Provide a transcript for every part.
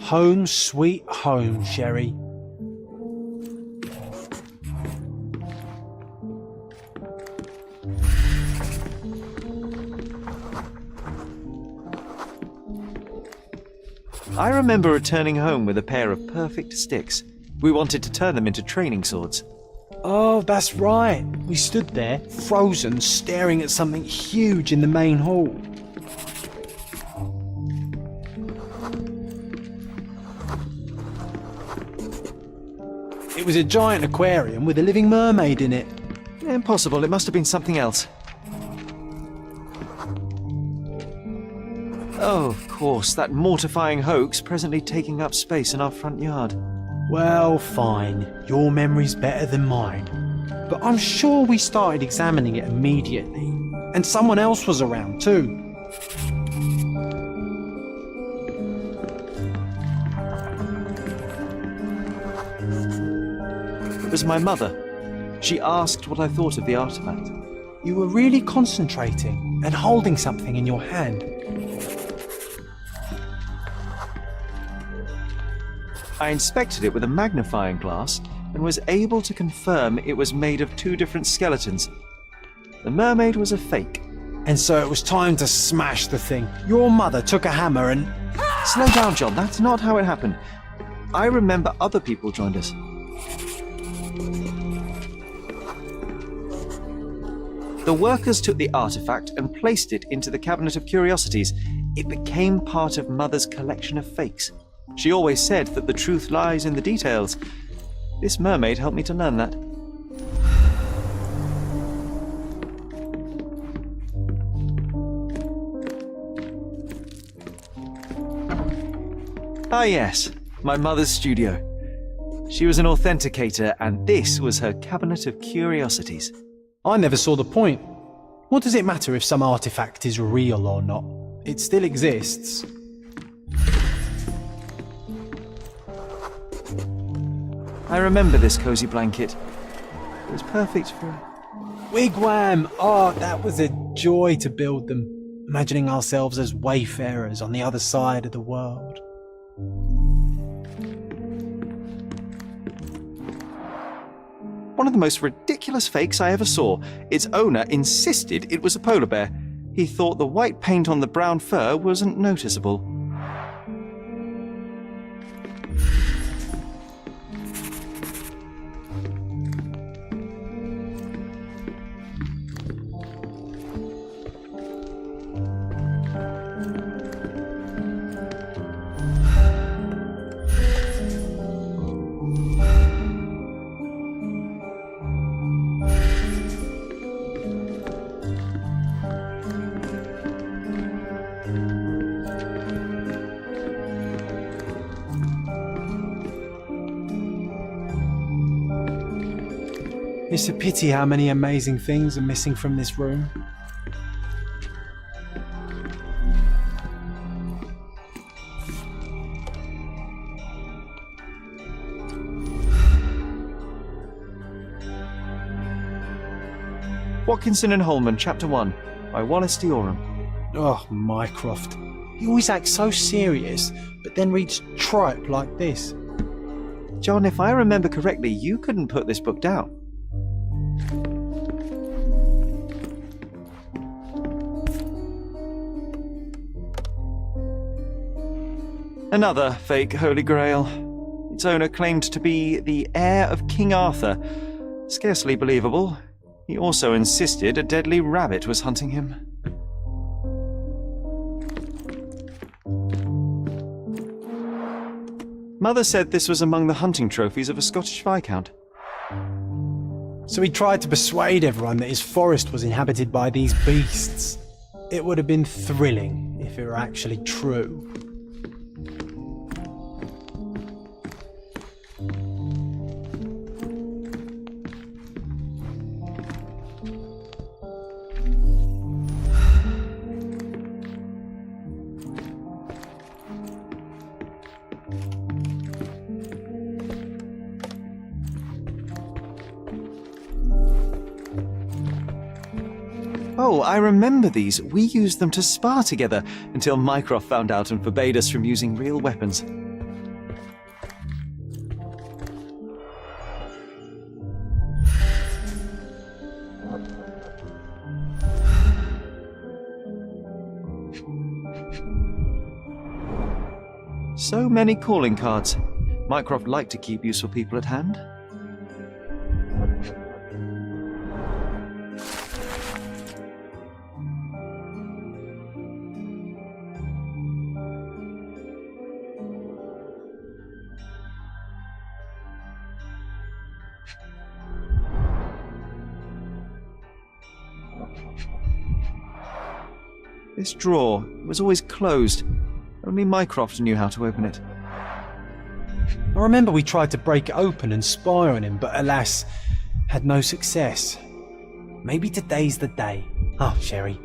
Home sweet home, Sherry. I remember returning home with a pair of perfect sticks. We wanted to turn them into training swords. Oh, that's right. We stood there, frozen, staring at something huge in the main hall. It was a giant aquarium with a living mermaid in it. Impossible, it must have been something else. Oh, of course, that mortifying hoax presently taking up space in our front yard. Well, fine. Your memory's better than mine. But I'm sure we started examining it immediately. And someone else was around too. It was my mother. She asked what I thought of the artifact. You were really concentrating and holding something in your hand. I inspected it with a magnifying glass and was able to confirm it was made of two different skeletons. The mermaid was a fake. And so it was time to smash the thing. Your mother took a hammer and... Slow down, John. That's not how it happened. I remember other people joined us. The workers took the artifact and placed it into the cabinet of curiosities. It became part of Mother's collection of fakes. She always said that the truth lies in the details. This mermaid helped me to learn that. Ah yes, my mother's studio. She was an authenticator, and this was her cabinet of curiosities. I never saw the point. What does it matter if some artifact is real or not? It still exists. I remember this cozy blanket. It was perfect for... Wigwam! Oh, that was a joy to build them. Imagining ourselves as wayfarers on the other side of the world. One of the most ridiculous fakes I ever saw. Its owner insisted it was a polar bear. He thought the white paint on the brown fur wasn't noticeable. It's a pity how many amazing things are missing from this room. Watkinson and Holman, Chapter 1, by Wallace Dioram. Oh, Mycroft. He always acts so serious, but then reads tripe like this. John, if I remember correctly, you couldn't put this book down. Another fake Holy Grail. Its owner claimed to be the heir of King Arthur. Scarcely believable. He also insisted a deadly rabbit was hunting him. Mother said this was among the hunting trophies of a Scottish Viscount. So he tried to persuade everyone that his forest was inhabited by these beasts. It would have been thrilling if it were actually true. Oh, I remember these. We used them to spar together until Mycroft found out and forbade us from using real weapons. So many calling cards. Mycroft liked to keep useful people at hand. This drawer was always closed. Only Mycroft knew how to open it. I remember we tried to break it open and spy on him, but alas, had no success. Maybe today's the day. Oh, Sherry.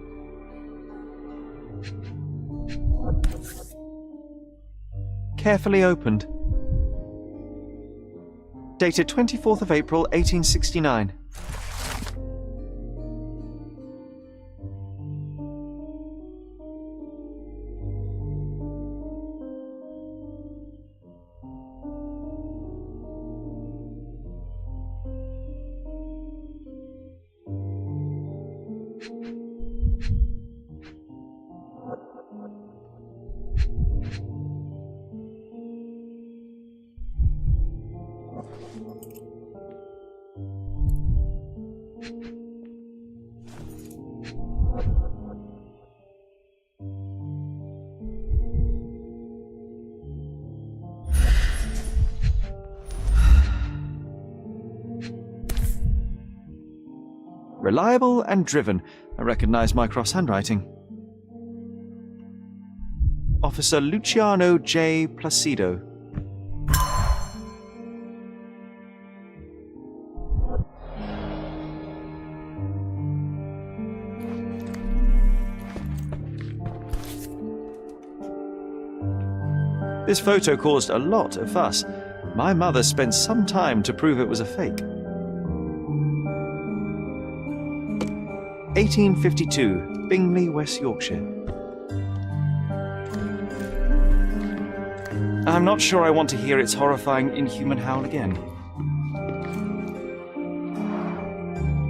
Carefully opened. Dated 24th of April, 1869. Reliable and driven. I recognise Mycroft's handwriting. Officer Luciano J. Placido. This photo caused a lot of fuss. My mother spent some time to prove it was a fake. 1852, Bingley, West Yorkshire. I'm not sure I want to hear its horrifying, inhuman howl again.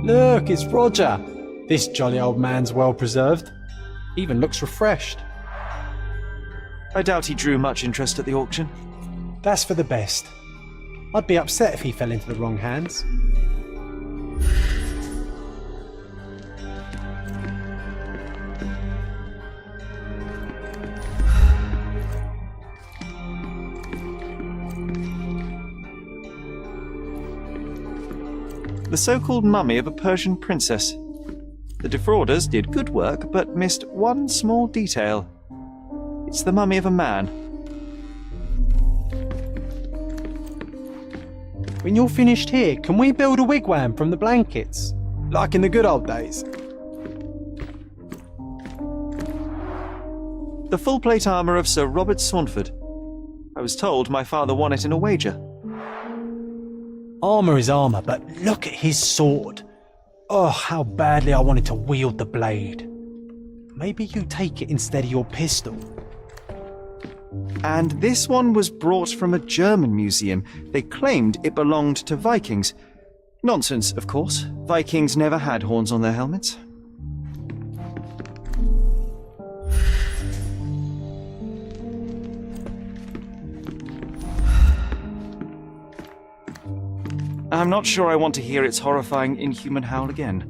Look, it's Roger. This jolly old man's well preserved. Even looks refreshed. I doubt he drew much interest at the auction. That's for the best. I'd be upset if he fell into the wrong hands. The so-called mummy of a Persian princess. The defrauders did good work, but missed one small detail. It's the mummy of a man. When you're finished here, can we build a wigwam from the blankets? Like in the good old days. The full-plate armour of Sir Robert Saunford. I was told my father won it in a wager. Armour is armour, but look at his sword. Oh, how badly I wanted to wield the blade. Maybe you take it instead of your pistol. And this one was brought from a German museum. They claimed it belonged to Vikings. Nonsense, of course. Vikings never had horns on their helmets. I'm not sure I want to hear its horrifying, inhuman howl again.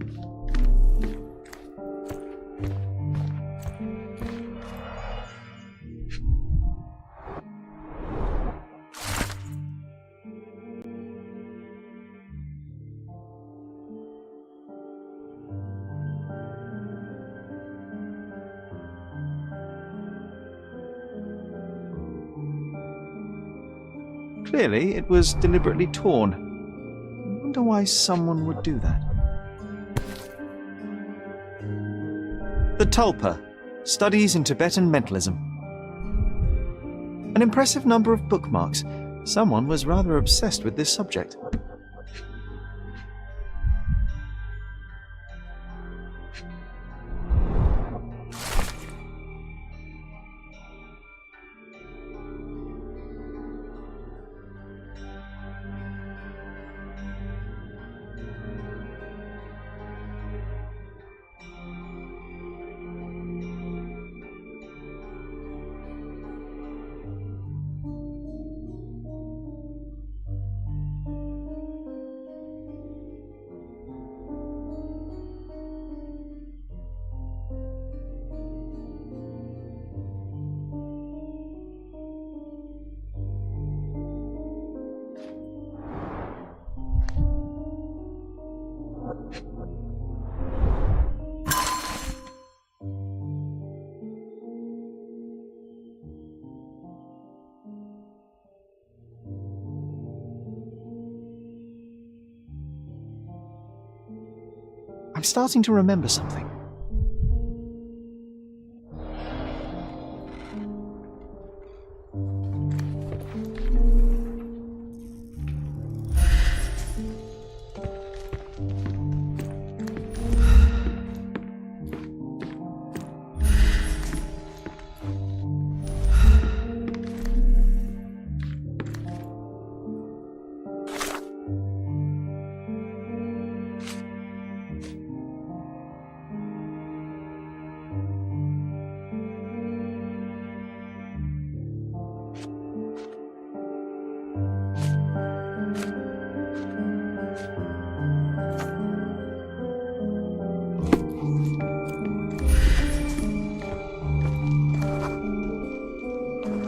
Clearly, it was deliberately torn. I wonder why someone would do that. The Tulpa, Studies in Tibetan Mentalism. An impressive number of bookmarks. Someone was rather obsessed with this subject. I'm starting to remember something.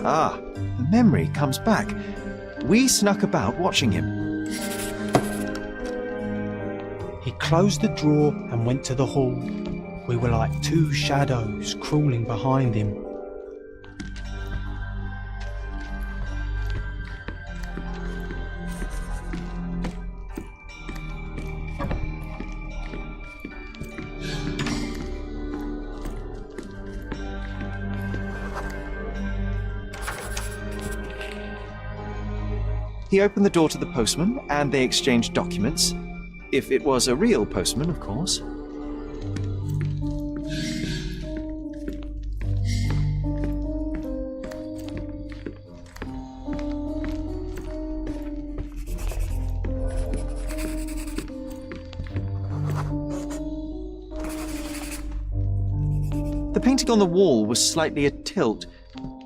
Ah, the memory comes back. We snuck about watching him. He closed the drawer and went to the hall. We were like two shadows crawling behind him. He opened the door to the postman, and they exchanged documents. If it was a real postman, of course. The painting on the wall was slightly atilt.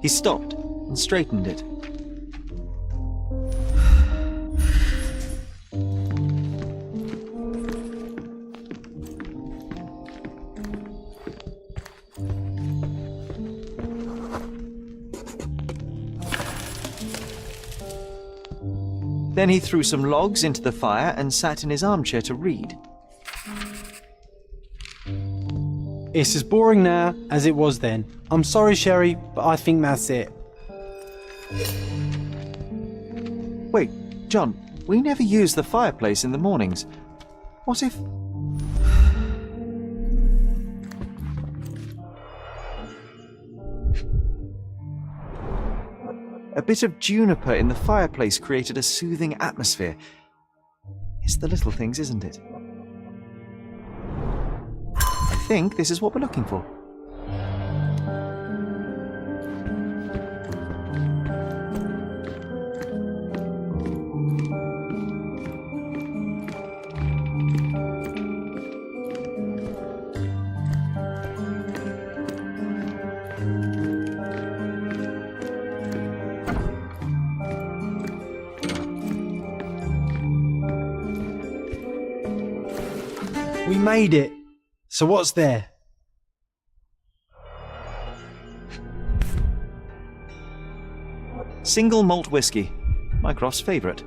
He stopped and straightened it. Then he threw some logs into the fire and sat in his armchair to read. It's as boring now as it was then. I'm sorry, Sherry, but I think that's it. Wait, John, we never use the fireplace in the mornings. What if... A bit of juniper in the fireplace created a soothing atmosphere. It's the little things, isn't it? I think this is what we're looking for. We made it. So what's there? Single malt whiskey, Mycroft's favourite.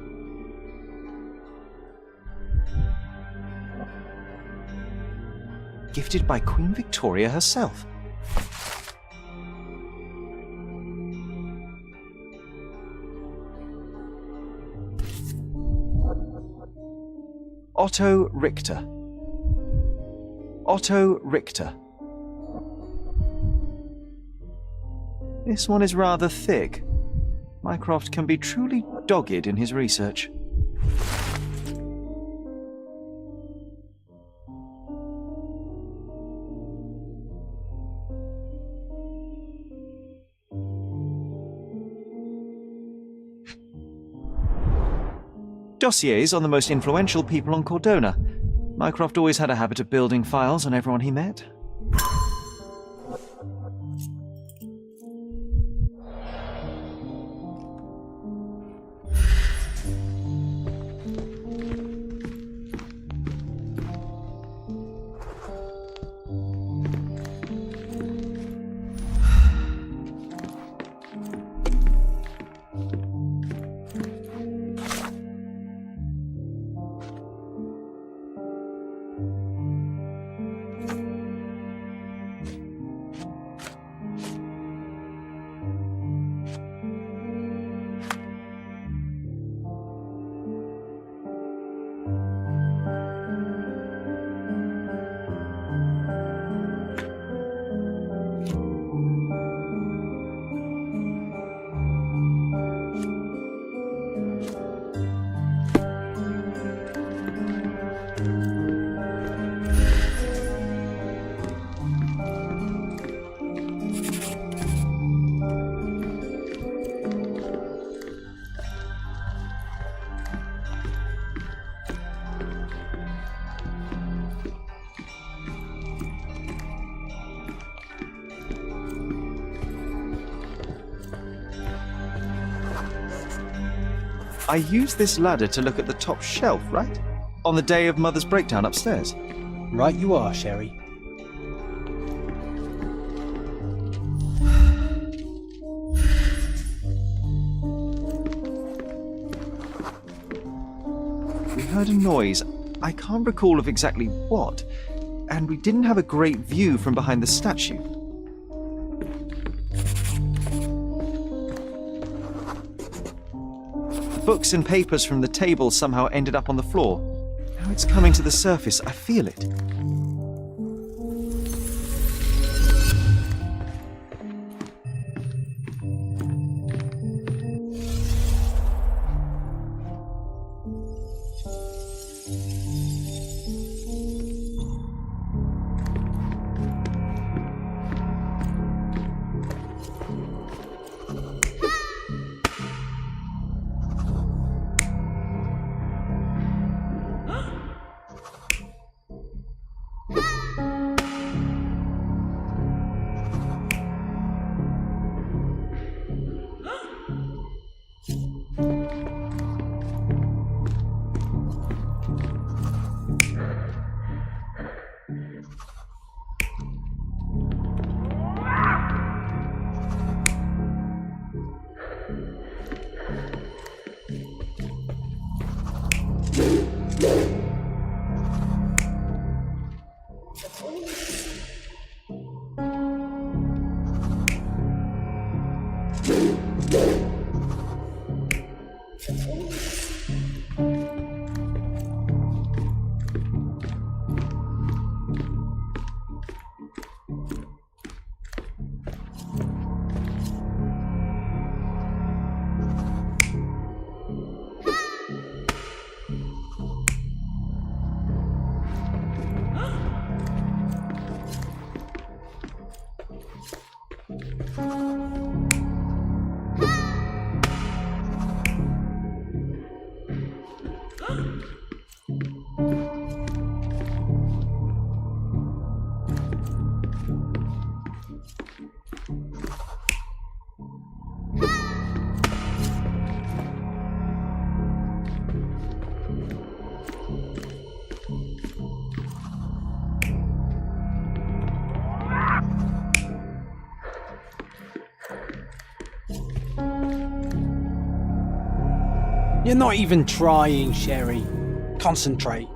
Gifted by Queen Victoria herself. Otto Richter. Otto Richter. This one is rather thick. Mycroft can be truly dogged in his research. Dossiers on the most influential people on Cordona. Mycroft always had a habit of building files on everyone he met. I used this ladder to look at the top shelf, right? On the day of Mother's breakdown upstairs. Right you are, Sherry. We heard a noise. I can't recall of exactly what, and we didn't have a great view from behind the statue. Books and papers from the table somehow ended up on the floor. Now it's coming to the surface. I feel it. You're not even trying, Sherry. Concentrate.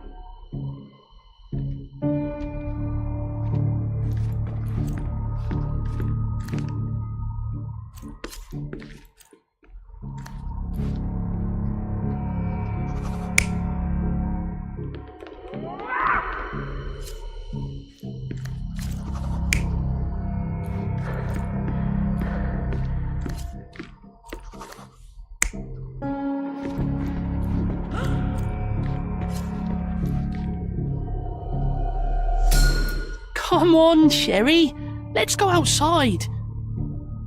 Come on, Sherry. Let's go outside.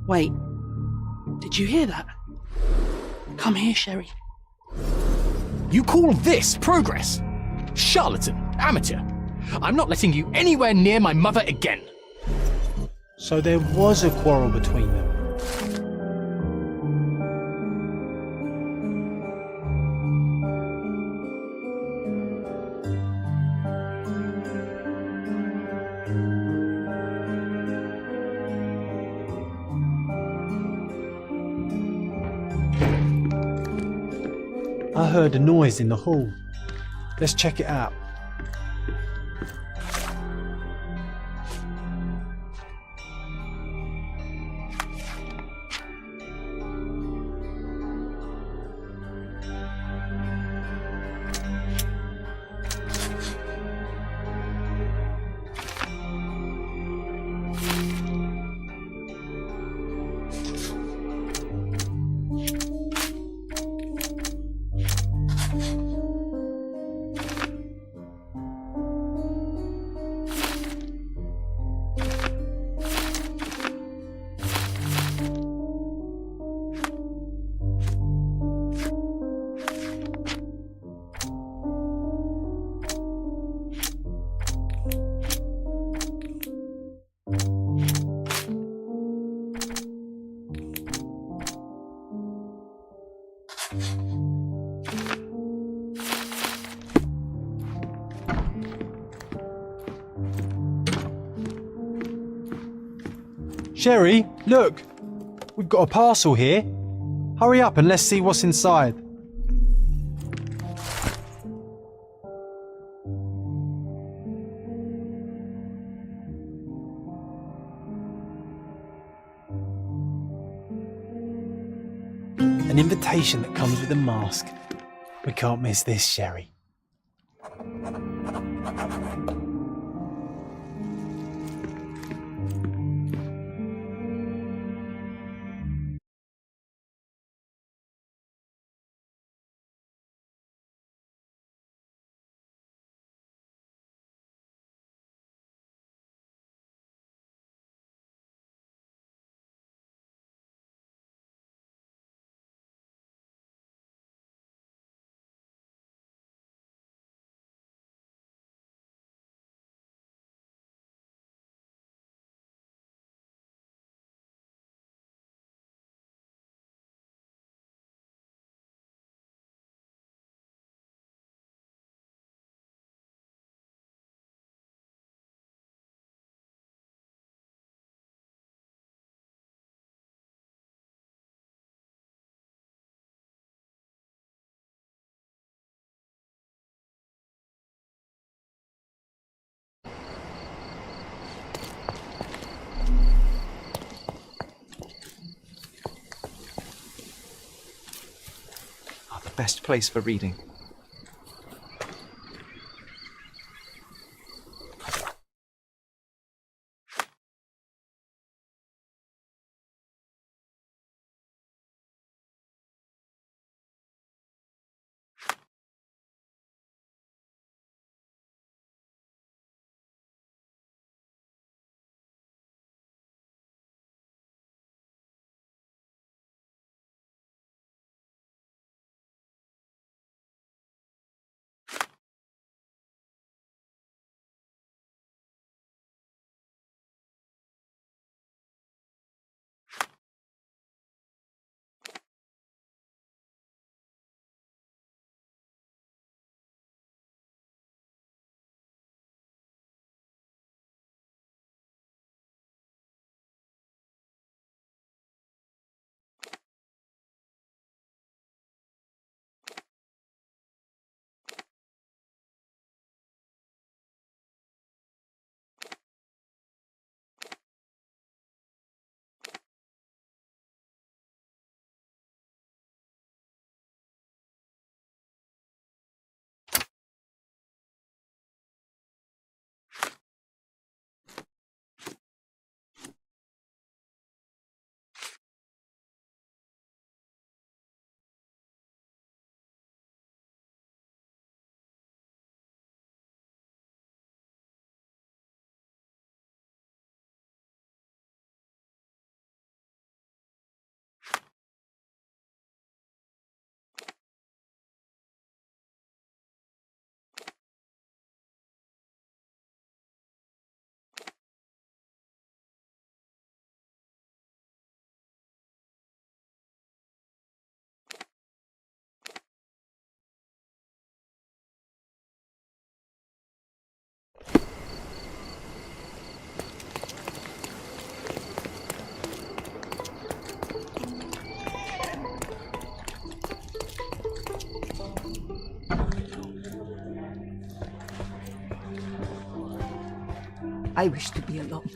Wait. Did you hear that? Come here, Sherry. You call this progress? Charlatan, amateur. I'm not letting you anywhere near my mother again. So there was a quarrel between them. I heard a noise in the hall. Let's check it out. Sherry, look! We've got a parcel here. Hurry up and let's see what's inside. An invitation that comes with a mask. We can't miss this, Sherry. Best place for reading. I wish to be alone.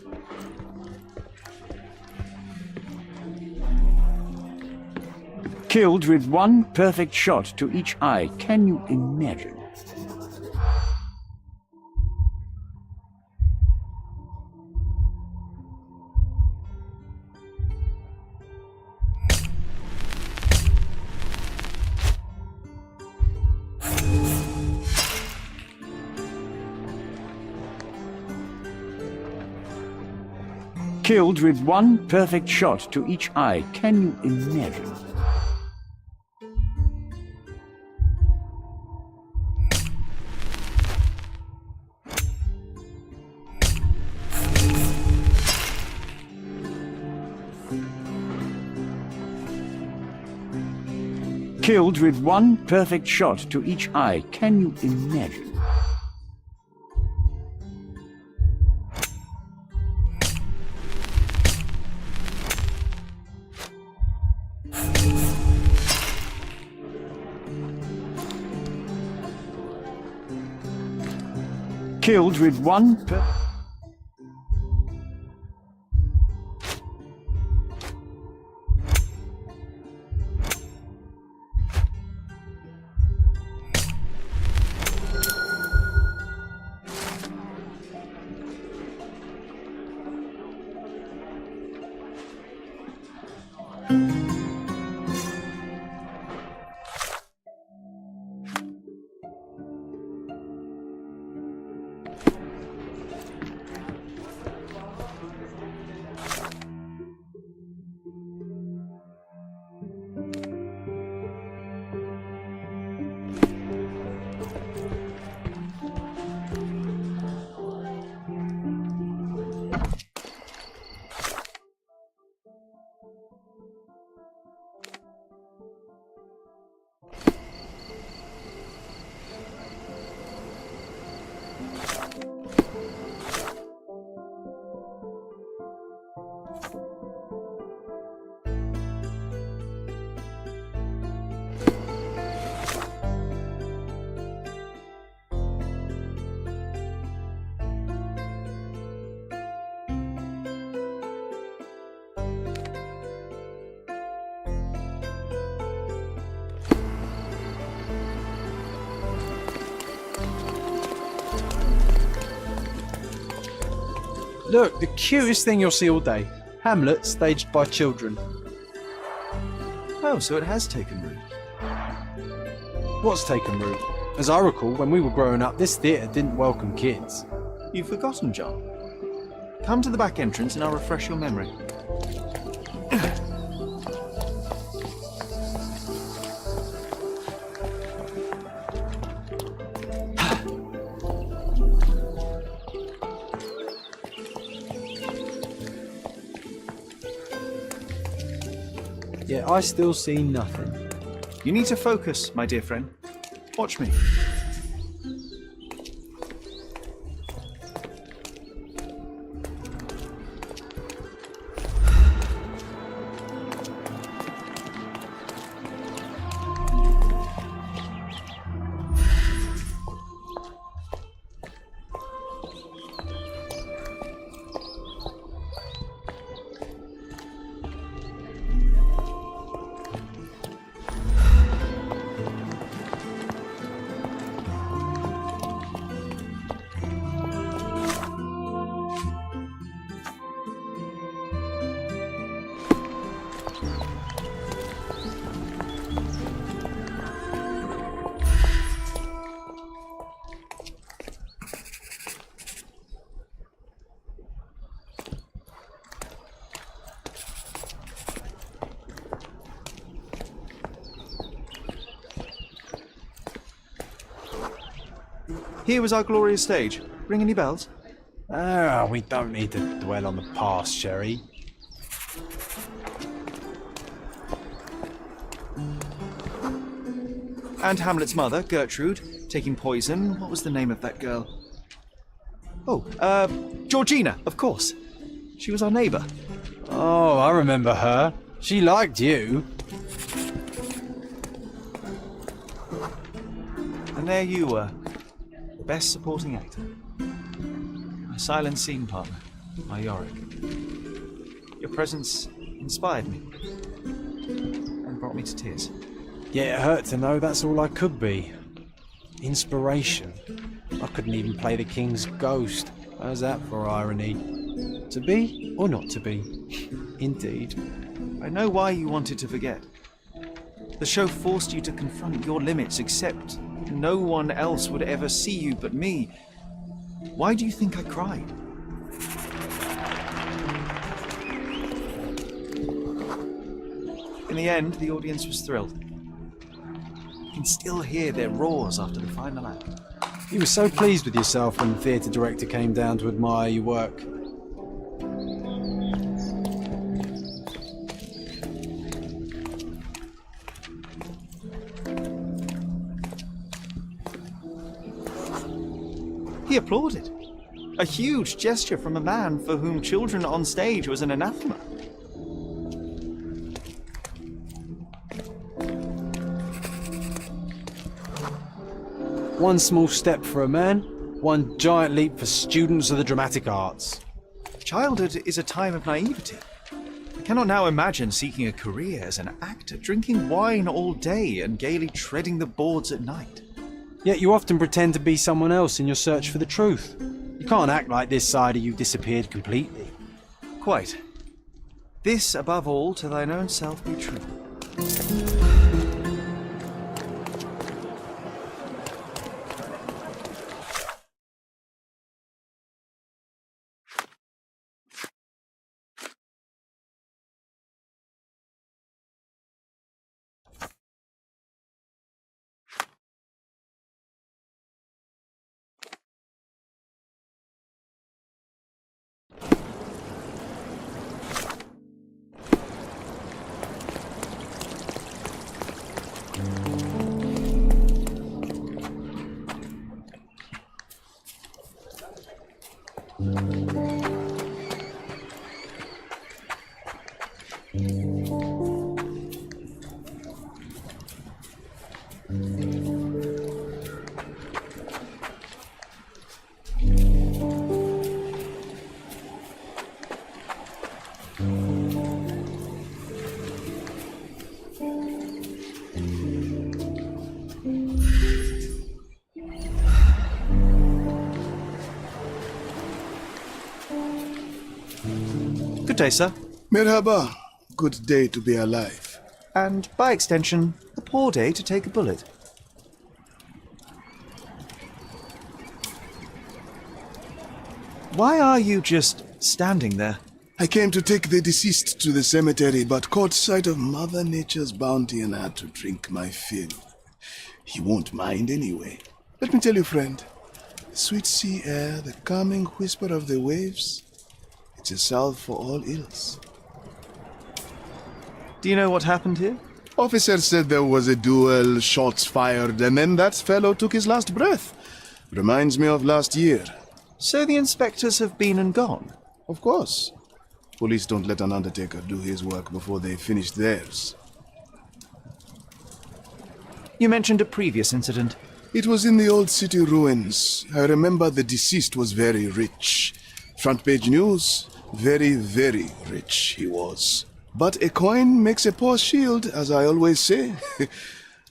Killed with one perfect shot to each eye. Can you imagine? Killed with one perfect shot to each eye. Can you imagine? Killed with one perfect shot to each eye. Can you imagine? Killed with one Look, the cutest thing you'll see all day. Hamlet staged by children. Oh, so it has taken root. What's taken root? As I recall, when we were growing up, this theatre didn't welcome kids. You've forgotten, John. Come to the back entrance and I'll refresh your memory. Yet I still see nothing. You need to focus, my dear friend. Watch me. Here was our glorious stage. Ring any bells? Ah, we don't need to dwell on the past, Sherry. And Hamlet's mother, Gertrude, taking poison. What was the name of that girl? Oh, Georgina, of course. She was our neighbour. Oh, I remember her. She liked you. And there you were. Best supporting actor. My silent scene partner, my Yorick. Your presence inspired me and brought me to tears. Yeah, it hurt to know that's all I could be. Inspiration. I couldn't even play the king's ghost. How's that for irony? To be or not to be? Indeed. I know why you wanted to forget. The show forced you to confront your limits, except no one else would ever see you but me. Why do you think I cried? In the end, the audience was thrilled. You can still hear their roars after the final act. You were so pleased with yourself when the theatre director came down to admire your work. He applauded. A huge gesture from a man for whom children on stage was an anathema. One small step for a man, One giant leap for students of the dramatic arts. Childhood is a time of naivety. I cannot now imagine seeking a career as an actor, drinking wine all day and gaily treading the boards at night. Yet you often pretend to be someone else in your search for the truth. You can't act like this side of you disappeared completely. Quite. This, above all, to thine own self be true. Good day, sir. Merhaba. Good day to be alive. And, by extension, a poor day to take a bullet. Why are you just standing there? I came to take the deceased to the cemetery, but caught sight of Mother Nature's bounty and had to drink my fill. He won't mind anyway. Let me tell you, friend, the sweet sea air, the calming whisper of the waves, it's a salve for all ills. Do you know what happened here? Officer said there was a duel, shots fired, and then that fellow took his last breath. Reminds me of last year. So the inspectors have been and gone? Of course. Police don't let an undertaker do his work before they finish theirs. You mentioned a previous incident. It was in the old city ruins. I remember the deceased was very rich. Front page news, very, very rich he was. But a coin makes a poor shield, as I always say.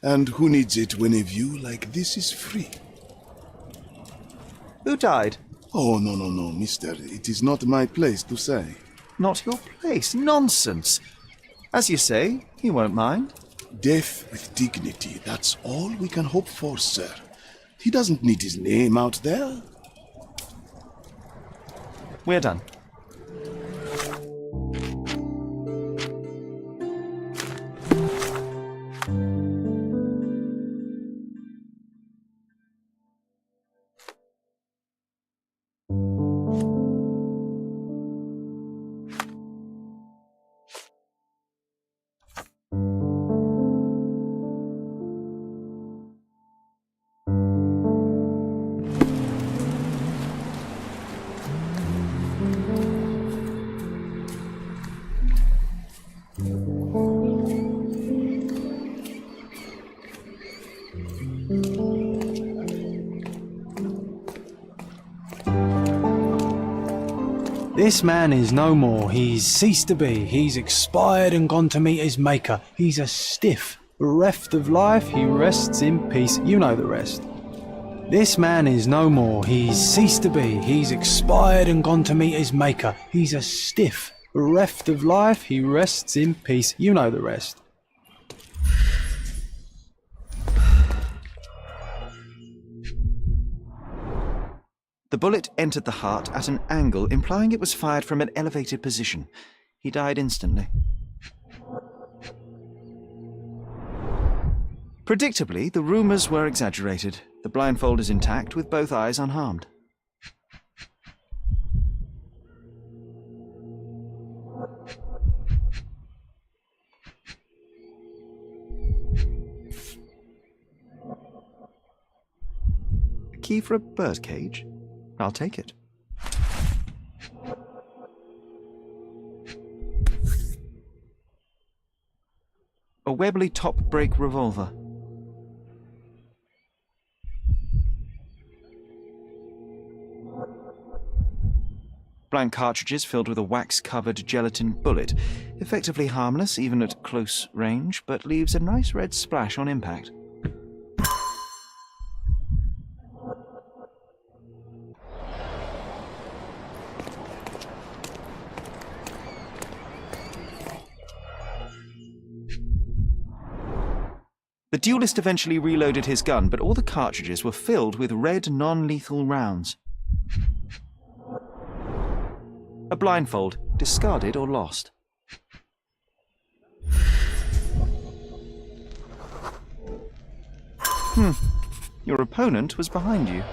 And who needs it when a view like this is free? Who died? Oh, no, mister. It is not my place to say. Not your place. Nonsense. As you say, he won't mind. Death with dignity, that's all we can hope for, sir. He doesn't need his name out there. We're done. This man is no more. He's ceased to be. He's expired and gone to meet his maker. He's a stiff. Bereft of life, he rests in peace. You know the rest. This man is no more. He's ceased to be. He's expired and gone to meet his maker. He's a stiff. Bereft of life, he rests in peace. You know the rest. The bullet entered the heart at an angle, implying it was fired from an elevated position. He died instantly. Predictably, the rumours were exaggerated. The blindfold is intact, with both eyes unharmed. A key for a birdcage? I'll take it. A Webley top-break revolver. Blank cartridges filled with a wax-covered gelatin bullet. Effectively harmless, even at close range, but leaves a nice red splash on impact. The duelist eventually reloaded his gun, but all the cartridges were filled with red non-lethal rounds. A blindfold, discarded or lost. Your opponent was behind you.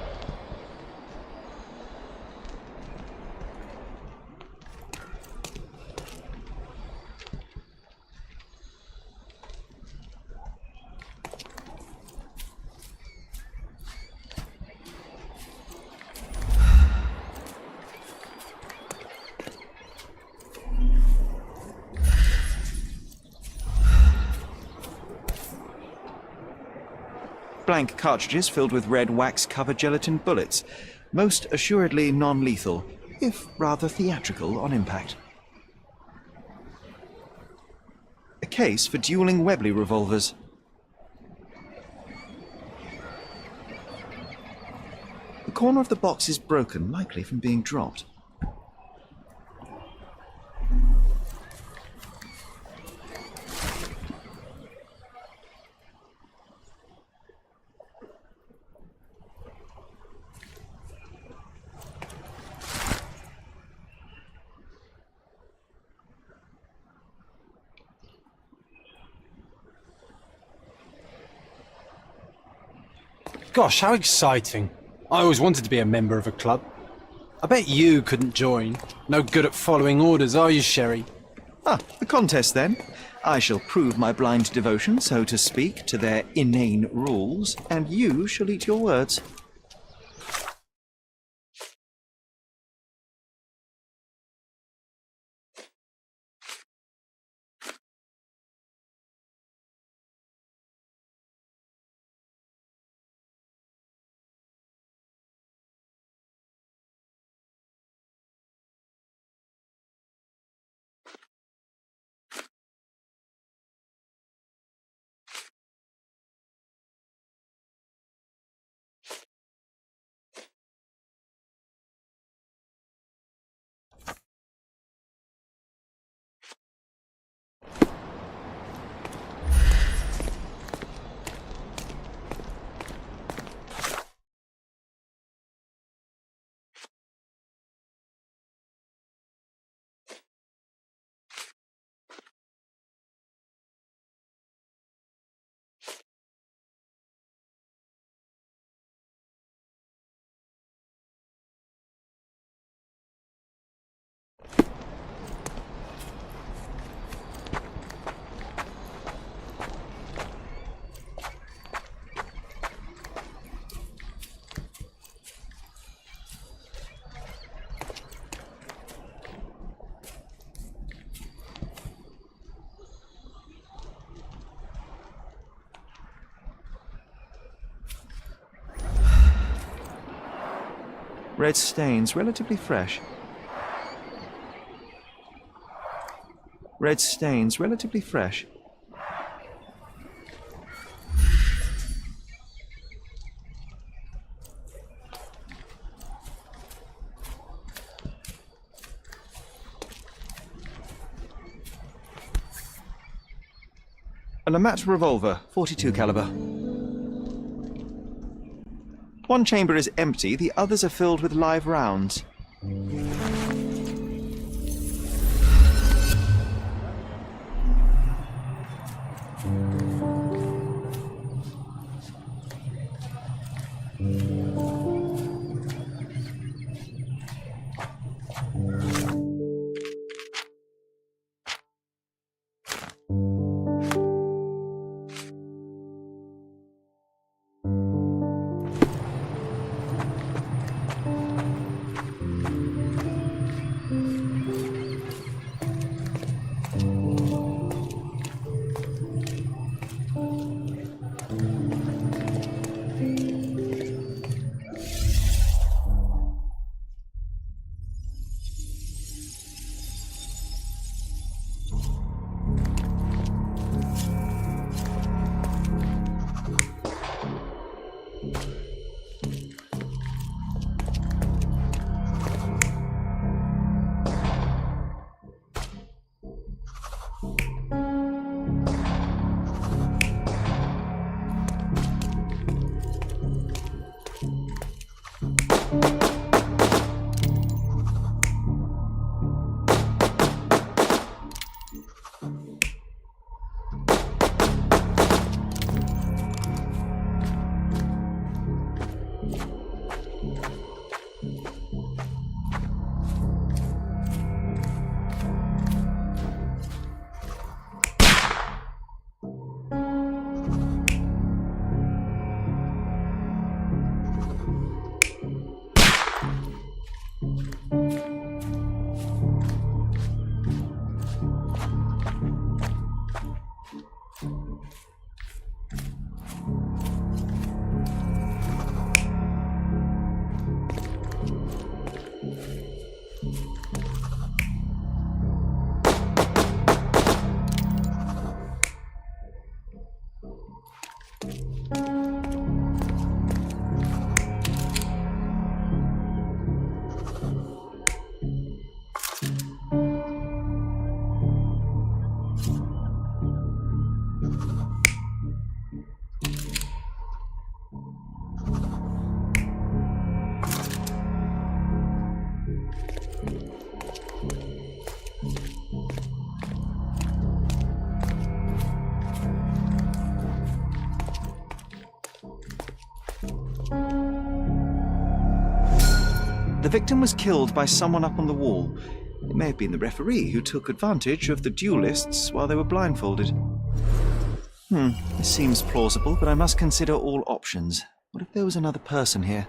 Blank cartridges filled with red wax-covered gelatin bullets, most assuredly non-lethal, if rather theatrical on impact. A case for dueling Webley revolvers. The corner of the box is broken, likely from being dropped. Gosh, how exciting. I always wanted to be a member of a club. I bet you couldn't join. No good at following orders, are you, Sherry? Ah, the contest then. I shall prove my blind devotion, so to speak, to their inane rules, and you shall eat your words. Red stains, relatively fresh. Red stains, relatively fresh. A Lamat revolver, .42 caliber. One chamber is empty, the others are filled with live rounds. The victim was killed by someone up on the wall. It may have been the referee who took advantage of the duelists while they were blindfolded. This seems plausible, but I must consider all options. What if there was another person here?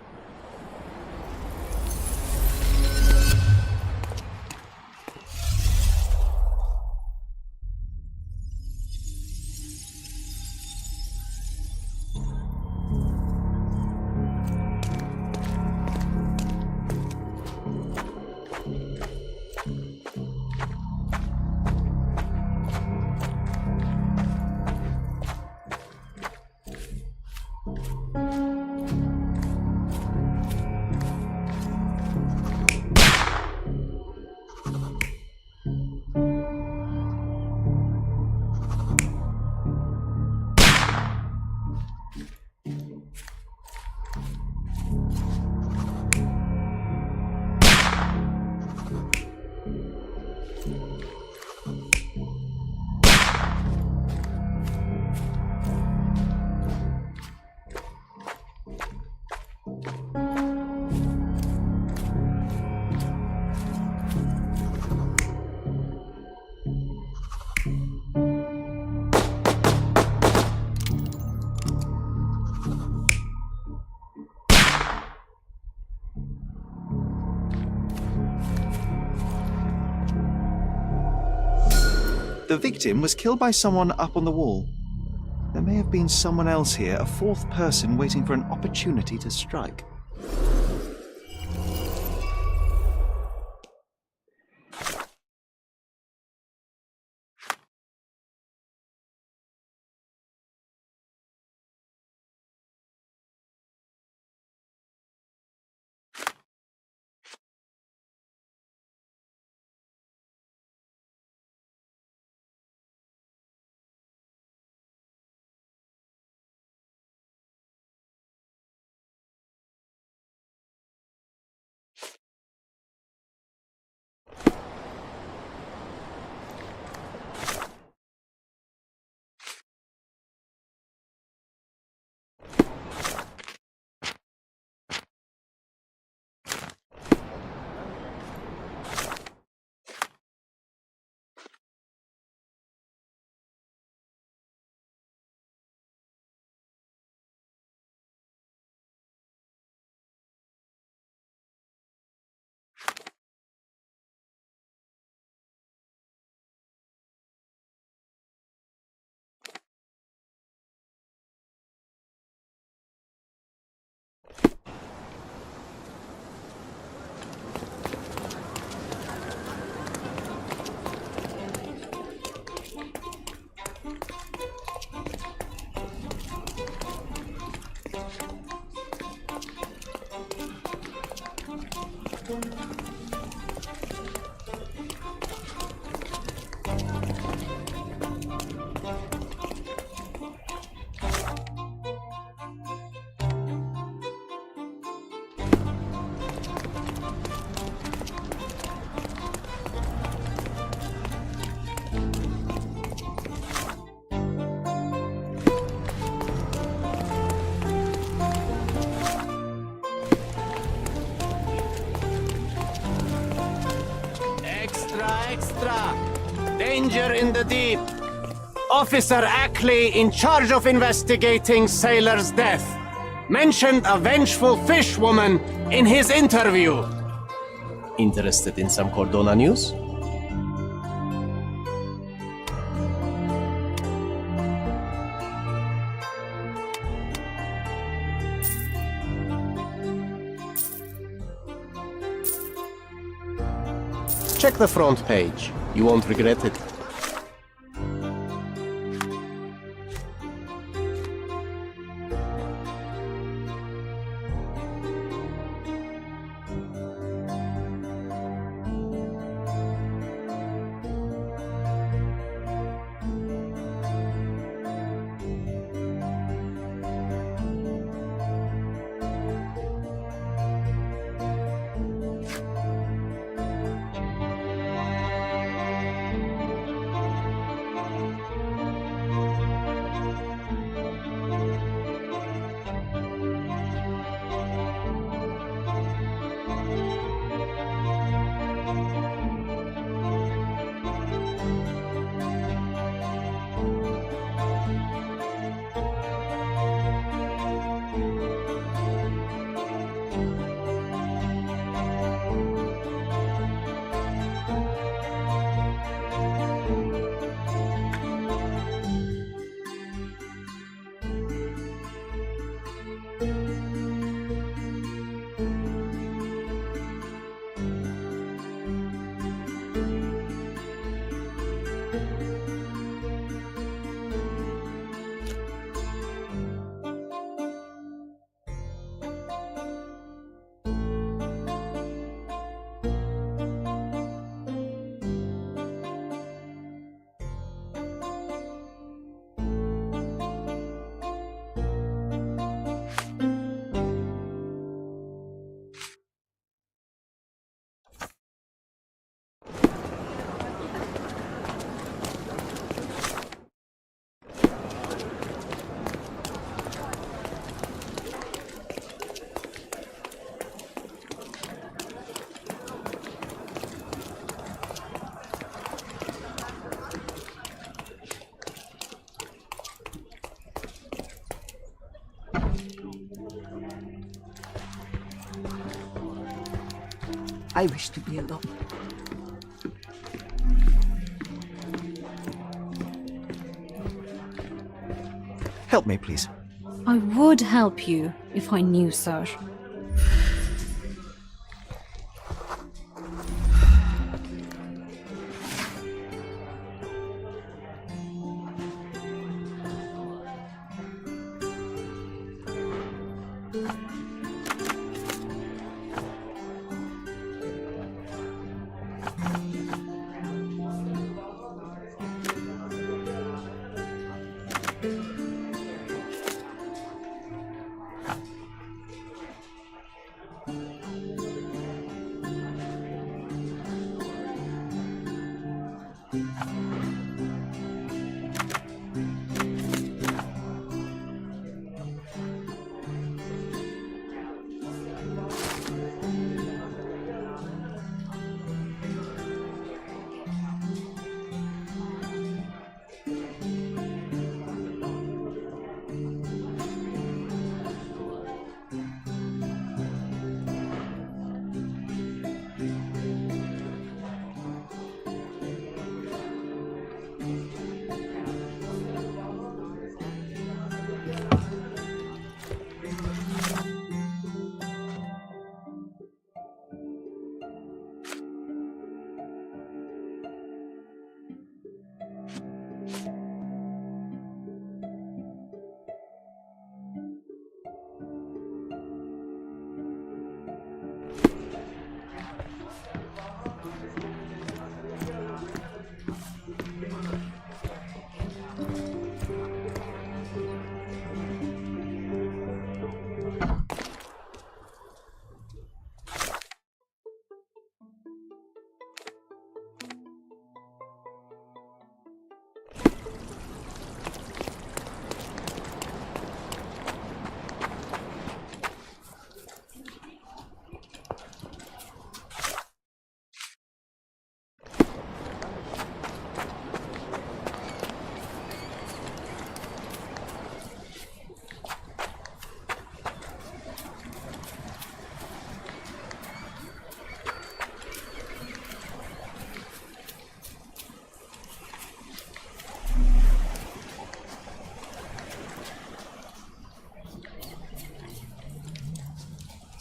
The victim was killed by someone up on the wall. There may have been someone else here, a fourth person waiting for an opportunity to strike. Danger in the deep. Officer Ackley, in charge of investigating sailor's death, mentioned a vengeful fishwoman in his interview. Interested in some Cordona news? Check the front page. You won't regret it. I wish to be alone. Help me, please. I would help you if I knew, sir.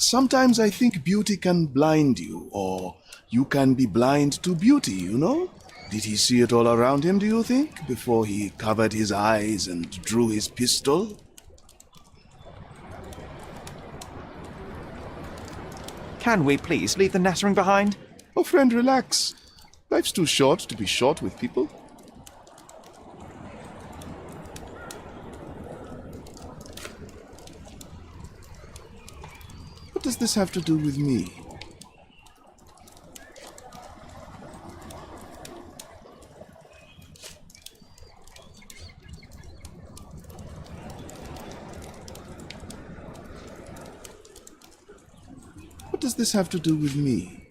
Sometimes I think beauty can blind you, or you can be blind to beauty, you know? Did he see it all around him, do you think, before he covered his eyes and drew his pistol? Can we please leave the nattering behind? Oh, friend, relax. Life's too short to be short with people. What does this have to do with me? What does this have to do with me?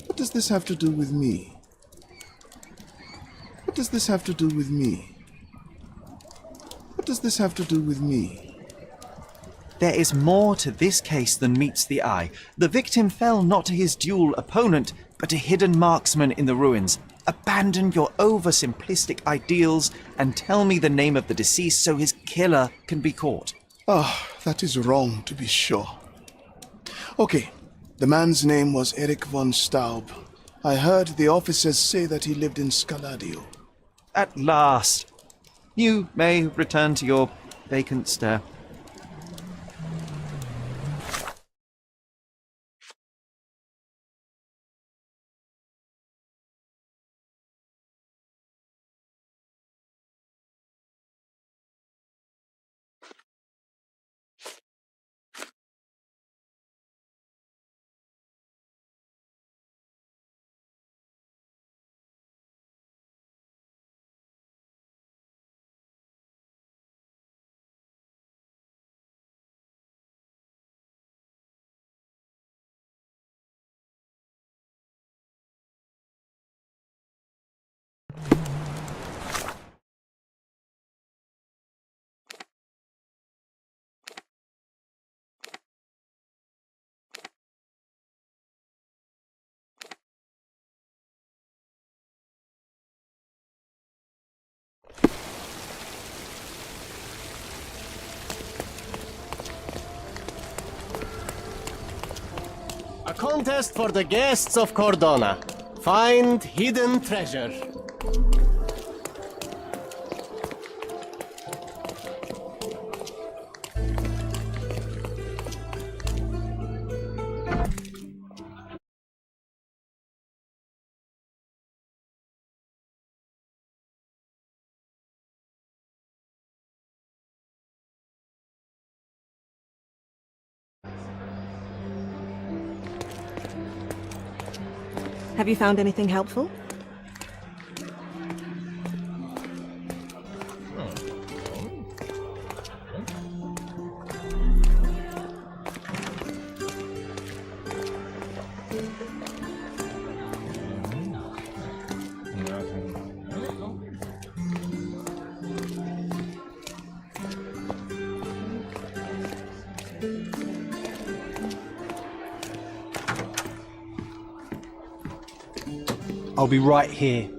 What does this have to do with me? What does this have to do with me? What does this have to do with me? There is more to this case than meets the eye. The victim fell not to his dual opponent, but a hidden marksman in the ruins. Abandon your oversimplistic ideals and tell me the name of the deceased so his killer can be caught. Ah, that is wrong, to be sure. Okay, the man's name was Eric von Staub. I heard the officers say that he lived in Scaladio. At last! You may return to your vacant stare. A contest for the guests of Cordona. Find hidden treasure. Have you found anything helpful? I'll be right here.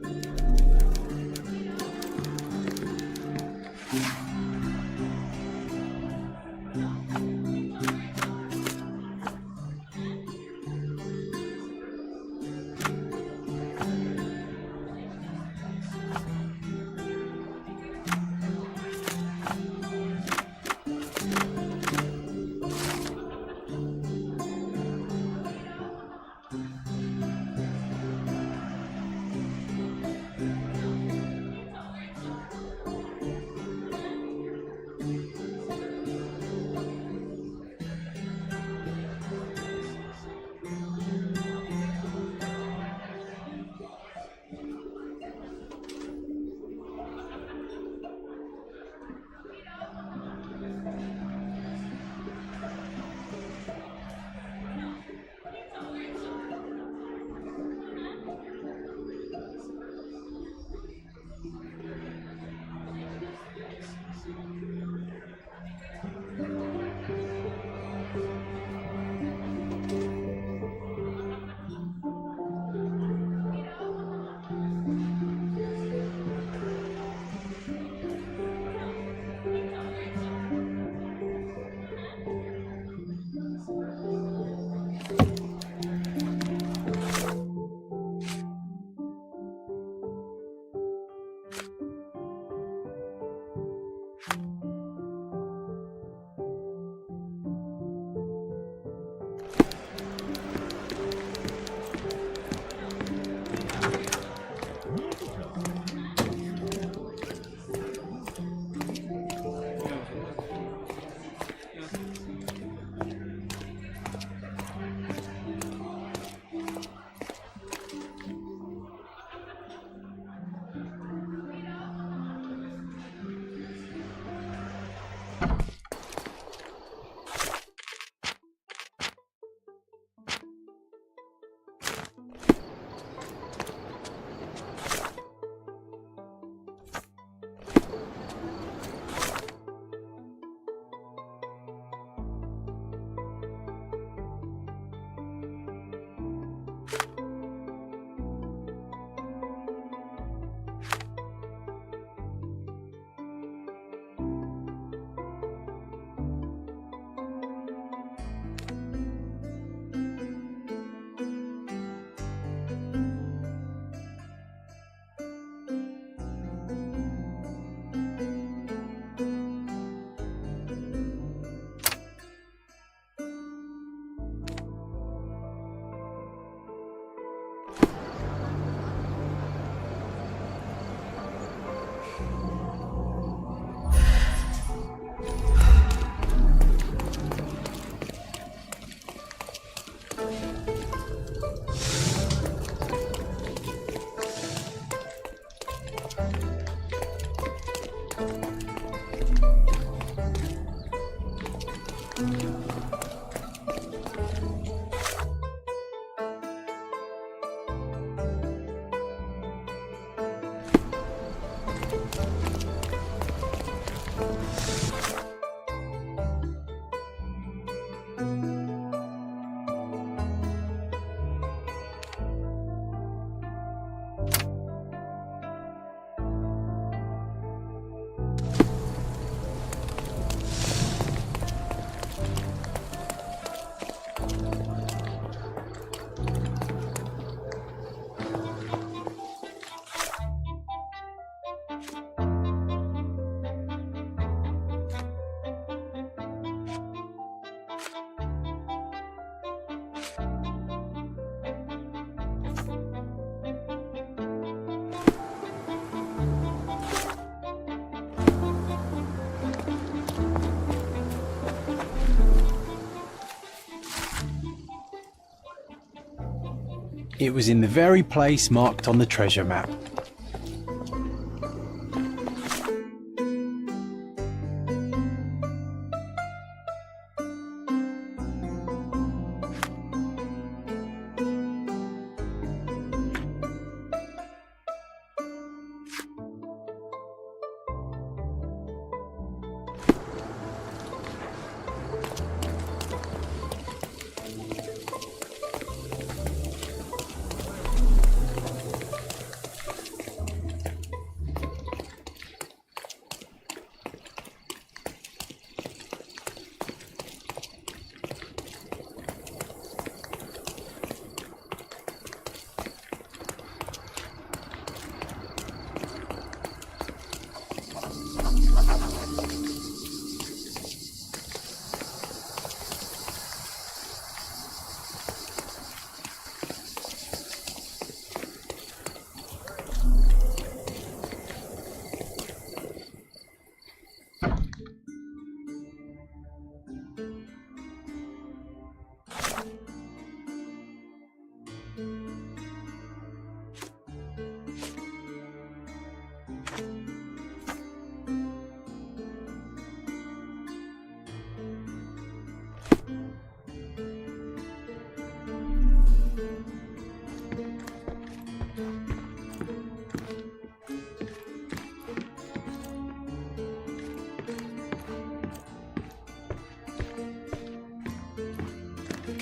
It was in the very place marked on the treasure map.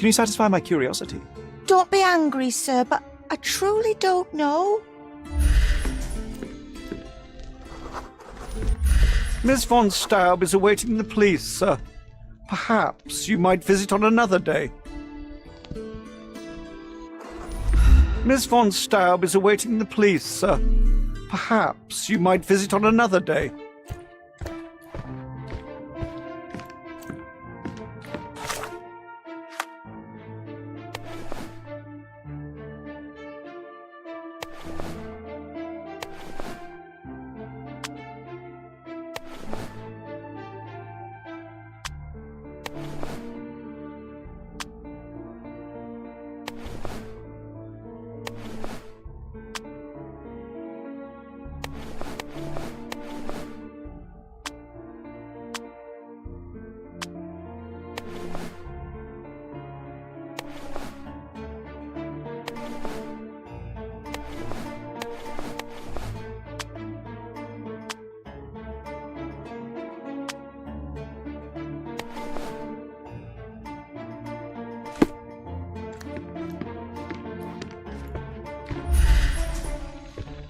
Can you satisfy my curiosity? Don't be angry, sir, but I truly don't know. Miss von Staub is awaiting the police, sir. Perhaps you might visit on another day. Miss von Staub is awaiting the police, sir. Perhaps you might visit on another day.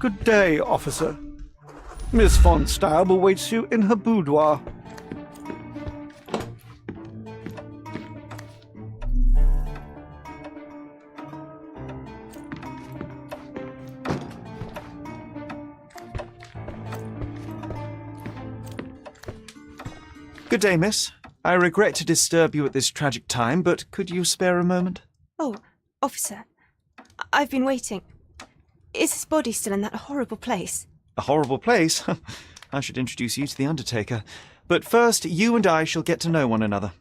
Good day, officer. Miss von Staub awaits you in her boudoir. Good day, miss. I regret to disturb you at this tragic time, but could you spare a moment? Oh, officer. I've been waiting. Is his body still in that horrible place? A horrible place? I should introduce you to the Undertaker. But first, you and I shall get to know one another.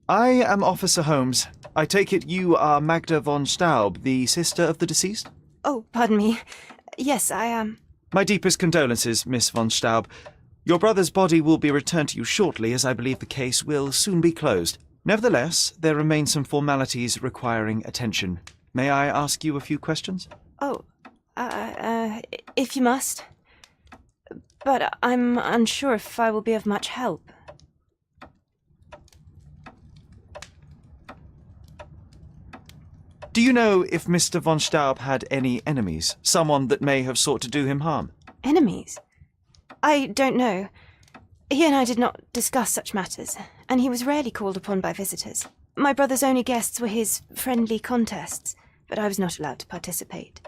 I am Officer Holmes. I take it you are Magda von Staub, the sister of the deceased? Oh, pardon me. Yes, I am. My deepest condolences, Miss von Staub. Your brother's body will be returned to you shortly, as I believe the case will soon be closed. Nevertheless, there remain some formalities requiring attention. May I ask you a few questions? Oh, if you must. But I'm unsure if I will be of much help. Do you know if Mr. von Staub had any enemies? Someone that may have sought to do him harm? Enemies? I don't know. He and I did not discuss such matters, and he was rarely called upon by visitors. My brother's only guests were his friendly contests, but I was not allowed to participate.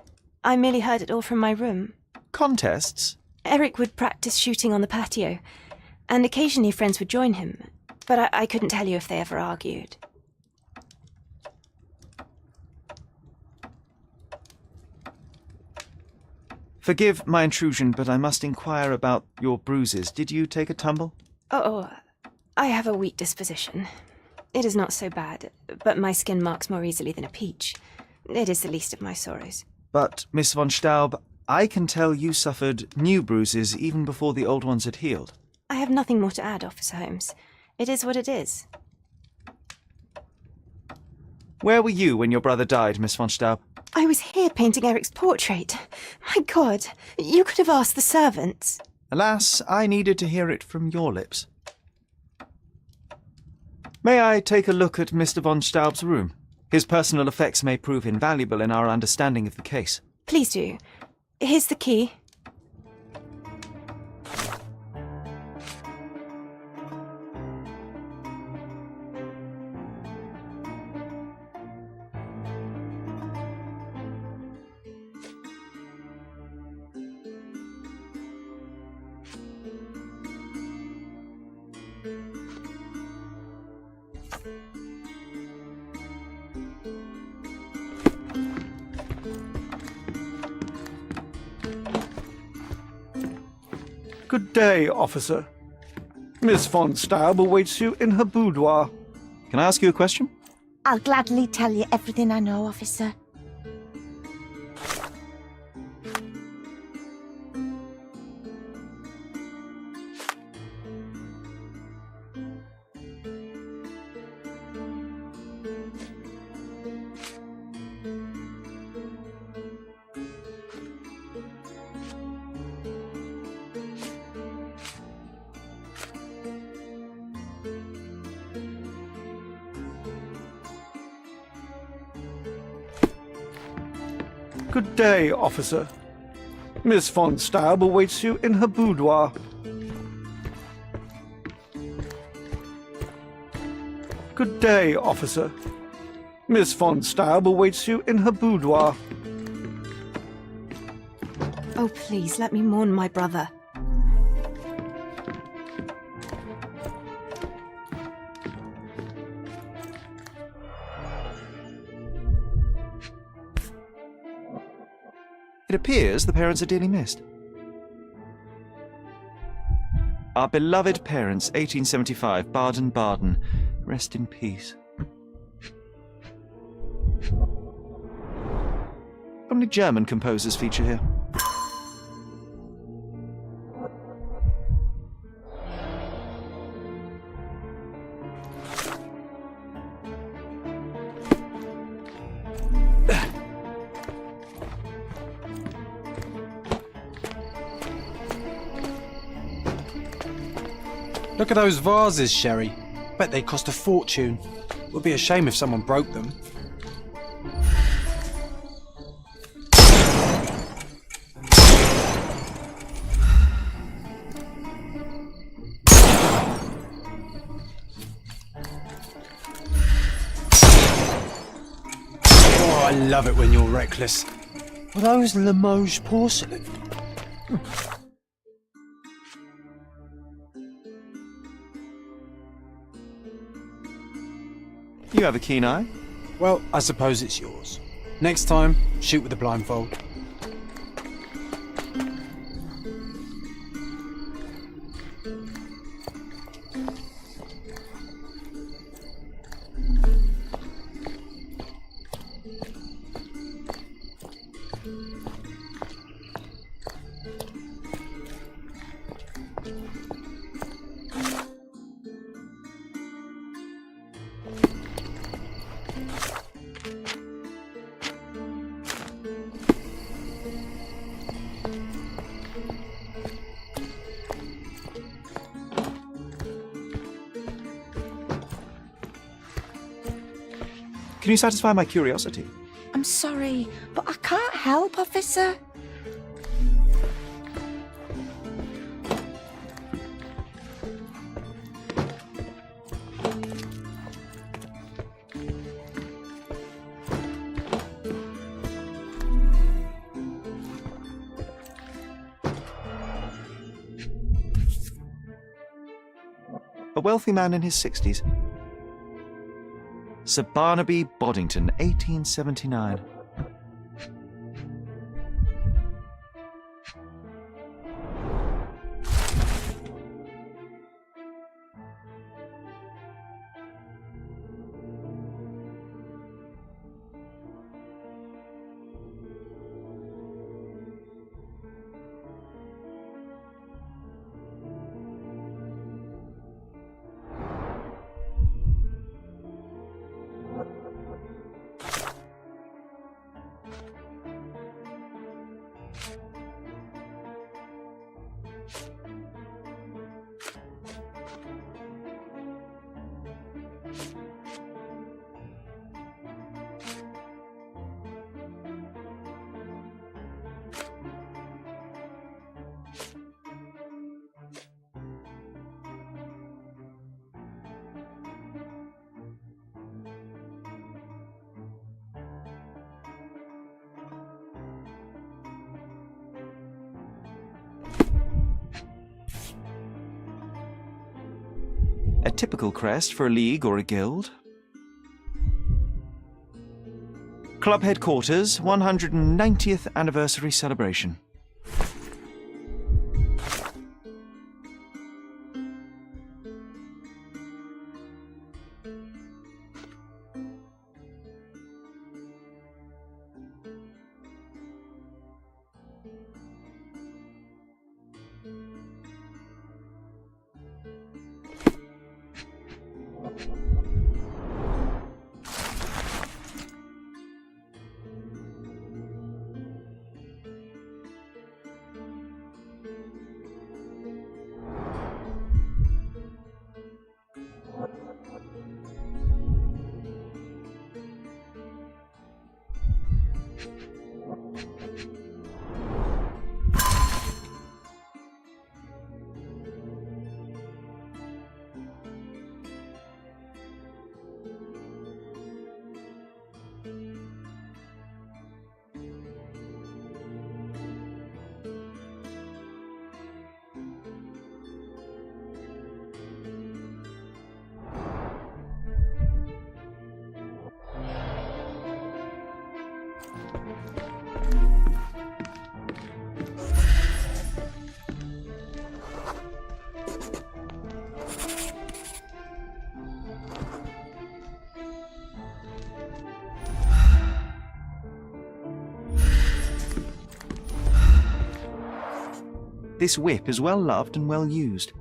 I merely heard it all from my room. Contests? Eric would practice shooting on the patio, and occasionally friends would join him, but I couldn't tell you if they ever argued. Forgive my intrusion, but I must inquire about your bruises. Did you take a tumble? Oh, I have a weak disposition. It is not so bad, but my skin marks more easily than a peach. It is the least of my sorrows. But, Miss von Staub, I can tell you suffered new bruises even before the old ones had healed. I have nothing more to add, Officer Holmes. It is what it is. Where were you when your brother died, Miss von Staub? I was here painting Eric's portrait. My God, you could have asked the servants. Alas, I needed to hear it from your lips. May I take a look at Mr. von Staub's room? His personal effects may prove invaluable in our understanding of the case. Please do. Here's the key. Good day, officer. Miss von Staub awaits you in her boudoir. Can I ask you a question? I'll gladly tell you everything I know, officer. Good day, officer. Miss von Staub awaits you in her boudoir. Good day, officer. Miss von Staub awaits you in her boudoir. Oh, please, let me mourn my brother. It appears the parents are dearly missed. Our beloved parents, 1875, Baden-Baden. Rest in peace. Only German composers feature here. Look at those vases, Sherry. Bet they cost a fortune. Would be a shame if someone broke them. Oh, I love it when you're reckless. Are those Limoges porcelain? You have a keen eye. Well, I suppose it's yours. Next time, shoot with a blindfold. Can you satisfy my curiosity? I'm sorry, but I can't help, officer. A wealthy man in his 60s. Sir Barnaby Boddington, 1879. A typical crest for a league or a guild. Club headquarters, 190th anniversary celebration. This whip is well loved and well used.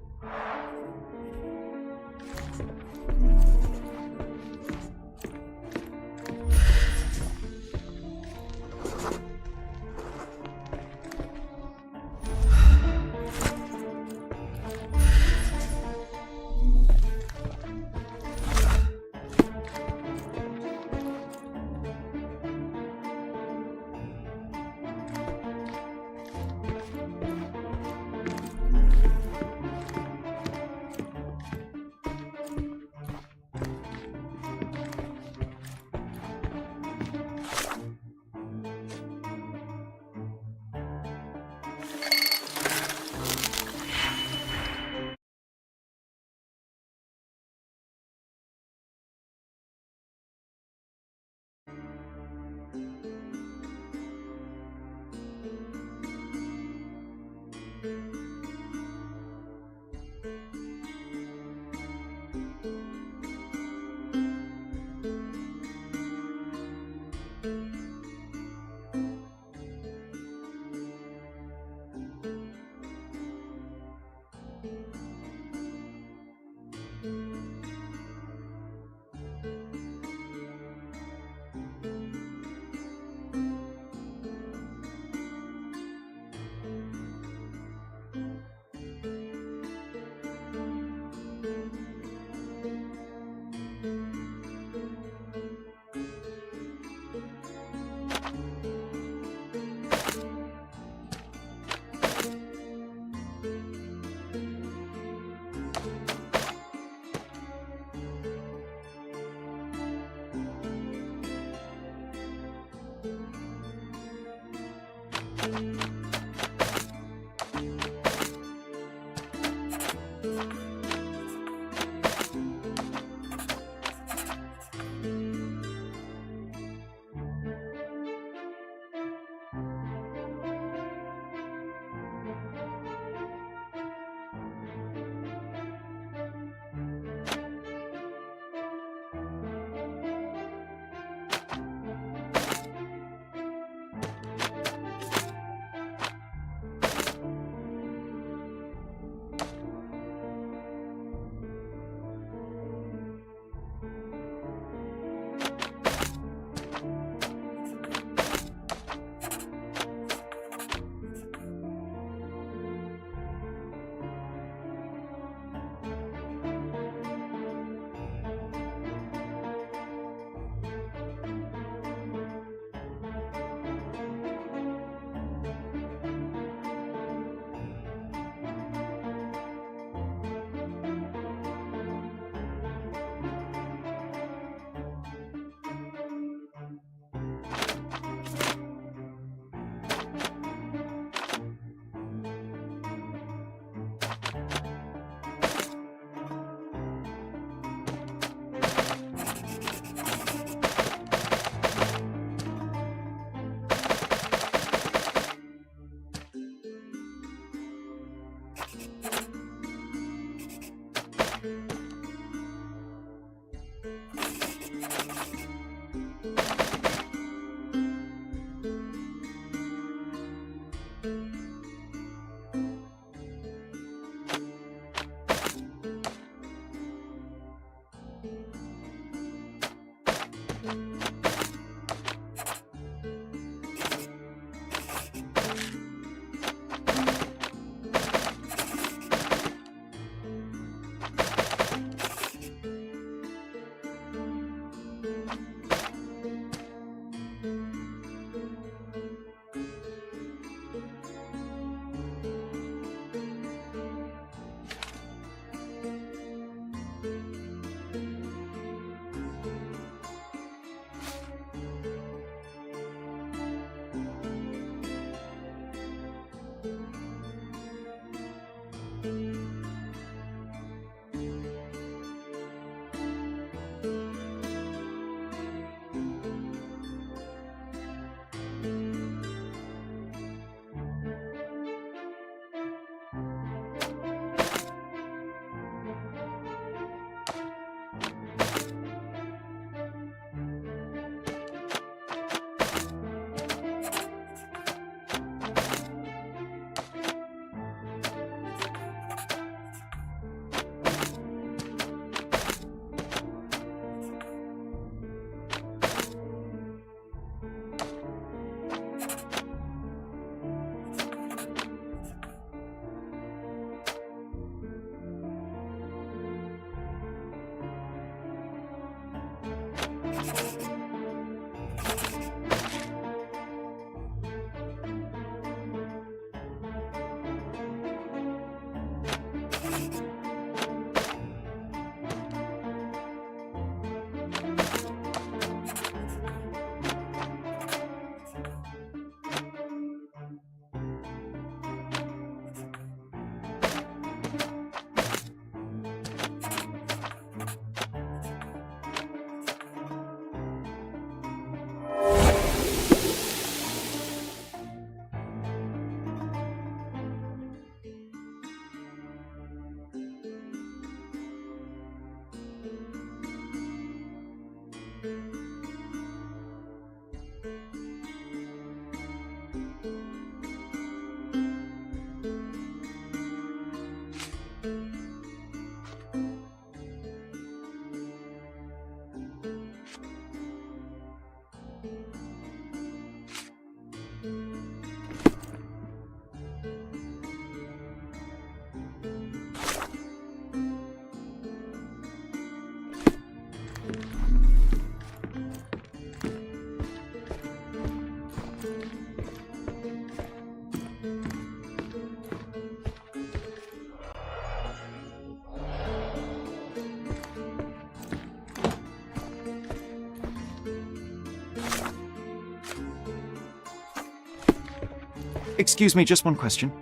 Excuse me, just one question.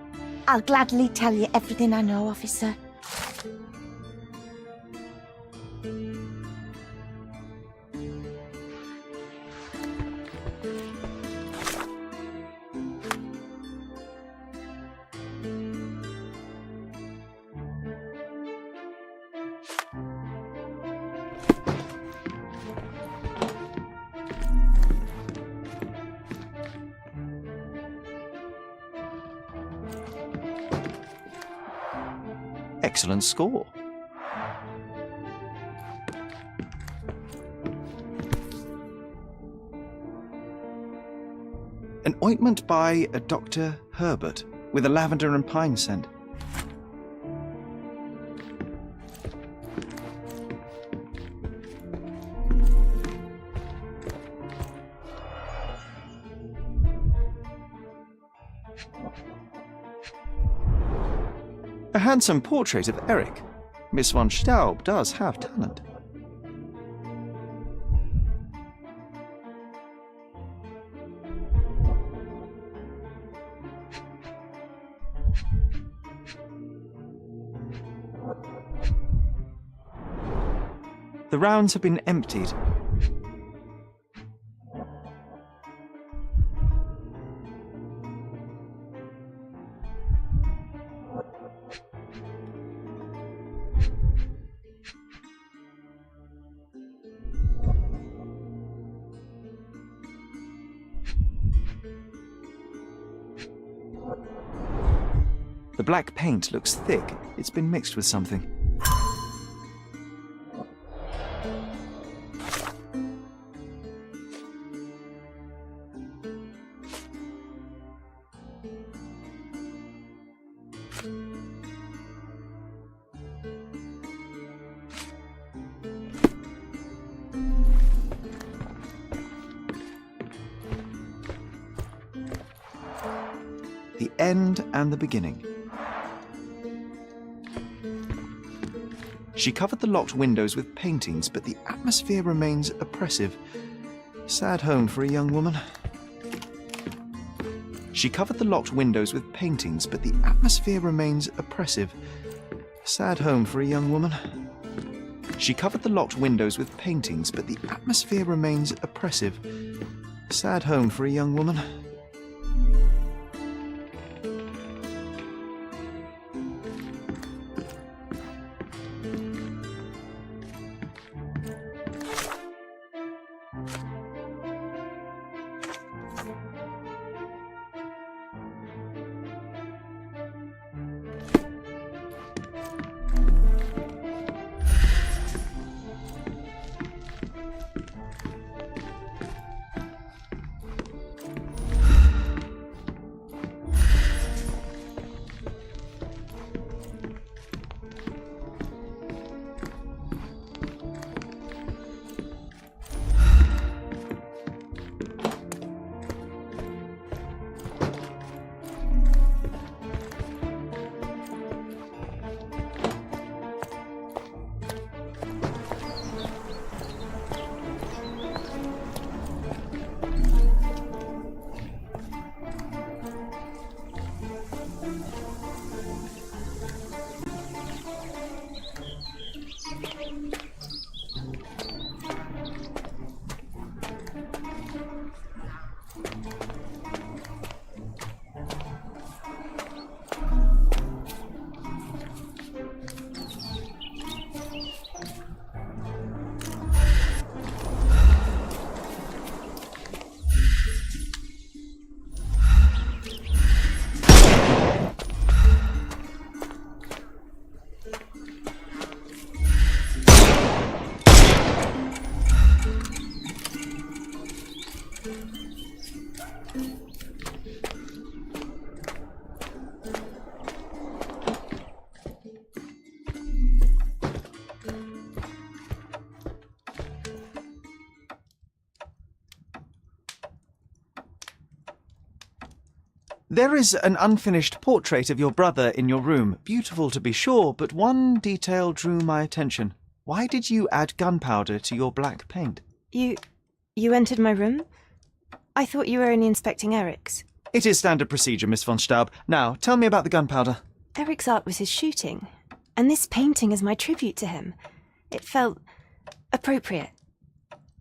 I'll gladly tell you everything I know, officer. Excellent score. An ointment by a Dr. Herbert with a lavender and pine scent. A handsome portrait of Eric. Miss von Staub does have talent. The rounds have been emptied. The black paint looks thick. It's been mixed with something. The end and the beginning. She covered the locked windows with paintings, but the atmosphere remains oppressive. Sad home for a young woman. She covered the locked windows with paintings, but the atmosphere remains oppressive. Sad home for a young woman. She covered the locked windows with paintings, but the atmosphere remains oppressive. Sad home for a young woman. There is an unfinished portrait of your brother in your room. Beautiful to be sure, but one detail drew my attention. Why did you add gunpowder to your black paint? You entered my room? I thought you were only inspecting Eric's. It is standard procedure, Miss von Staub. Now, tell me about the gunpowder. Eric's art was his shooting, and this painting is my tribute to him. It felt appropriate.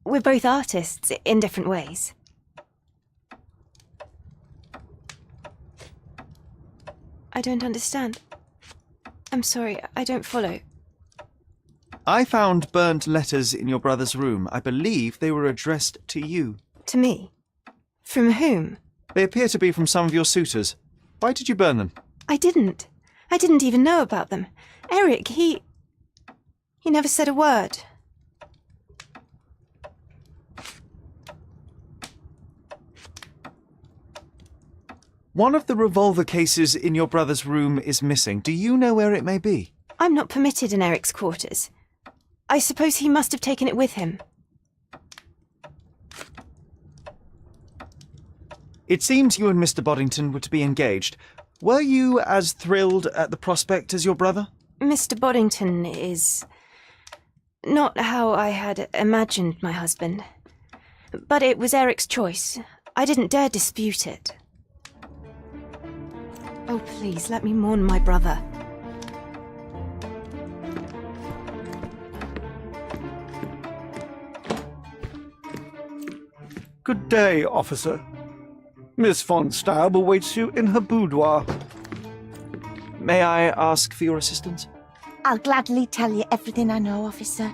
We're both artists in different ways. I don't understand. I'm sorry, I don't follow. I found burnt letters in your brother's room. I believe they were addressed to you. To me? From whom? They appear to be from some of your suitors. Why did you burn them? I didn't. I didn't even know about them. Eric, he never said a word. One of the revolver cases in your brother's room is missing. Do you know where it may be? I'm not permitted in Eric's quarters. I suppose he must have taken it with him. It seems you and Mr. Boddington were to be engaged. Were you as thrilled at the prospect as your brother? Mr. Boddington is not how I had imagined my husband. But it was Eric's choice. I didn't dare dispute it. Oh, please, let me mourn my brother. Good day, officer. Miss von Staub awaits you in her boudoir. May I ask for your assistance? I'll gladly tell you everything I know, officer.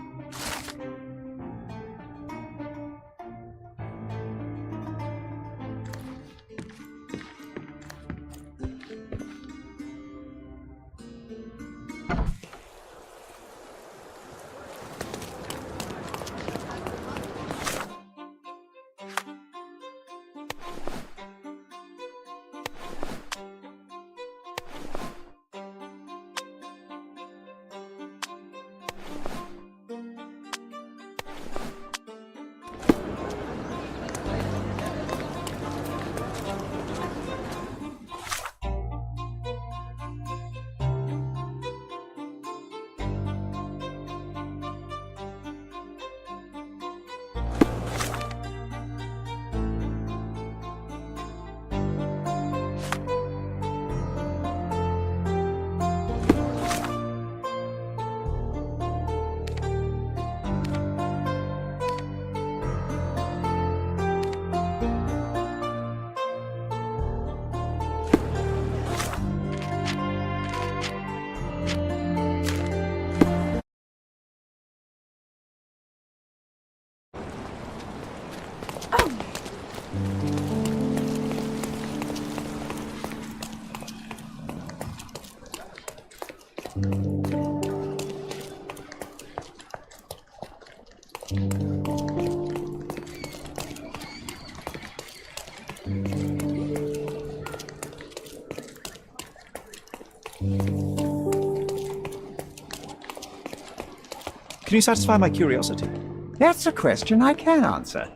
Can you satisfy my curiosity? That's a question I can answer.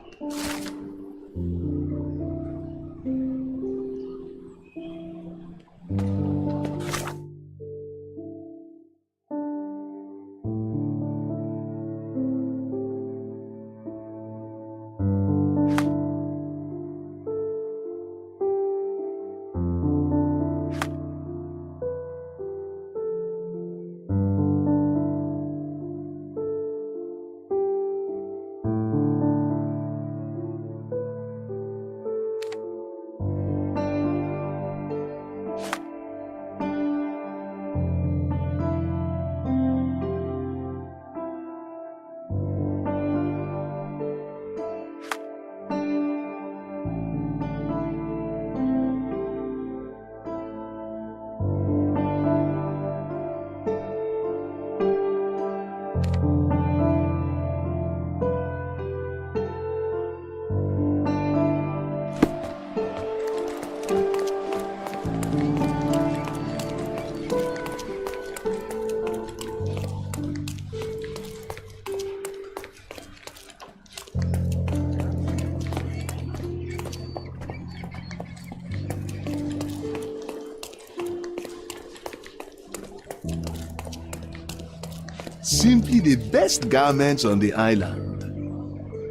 Simply the best garments on the island.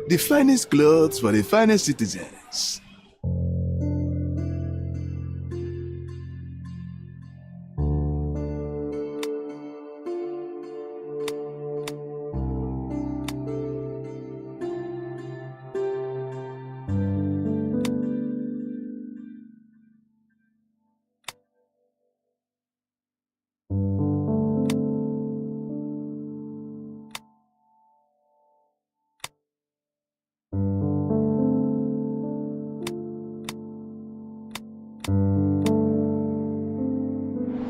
The finest clothes for the finest citizens.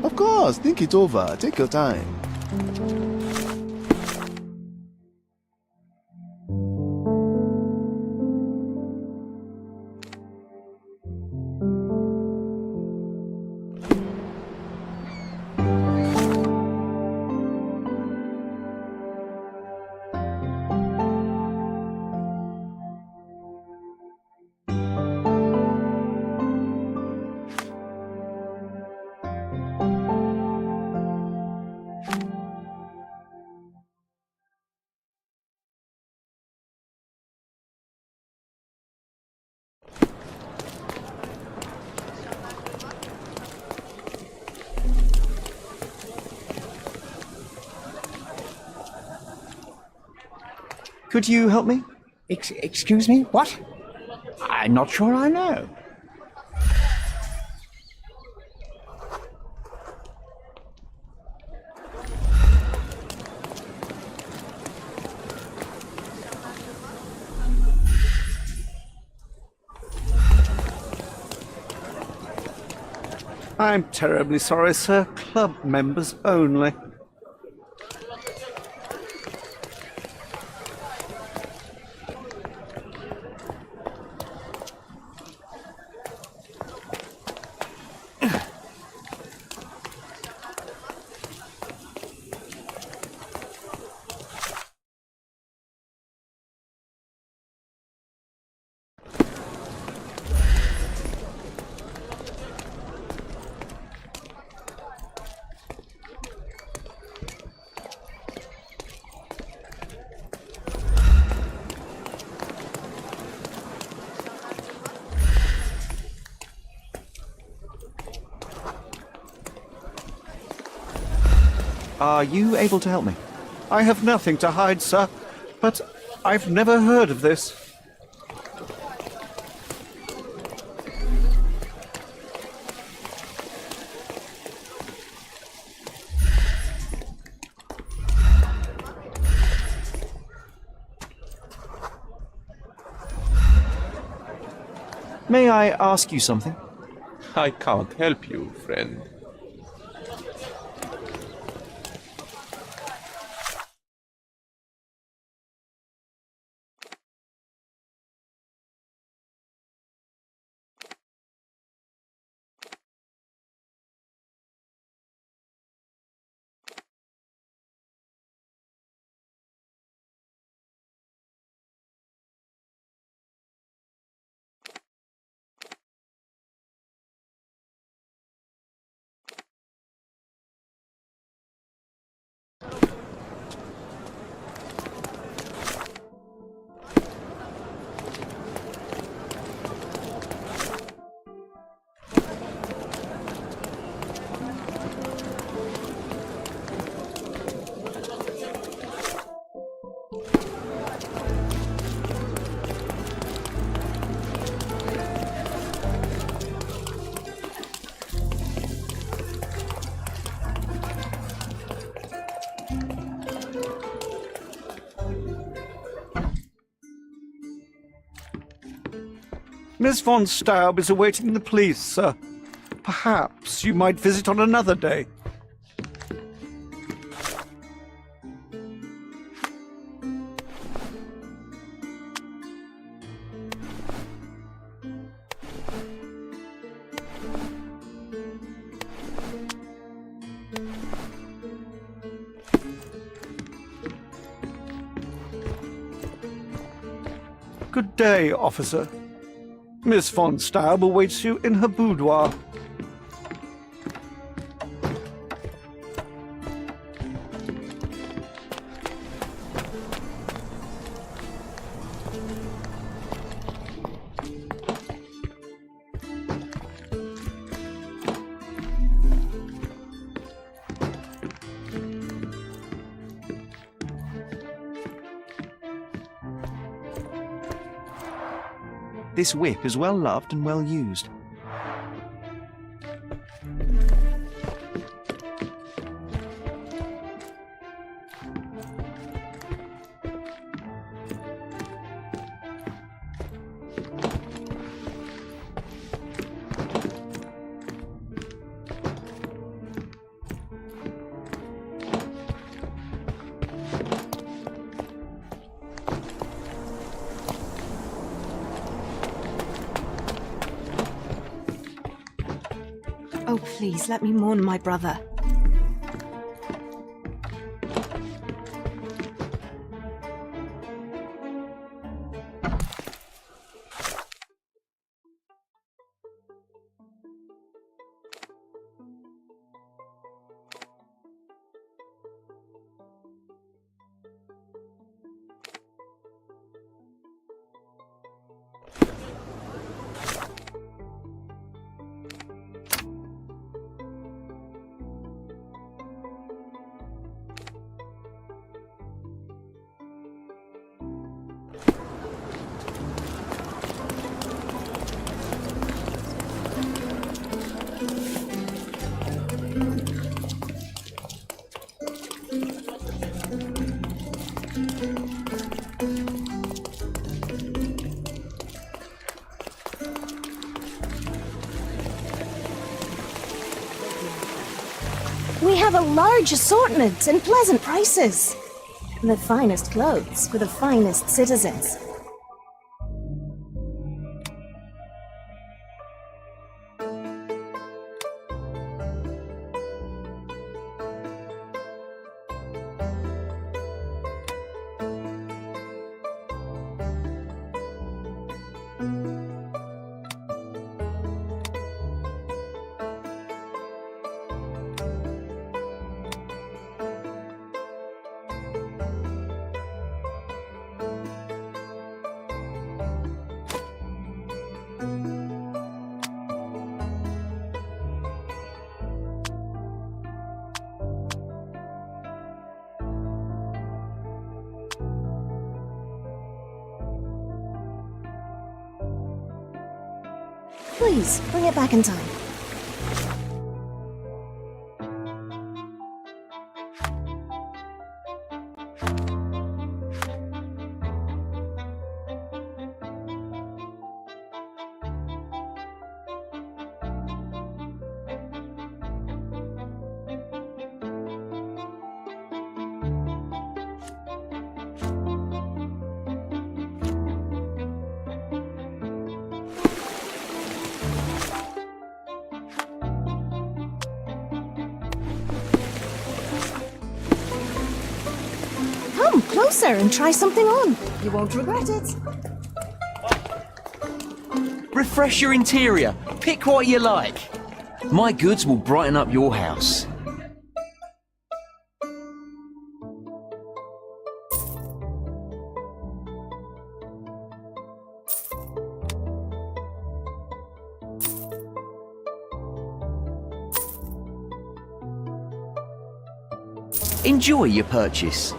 Of course, think it over. Take your time. Could you help me? Excuse me? What? I'm not sure I know. I'm terribly sorry, sir. Club members only. Are you able to help me? I have nothing to hide, sir, but I've never heard of this. May I ask you something? I can't help you, friend. Miss von Staub is awaiting the police, sir. Perhaps you might visit on another day. Good day, officer. Miss von Staub awaits you in her boudoir. This whip is well loved and well used. Oh, please, let me mourn my brother. We have a large assortment and pleasant prices. The finest clothes for the finest citizens. Please, bring it back in time. Come closer and try something on. You won't regret it. Refresh your interior. Pick what you like. My goods will brighten up your house. Enjoy your purchase.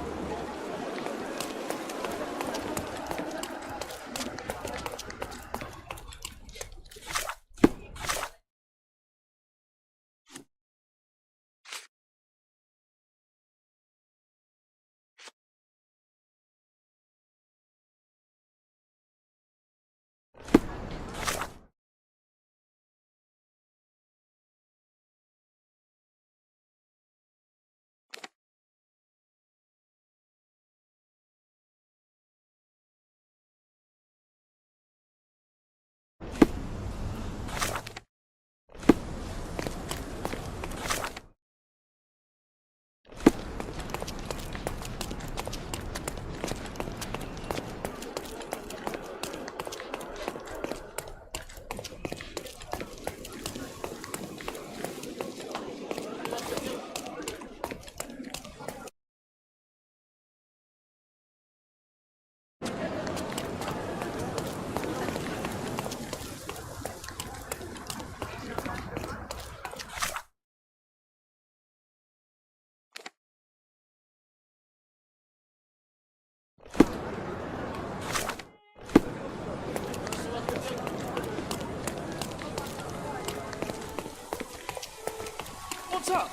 What's up?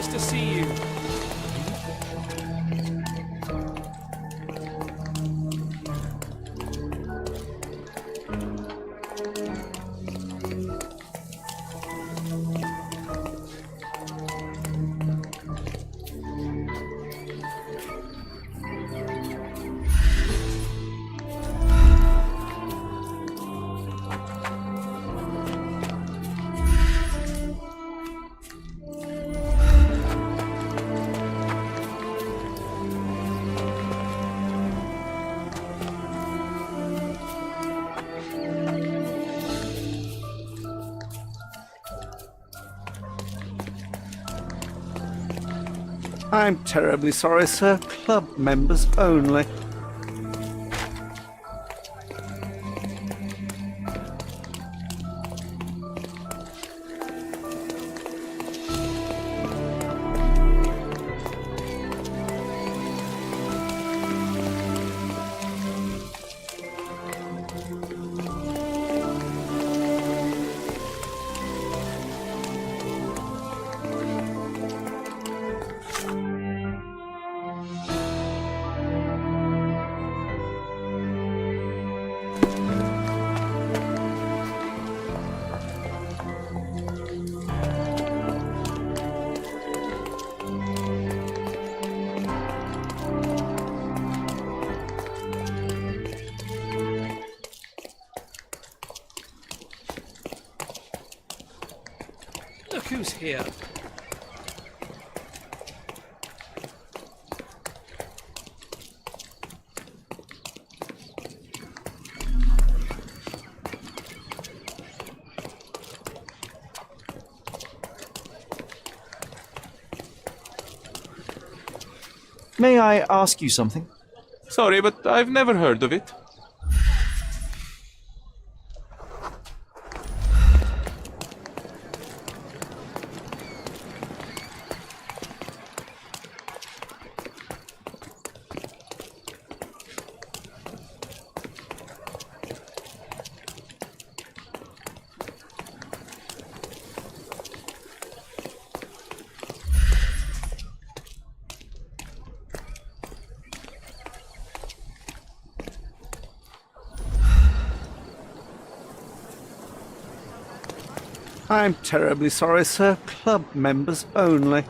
Nice to see you. I'm terribly sorry, sir. Club members only. Look who's here. May I ask you something? Sorry, but I've never heard of it. I'm terribly sorry, sir. Club members only.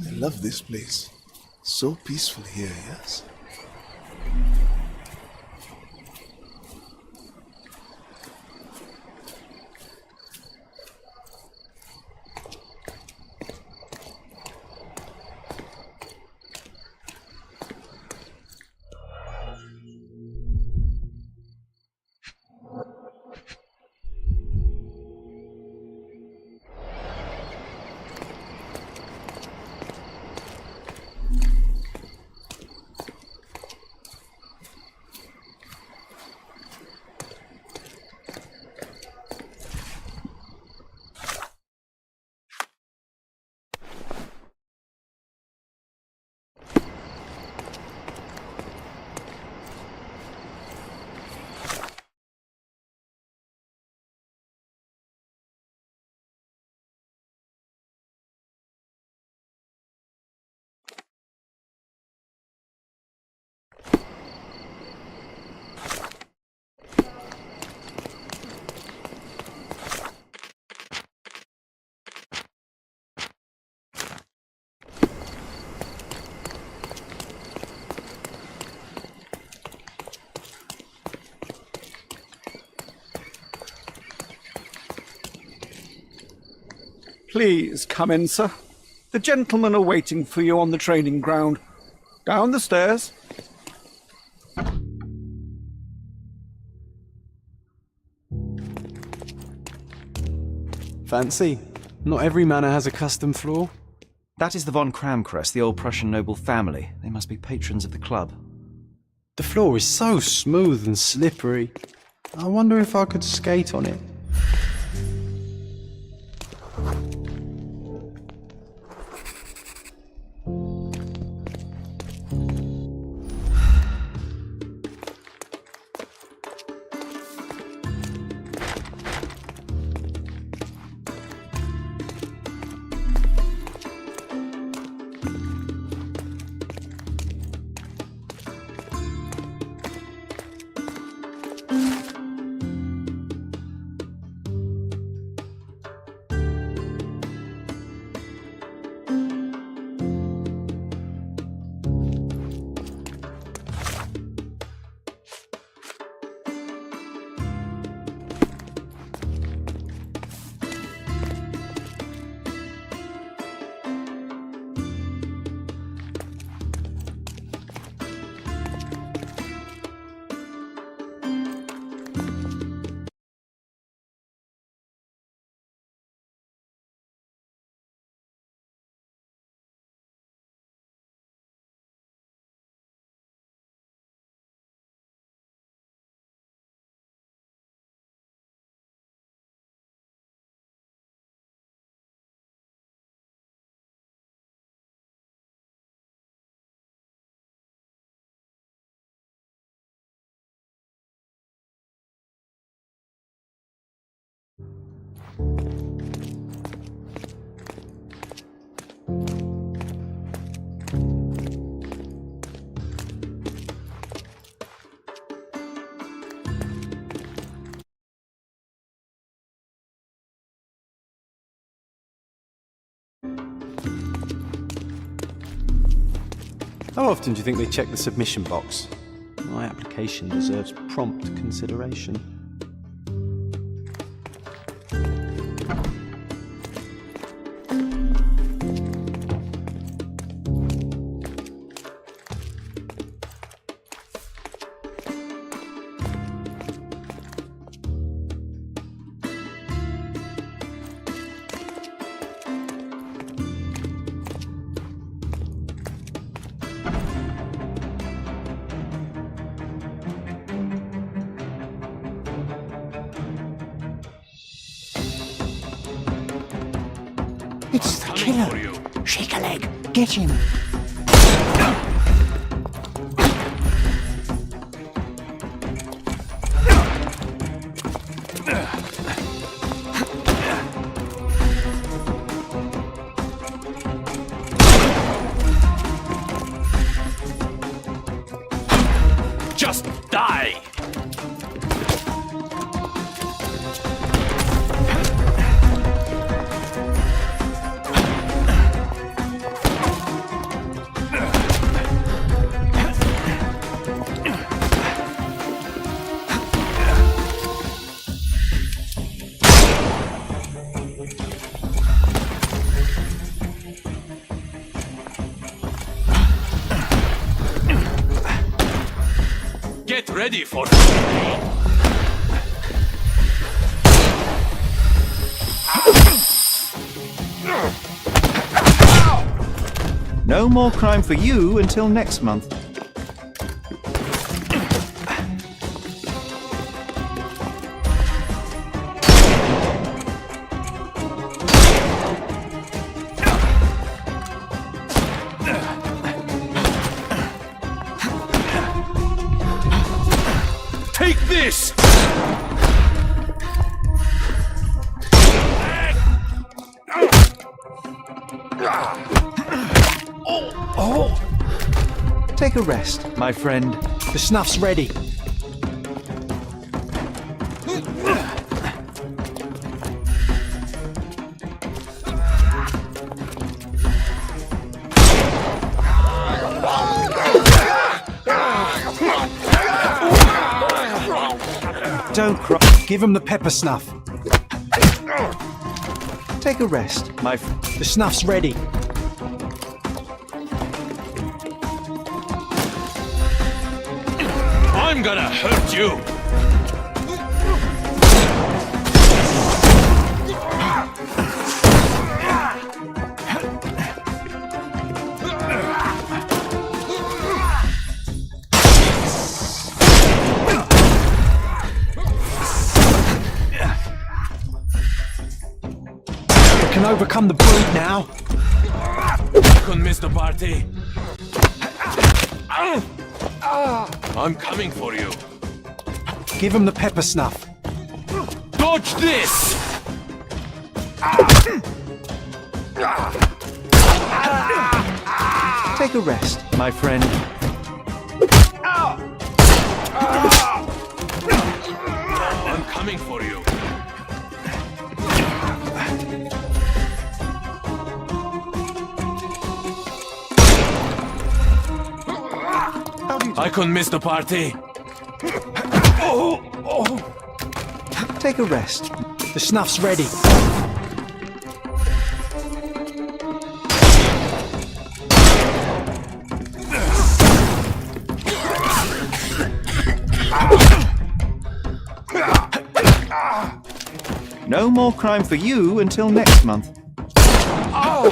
I love this place. So peaceful here, yes? Please come in, sir. The gentlemen are waiting for you on the training ground. Down the stairs. Fancy? Not every manor has a custom floor. That is the von Kramkress, the old Prussian noble family. They must be patrons of the club. The floor is so smooth and slippery. I wonder if I could skate on it. How often do you think they check the submission box? My application deserves prompt consideration. It's the killer. Shake a leg. Get him. Just die! Get ready for No more crime for you until next month. Take this! Take a rest, my friend. The snuff's ready. Don't cry. Give him the pepper snuff. Take a rest, my The snuff's ready. I'm gonna hurt you! We can overcome the brute now. Couldn't miss the party. I'm coming for you. Give him the pepper snuff. Dodge this! Take a rest, my friend. I'm coming for you. I couldn't miss the party. Take a rest. The snuff's ready. No more crime for you until next month. Oh!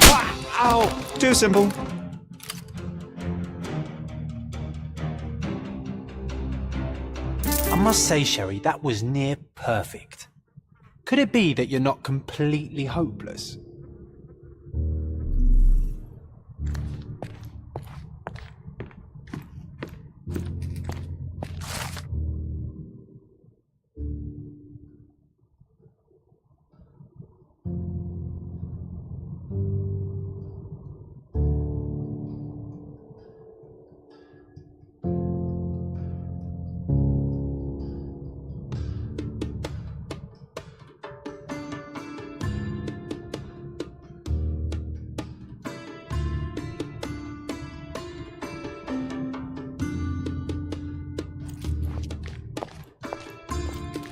Ow! Too simple. I must say, Sherry, that was near perfect. Could it be that you're not completely hopeless?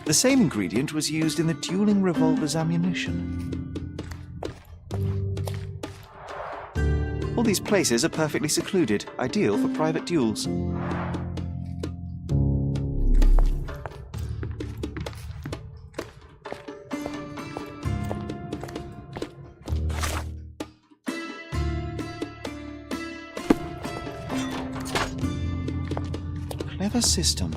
The same ingredient was used in the dueling revolver's ammunition. All these places are perfectly secluded, ideal for private duels. Clever system.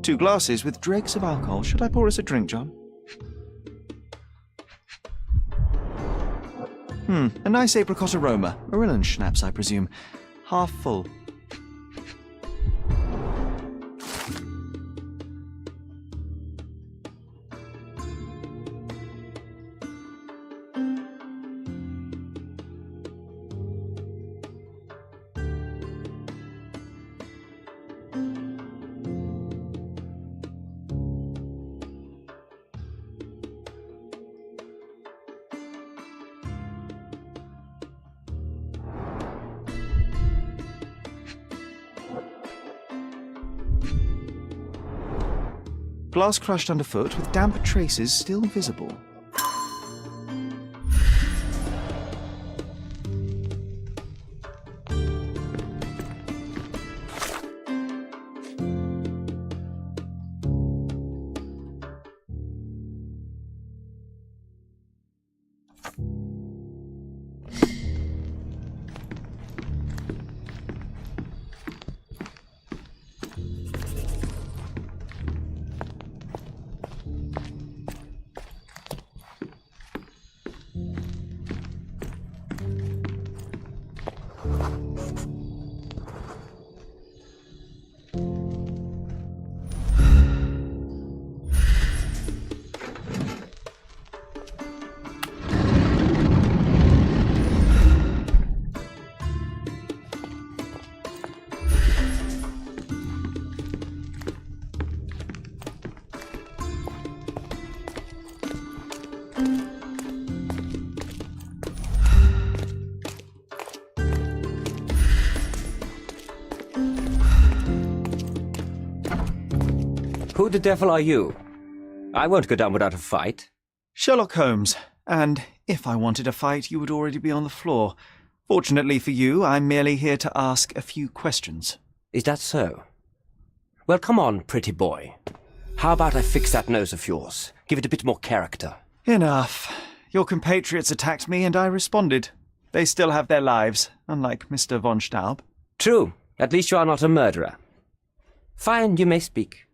2 glasses with dregs of alcohol. Should I pour us a drink, John? A nice apricot aroma. Marilyn schnapps, I presume. Half full. Glass crushed underfoot with damp traces still visible. Who the devil are you? I won't go down without a fight. Sherlock Holmes, and if I wanted a fight, you would already be on the floor. Fortunately for you, I'm merely here to ask a few questions. Is that so? Well, come on, pretty boy. How about I fix that nose of yours? Give it a bit more character. Enough. Your compatriots attacked me and I responded. They still have their lives, unlike Mr. von Staub. True. At least you are not a murderer. Fine, you may speak.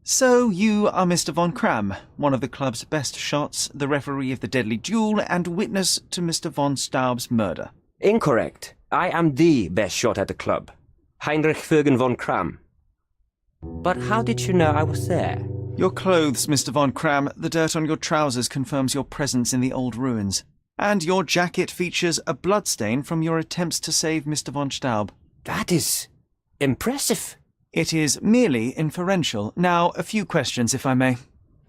So you are Mr. von Kram, one of the club's best shots, the referee of the deadly duel, and witness to Mr. von Staub's murder. Incorrect. I am the best shot at the club. Heinrich Vögen von Kram. But how did you know I was there? Your clothes, Mr. von Kram, the dirt on your trousers confirms your presence in the old ruins. And your jacket features a bloodstain from your attempts to save Mr. von Staub. That is impressive. It is merely inferential. Now, a few questions, if I may.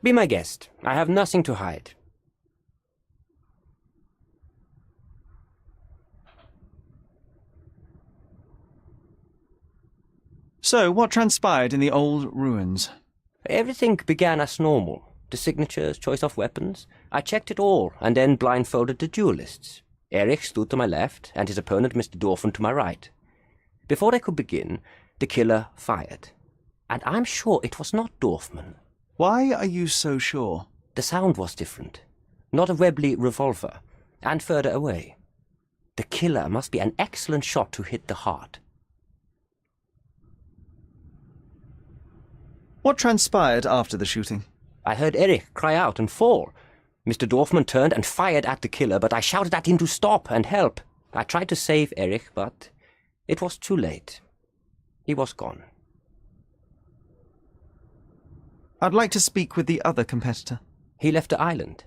Be my guest. I have nothing to hide. So, what transpired in the old ruins? Everything began as normal. The signatures, choice of weapons. I checked it all, and then blindfolded the duelists. Erich stood to my left, and his opponent, Mr. Dorfman, to my right. Before they could begin, the killer fired. And I'm sure it was not Dorfman. Why are you so sure? The sound was different. Not a Webley revolver, and further away. The killer must be an excellent shot to hit the heart. What transpired after the shooting? I heard Erich cry out and fall. Mr. Dorfman turned and fired at the killer, but I shouted at him to stop and help. I tried to save Erich, but it was too late. He was gone. I'd like to speak with the other competitor. He left the island.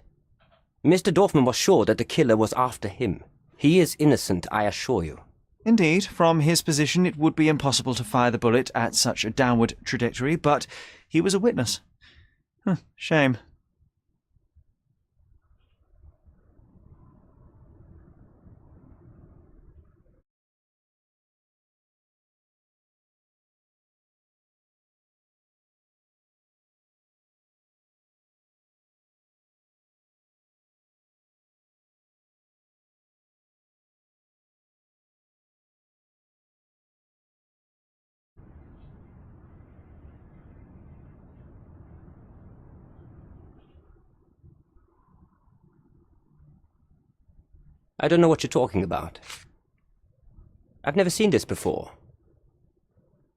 Mr. Dorfman was sure that the killer was after him. He is innocent, I assure you. Indeed, from his position it would be impossible to fire the bullet at such a downward trajectory, but he was a witness. Shame. I don't know what you're talking about. I've never seen this before.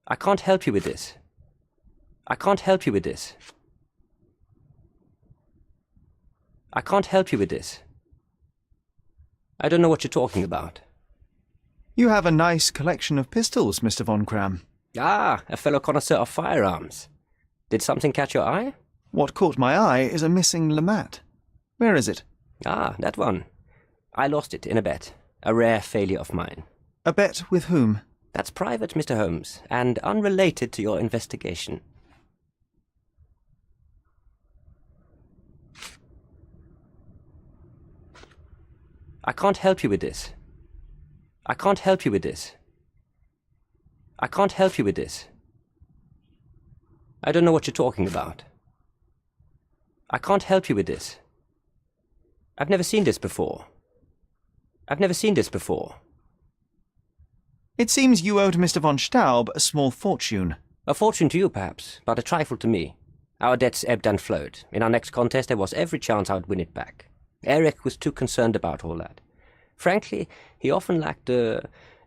I can't help you with this. I can't help you with this. I can't help you with this. I don't know what you're talking about. You have a nice collection of pistols, Mr. von Kram. Ah, a fellow connoisseur of firearms. Did something catch your eye? What caught my eye is a missing Lamate. Where is it? Ah, that one. I lost it in a bet. A rare failure of mine. A bet with whom? That's private, Mr. Holmes, and unrelated to your investigation. I can't help you with this. I can't help you with this. I can't help you with this. I don't know what you're talking about. I can't help you with this. I've never seen this before. I've never seen this before. It seems you owed Mr. von Staub a small fortune. A fortune to you, perhaps, but a trifle to me. Our debts ebbed and flowed. In our next contest, there was every chance I would win it back. Erich was too concerned about all that. Frankly, he often lacked the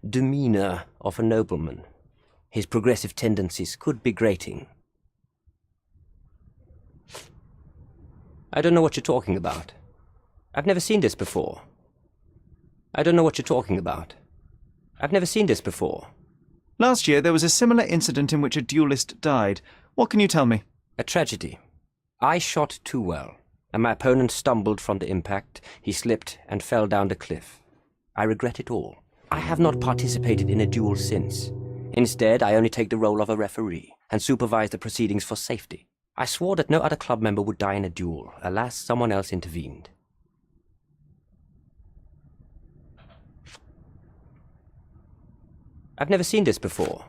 demeanor of a nobleman. His progressive tendencies could be grating. I don't know what you're talking about. I've never seen this before. I don't know what you're talking about. I've never seen this before. Last year there was a similar incident in which a duelist died. What can you tell me? A tragedy. I shot too well, and my opponent stumbled from the impact. He slipped and fell down the cliff. I regret it all. I have not participated in a duel since. Instead, I only take the role of a referee and supervise the proceedings for safety. I swore that no other club member would die in a duel. Alas, someone else intervened. I've never seen this before.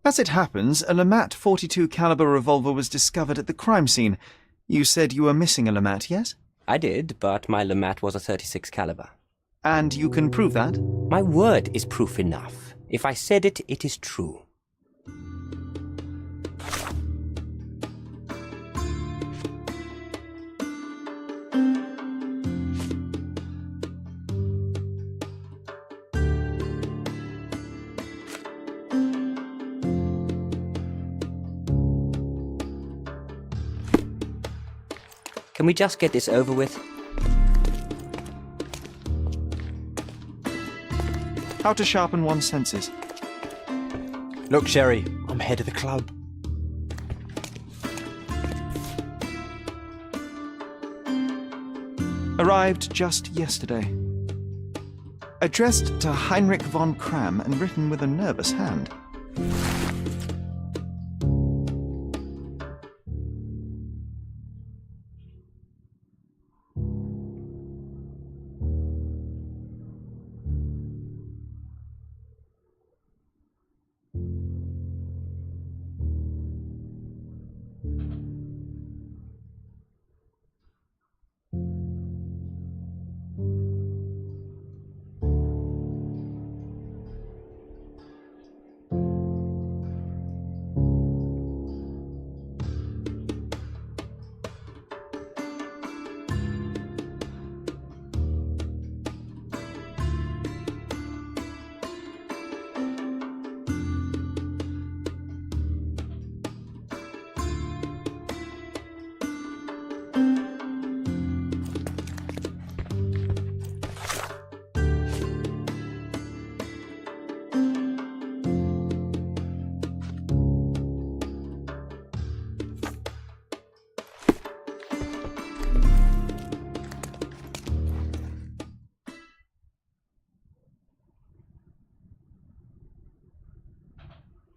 As it happens, a Lamate .42 caliber revolver was discovered at the crime scene. You said you were missing a Lamate, yes? I did, but my Lamate was a .36 caliber. And you can prove that? My word is proof enough. If I said it, it is true. Can we just get this over with? How to sharpen one's senses. Look, Sherry, I'm head of the club. Arrived just yesterday. Addressed to Heinrich von Kram and written with a nervous hand.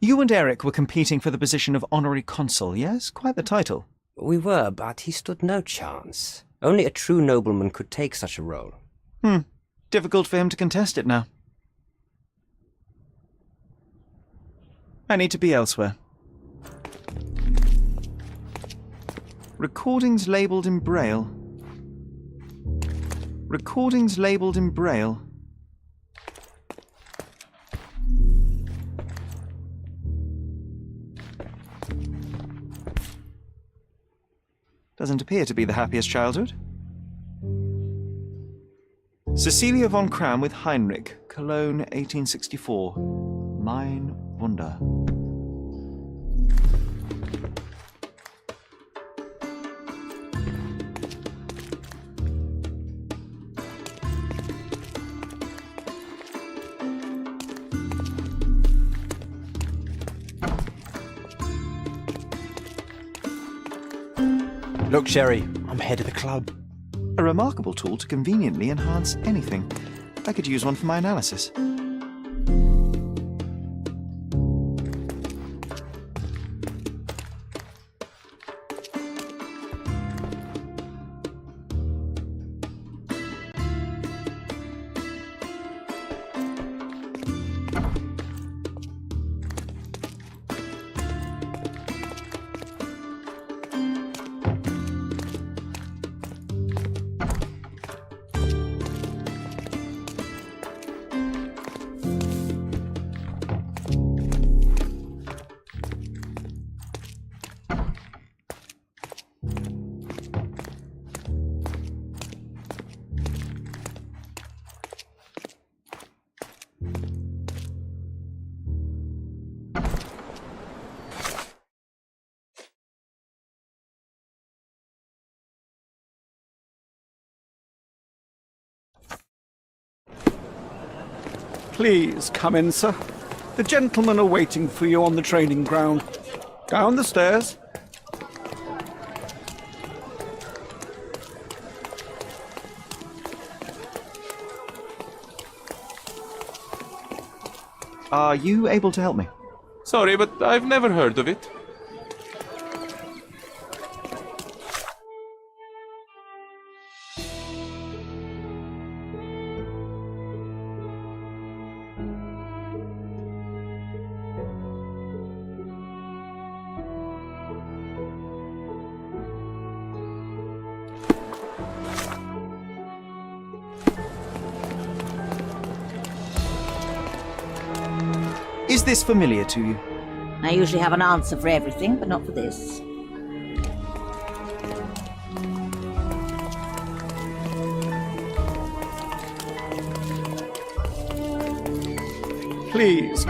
You and Eric were competing for the position of honorary consul, yes? Quite the title. We were, but he stood no chance. Only a true nobleman could take such a role. Difficult for him to contest it now. I need to be elsewhere. Recordings labelled in Braille. Recordings labelled in Braille. Doesn't appear to be the happiest childhood. Cecilia von Kram with Heinrich, Cologne, 1864. Mein Wunder. Look, Sherry, I'm head of the club. A remarkable tool to conveniently enhance anything. I could use one for my analysis. Please come in, sir. The gentlemen are waiting for you on the training ground. Down the stairs. Are you able to help me? Sorry, but I've never heard of it. Is this familiar to you? I usually have an answer for everything, but not for this. Please.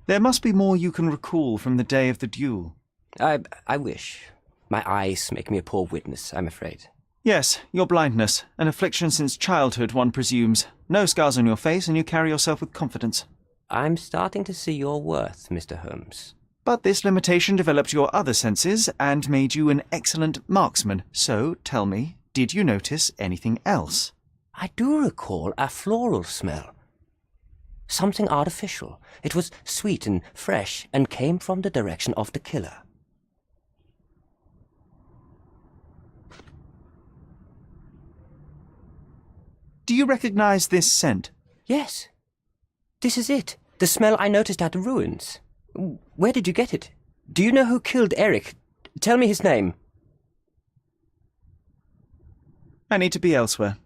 There must be more you can recall from the day of the duel. I wish. My eyes make me a poor witness, I'm afraid. Yes, your blindness, an affliction since childhood, one presumes. No scars on your face, and you carry yourself with confidence. I'm starting to see your worth, Mr. Holmes. But this limitation developed your other senses and made you an excellent marksman. So, tell me, did you notice anything else? I do recall a floral smell. Something artificial. It was sweet and fresh and came from the direction of the killer. Do you recognize this scent? Yes. This is it. The smell I noticed at the ruins. Where did you get it? Do you know who killed Eric? Tell me his name. I need to be elsewhere.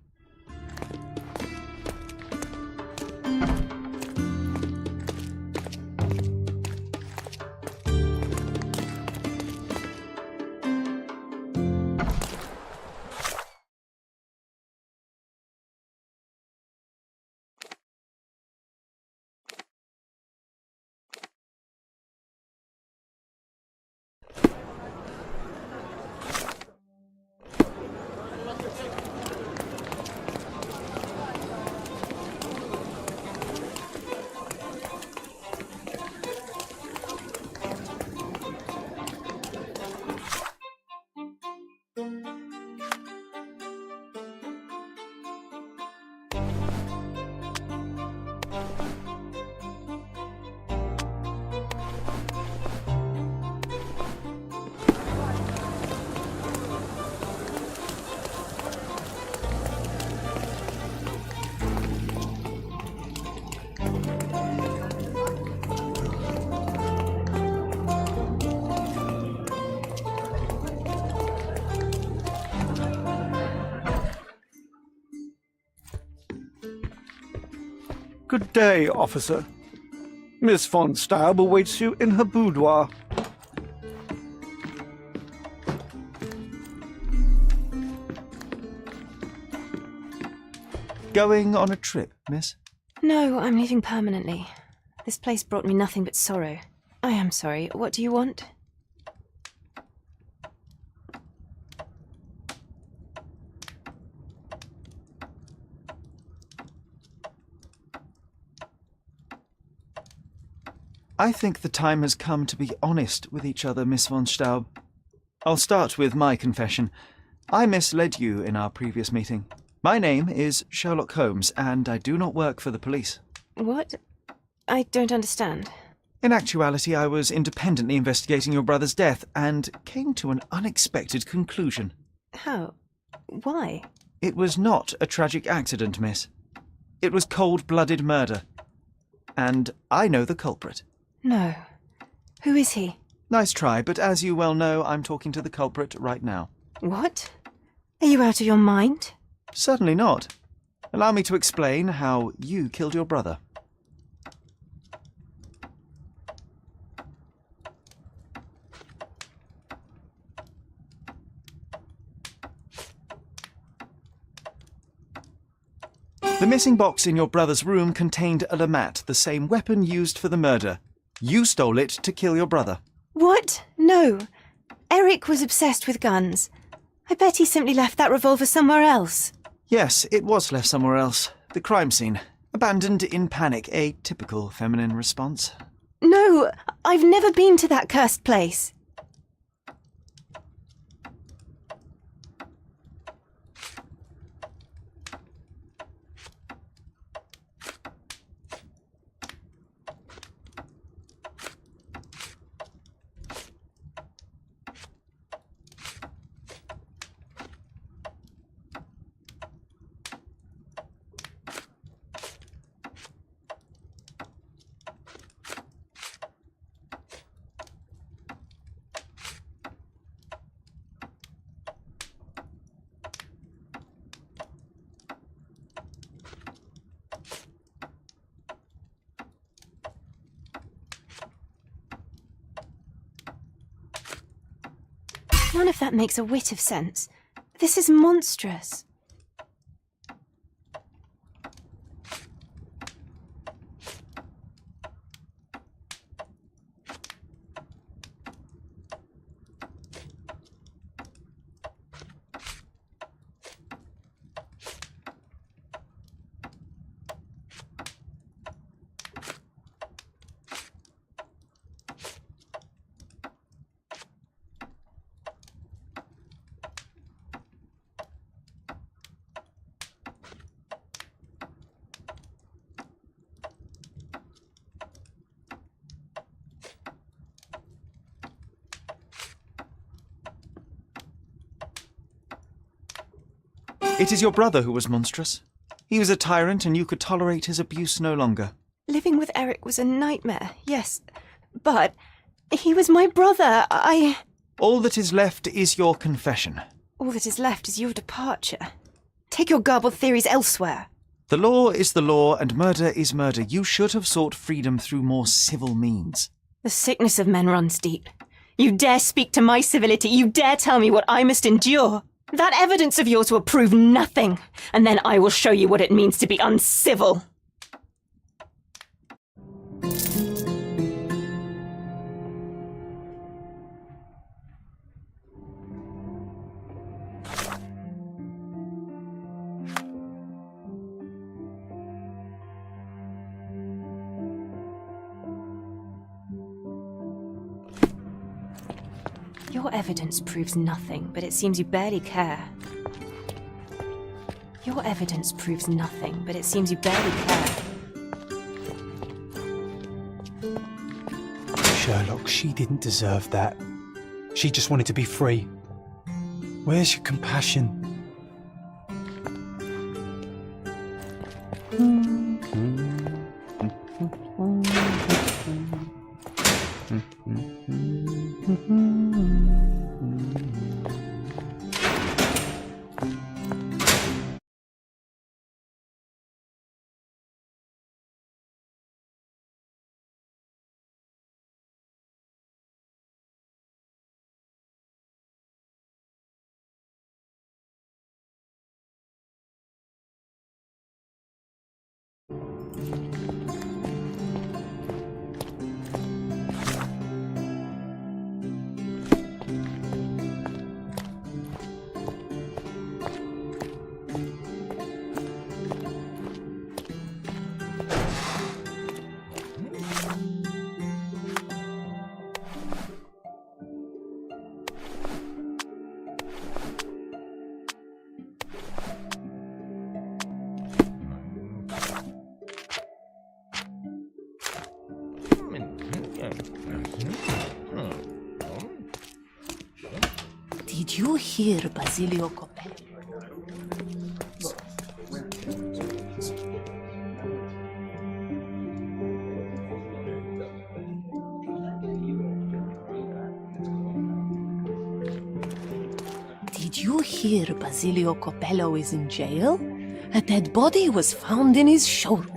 Good day, officer. Miss von Staub awaits you in her boudoir. Going on a trip, miss? No, I'm leaving permanently. This place brought me nothing but sorrow. I am sorry. What do you want? I think the time has come to be honest with each other, Miss von Staub. I'll start with my confession. I misled you in our previous meeting. My name is Sherlock Holmes, and I do not work for the police. What? I don't understand. In actuality, I was independently investigating your brother's death and came to an unexpected conclusion. How? Why? It was not a tragic accident, miss. It was cold-blooded murder. And I know the culprit. No. Who is he? Nice try, but as you well know, I'm talking to the culprit right now. What? Are you out of your mind? Certainly not. Allow me to explain how you killed your brother. The missing box in your brother's room contained a lamat, the same weapon used for the murder. You stole it to kill your brother. What? No. Eric was obsessed with guns. I bet he simply left that revolver somewhere else. Yes, it was left somewhere else. The crime scene. Abandoned in panic, a typical feminine response. No, I've never been to that cursed place. None of that makes a whit of sense. This is monstrous. It is your brother who was monstrous. He was a tyrant and you could tolerate his abuse no longer. Living with Eric was a nightmare, yes. But he was my brother. All that is left is your confession. All that is left is your departure. Take your garbled theories elsewhere. The law is the law and murder is murder. You should have sought freedom through more civil means. The sickness of men runs deep. You dare speak to my civility. You dare tell me what I must endure. That evidence of yours will prove nothing. And then I will show you what it means to be uncivil. Your evidence proves nothing, but it seems you barely care. Your evidence proves nothing, but it seems you barely care. Sherlock, she didn't deserve that. She just wanted to be free. Where's your compassion? Did you hear Basilio Coppello? Did you hear Basilio Coppello is in jail? A dead body was found in his showroom.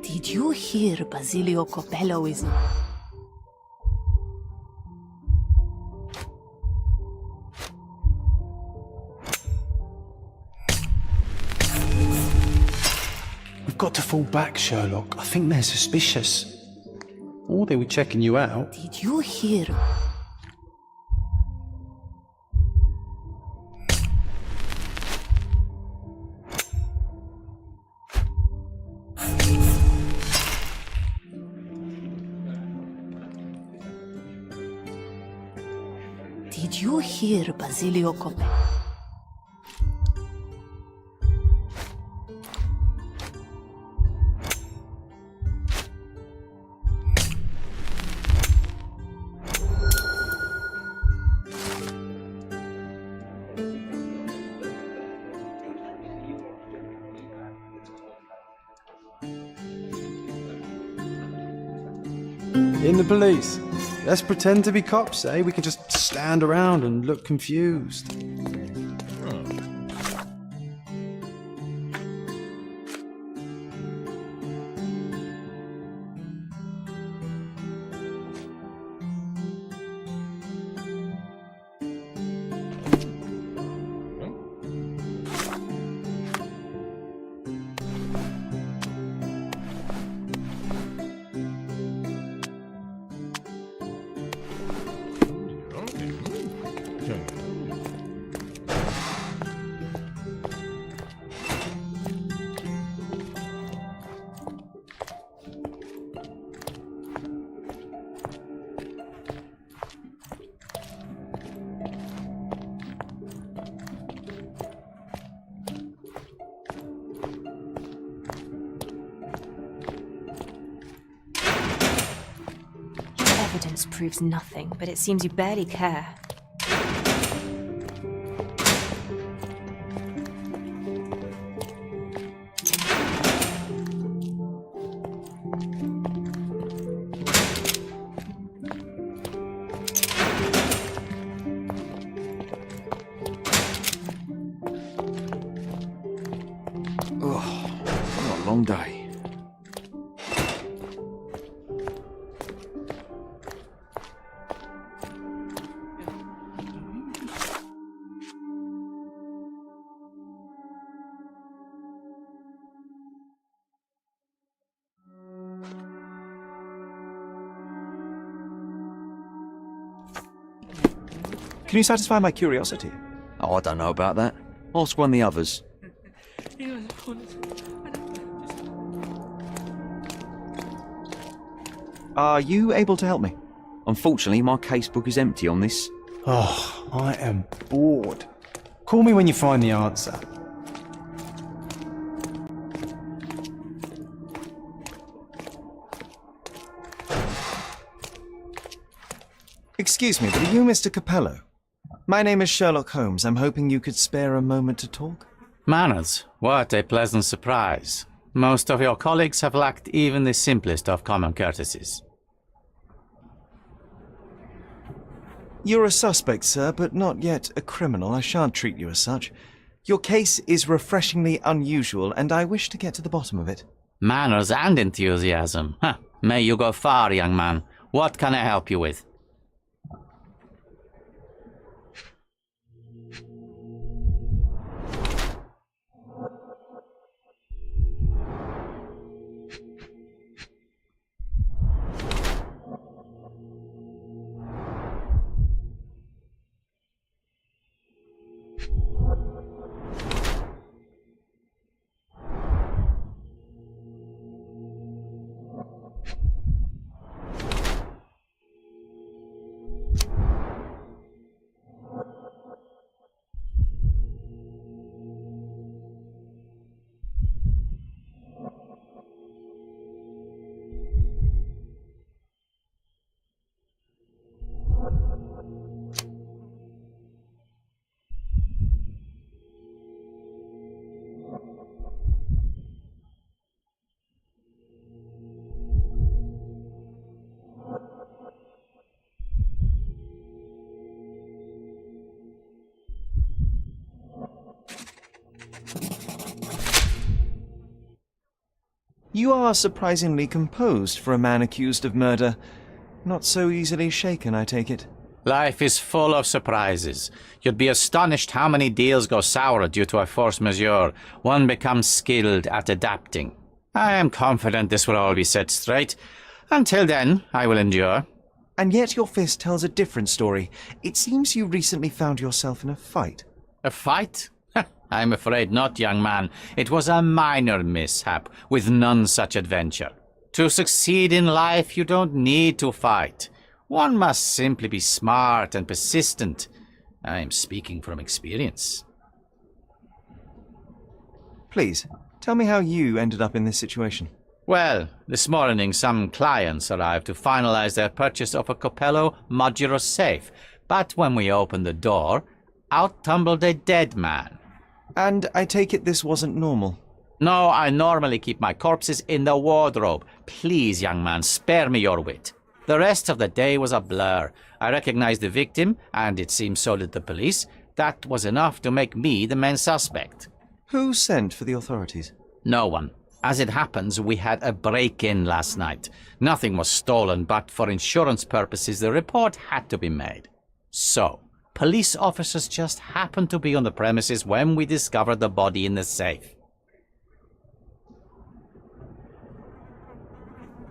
Did you hear Basilio Coppello is... We've got to fall back, Sherlock. I think they're suspicious. Or they were checking you out. Did you hear... Did you hear Basilio Coppello? In the police. Let's pretend to be cops, eh? We can just stand around and look confused. evidence proves nothing, but it seems you barely care. What a long day. Can you satisfy my curiosity? Oh, I don't know about that. Ask one of the others. Are you able to help me? Unfortunately, my casebook is empty on this. Oh, I am bored. Call me when you find the answer. Excuse me, but are you Mr. Capello? My name is Sherlock Holmes. I'm hoping you could spare a moment to talk. Manners, what a pleasant surprise. Most of your colleagues have lacked even the simplest of common courtesies. You're a suspect, sir, but not yet a criminal. I shan't treat you as such. Your case is refreshingly unusual, and I wish to get to the bottom of it. Manners and enthusiasm. Huh. May you go far, young man. What can I help you with? You are surprisingly composed for a man accused of murder. Not so easily shaken, I take it. Life is full of surprises. You'd be astonished how many deals go sour due to a force majeure. One becomes skilled at adapting. I am confident this will all be set straight. Until then, I will endure. And yet your fist tells a different story. It seems you recently found yourself in a fight. A fight? I'm afraid not, young man. It was a minor mishap, with none such adventure. To succeed in life, you don't need to fight. One must simply be smart and persistent. I am speaking from experience. Please, tell me how you ended up in this situation. Well, this morning some clients arrived to finalize their purchase of a Capello modular safe. But when we opened the door, out tumbled a dead man. And I take it this wasn't normal? No, I normally keep my corpses in the wardrobe. Please, young man, spare me your wit. The rest of the day was a blur. I recognized the victim, and it seems so did the police. That was enough to make me the main suspect. Who sent for the authorities? No one. As it happens, we had a break-in last night. Nothing was stolen, but for insurance purposes, the report had to be made. So, police officers just happened to be on the premises when we discovered the body in the safe.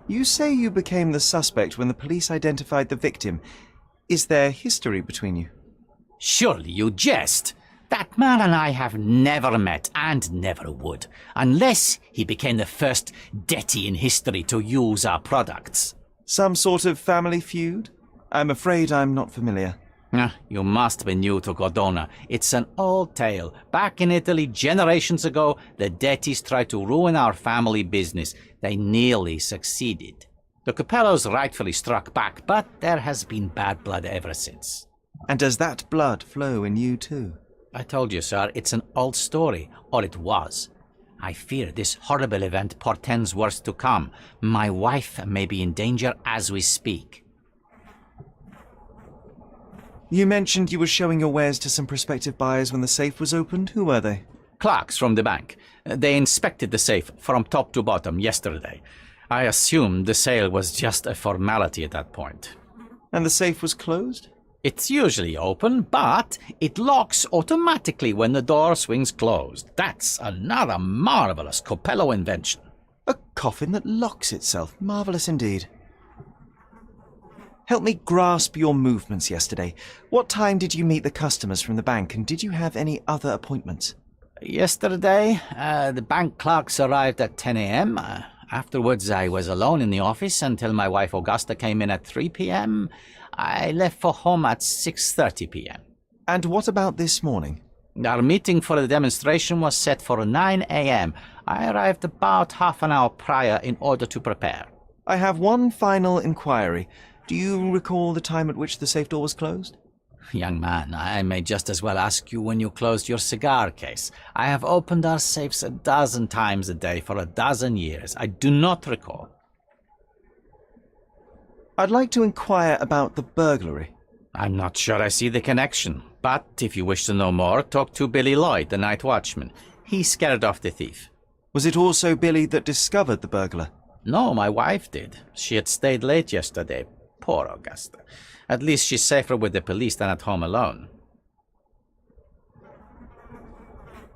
You say you became the suspect when the police identified the victim. Is there history between you? Surely you jest. That man and I have never met, and never would, unless he became the first deity in history to use our products. Some sort of family feud? I'm afraid I'm not familiar. You must be new to Cordona. It's an old tale. Back in Italy, generations ago, the deities tried to ruin our family business. They nearly succeeded. The Capellos rightfully struck back, but there has been bad blood ever since. And does that blood flow in you too? I told you, sir, it's an old story, or it was. I fear this horrible event portends worse to come. My wife may be in danger as we speak. You mentioned you were showing your wares to some prospective buyers when the safe was opened. Who were they? Clerks from the bank. They inspected the safe from top to bottom yesterday. I assumed the sale was just a formality at that point. And the safe was closed? It's usually open, but it locks automatically when the door swings closed. That's another marvelous Capello invention. A coffin that locks itself. Marvelous indeed. Help me grasp your movements yesterday. What time did you meet the customers from the bank, and did you have any other appointments? Yesterday, the bank clerks arrived at 10 a.m. Afterwards, I was alone in the office until my wife Augusta came in at 3 p.m. I left for home at 6:30 p.m. And what about this morning? Our meeting for the demonstration was set for 9 a.m. I arrived about half an hour prior in order to prepare. I have one final inquiry. Do you recall the time at which the safe door was closed? Young man, I may just as well ask you when you closed your cigar case. I have opened our safes 12 times a day for 12 years. I do not recall. I'd like to inquire about the burglary. I'm not sure I see the connection, but if you wish to know more, talk to Billy Lloyd, the night watchman. He scared off the thief. Was it also Billy that discovered the burglar? No, my wife did. She had stayed late yesterday. Poor Augusta. At least she's safer with the police than at home alone.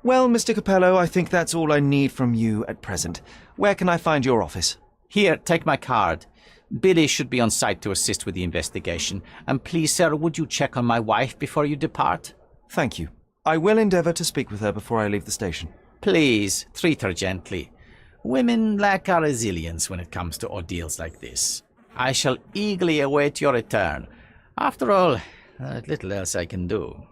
Well, Mr. Capello, I think that's all I need from you at present. Where can I find your office? Here, take my card. Billy should be on site to assist with the investigation. And please, sir, would you check on my wife before you depart? Thank you. I will endeavour to speak with her before I leave the station. Please, treat her gently. Women lack our resilience when it comes to ordeals like this. I shall eagerly await your return. After all, little else I can do.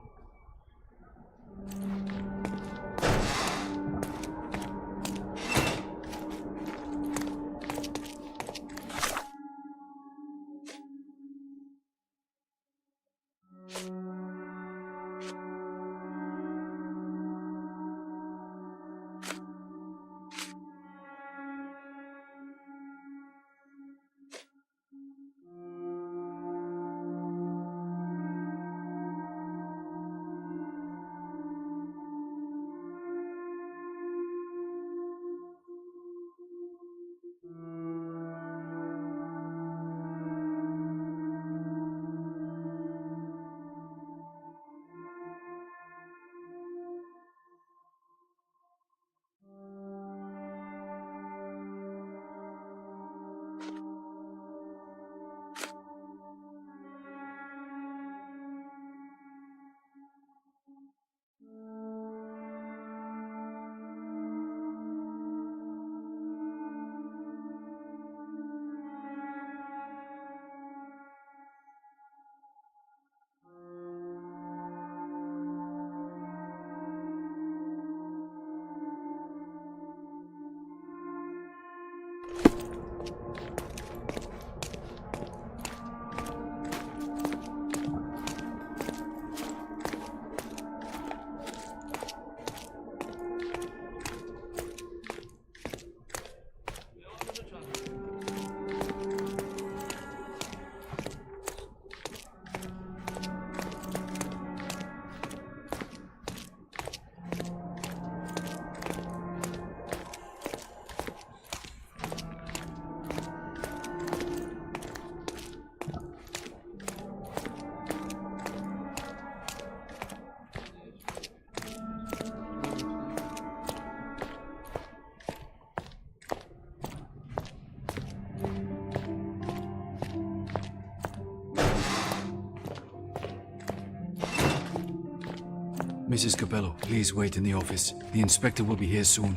Mrs. Capello, please wait in the office. The inspector will be here soon.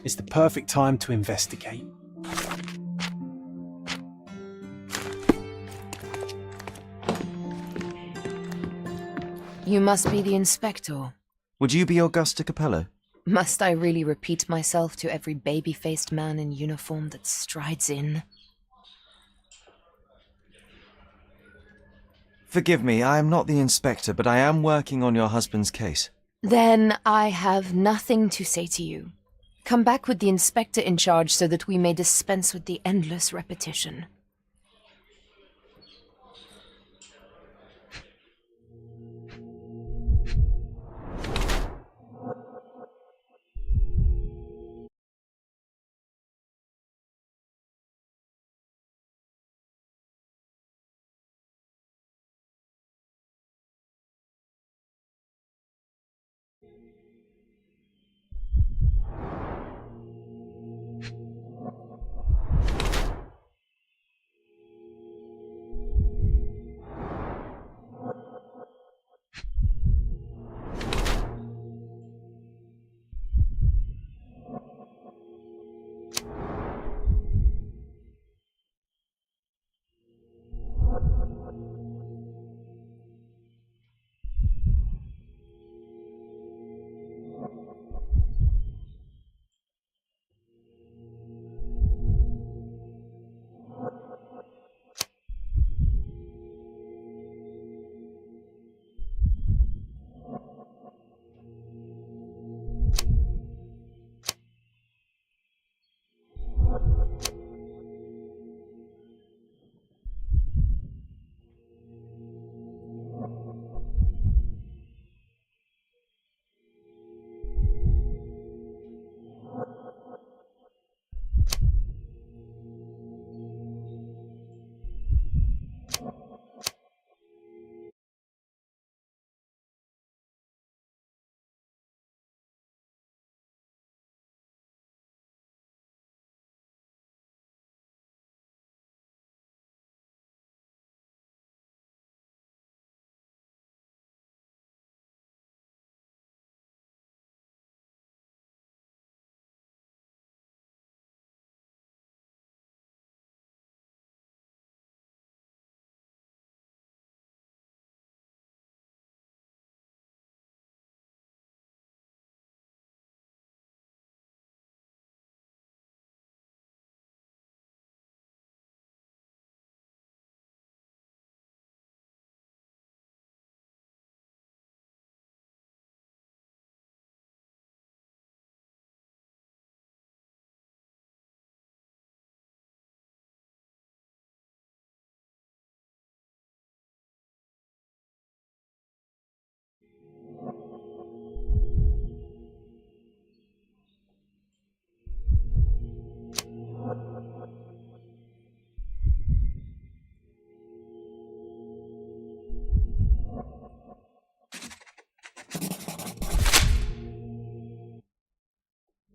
It's the perfect time to investigate. You must be the inspector. Would you be Augusta Capello? Must I really repeat myself to every baby-faced man in uniform that strides in? Forgive me, I am not the inspector, but I am working on your husband's case. Then I have nothing to say to you. Come back with the inspector in charge so that we may dispense with the endless repetition.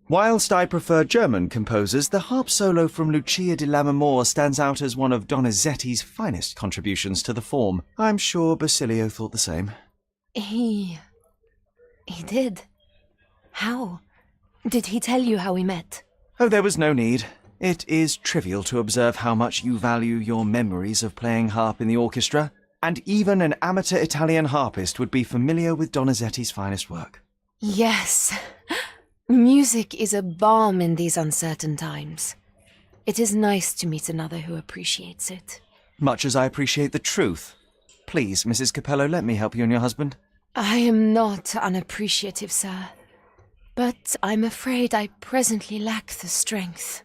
Whilst I prefer German composers, the harp solo from Lucia di Lammermoor stands out as one of Donizetti's finest contributions to the form. I'm sure Basilio thought the same. He did. How? Did he tell you how we met? Oh, there was no need. It is trivial to observe how much you value your memories of playing harp in the orchestra, and even an amateur Italian harpist would be familiar with Donizetti's finest work. Yes. Music is a balm in these uncertain times. It is nice to meet another who appreciates it. Much as I appreciate the truth. Please, Mrs. Capello, let me help you and your husband. I am not unappreciative, sir. But I'm afraid I presently lack the strength.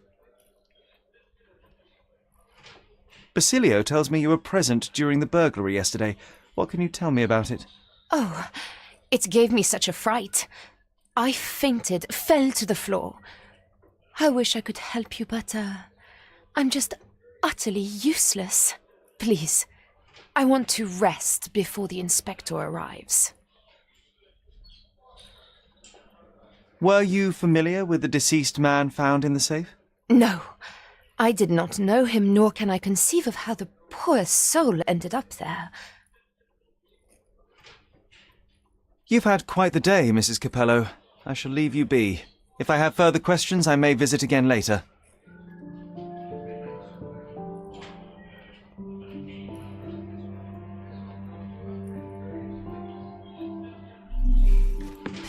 Basilio tells me you were present during the burglary yesterday. What can you tell me about it? Oh, it gave me such a fright. I fainted, fell to the floor. I wish I could help you, but I'm just utterly useless. Please, I want to rest before the inspector arrives. Were you familiar with the deceased man found in the safe? No, I did not know him, nor can I conceive of how the poor soul ended up there. You've had quite the day, Mrs. Capello. I shall leave you be. If I have further questions, I may visit again later.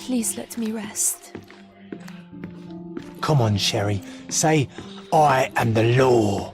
Please let me rest. Come on, Sherry. Say, I am the law.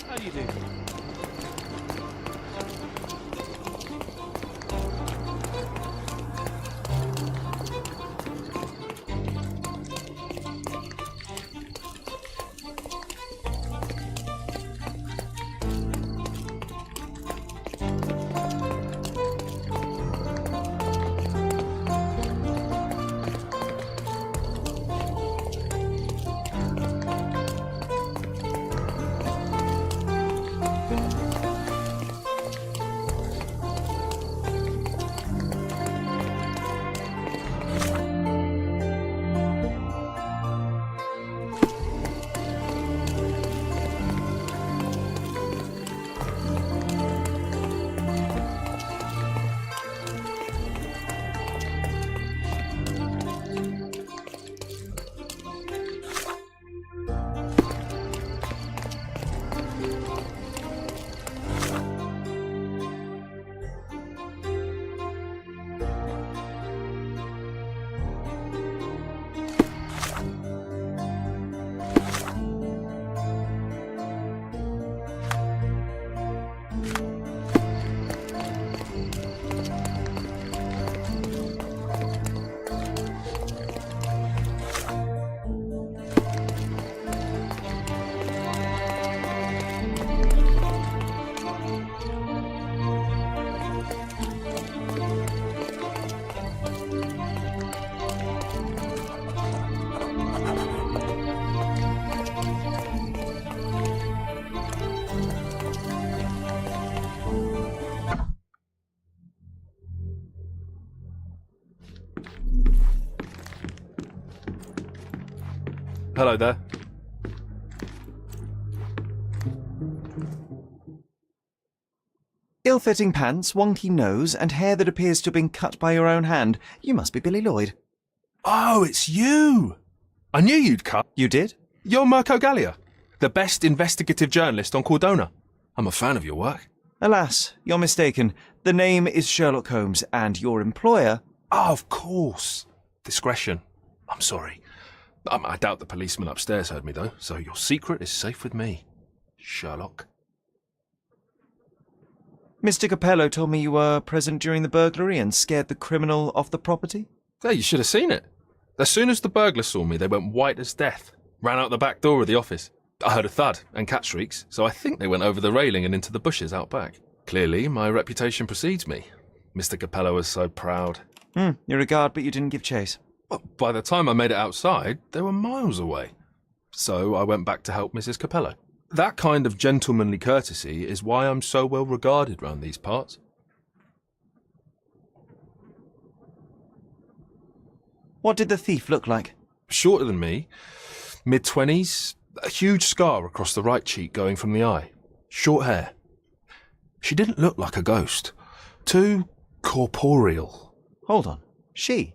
How do you do? Hello there. Ill-fitting pants, wonky nose, and hair that appears to have been cut by your own hand. You must be Billy Lloyd. Oh, it's you! I knew you'd cut. You did? You're Mirko Gallia, the best investigative journalist on Cordona. I'm a fan of your work. Alas, you're mistaken. The name is Sherlock Holmes, and your employer... Oh, of course. Discretion. I'm sorry. I doubt the policeman upstairs heard me, though, so your secret is safe with me, Sherlock. Mr. Capello told me you were present during the burglary and scared the criminal off the property? Yeah, you should have seen it. As soon as the burglars saw me, they went white as death. Ran out the back door of the office. I heard a thud and cat shrieks, so I think they went over the railing and into the bushes out back. Clearly, my reputation precedes me. Mr. Capello was so proud. You're a guard, but you didn't give chase. Well, by the time I made it outside, they were miles away. So I went back to help Mrs. Capello. That kind of gentlemanly courtesy is why I'm so well regarded round these parts. What did the thief look like? Shorter than me, mid-20s, a huge scar across the right cheek going from the eye. Short hair. She didn't look like a ghost. Too corporeal. Hold on. She?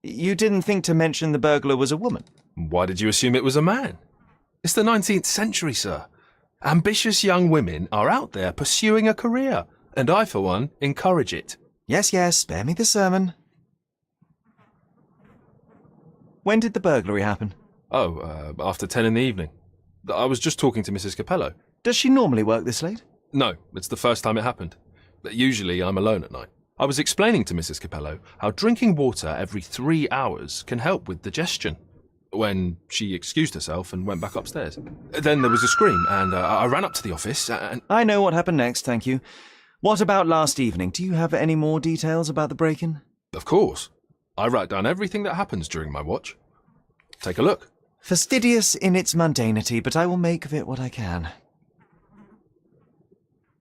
You didn't think to mention the burglar was a woman? Why did you assume it was a man? It's the 19th century, sir. Ambitious young women are out there pursuing a career, and I, for one, encourage it. Yes, yes, spare me the sermon. When did the burglary happen? After 10 in the evening. I was just talking to Mrs. Capello. Does she normally work this late? No, it's the first time it happened. Usually I'm alone at night. I was explaining to Mrs. Capello how drinking water every 3 hours can help with digestion, when she excused herself and went back upstairs. Then there was a scream, and I ran up to the office and... I know what happened next, thank you. What about last evening? Do you have any more details about the break-in? Of course. I write down everything that happens during my watch. Take a look. Fastidious in its mundanity, but I will make of it what I can.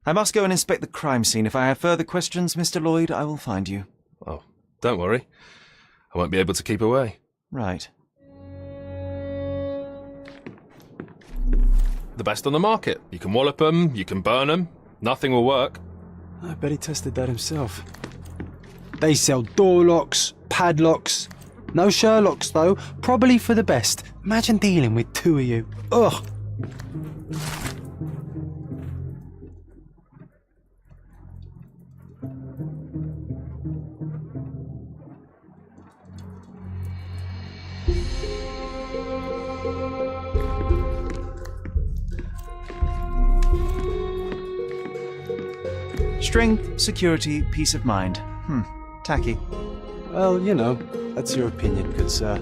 I must go and inspect the crime scene. If I have further questions, Mr. Lloyd, I will find you. Oh, don't worry. I won't be able to keep away. Right. The best on the market. You can wallop them, you can burn them. Nothing will work. I bet he tested that himself. They sell door locks, padlocks. No Sherlocks, though. Probably for the best. Imagine dealing with two of you. Ugh. Strength, security, peace of mind. Tacky. Well, you know, that's your opinion, good sir.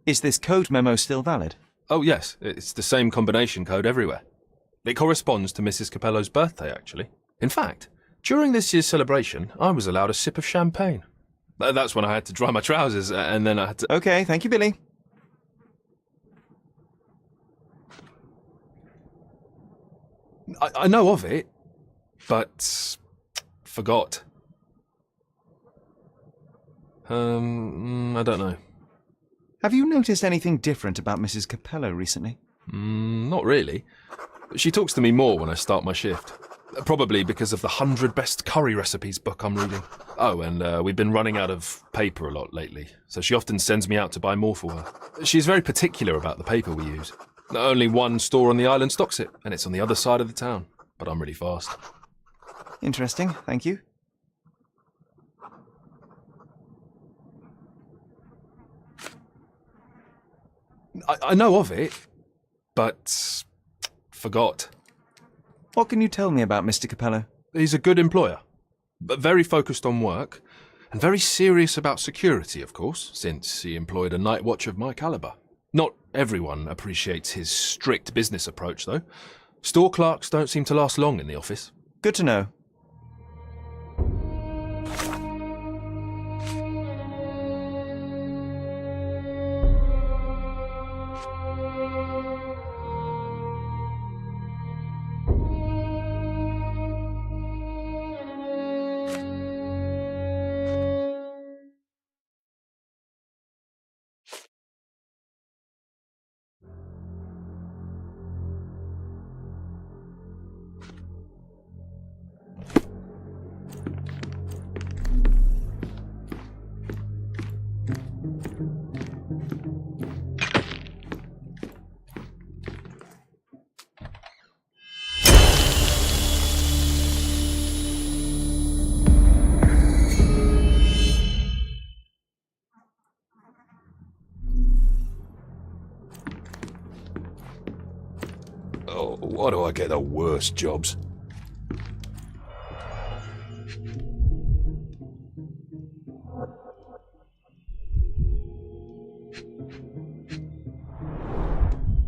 Is this code memo still valid? Oh, yes. It's the same combination code everywhere. It corresponds to Mrs. Capello's birthday, actually. In fact, during this year's celebration, I was allowed a sip of champagne. That's when I had to dry my trousers, and then I had to... Okay, thank you, Billy. I know of it, but... forgot. I don't know. Have you noticed anything different about Mrs. Capello recently? Not really. She talks to me more when I start my shift. Probably because of the 100 Best Curry Recipes book I'm reading. Oh, and we've been running out of paper a lot lately, so she often sends me out to buy more for her. She's very particular about the paper we use. Only one store on the island stocks it, and it's on the other side of the town. But I'm really fast. Interesting, thank you. I know of it, but forgot. What can you tell me about Mr. Capello? He's a good employer, but very focused on work, and very serious about security, of course, since he employed a night watch of my caliber. Not everyone appreciates his strict business approach, though. Store clerks don't seem to last long in the office. Good to know. Oh, why do I get the worst jobs?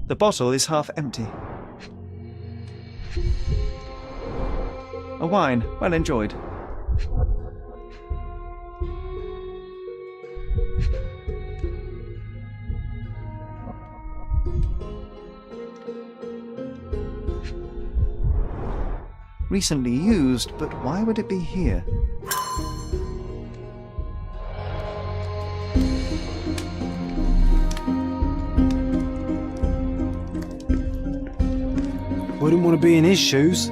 The bottle is half empty. A wine, well enjoyed. Recently used, but why would it be here? Wouldn't want to be in his shoes.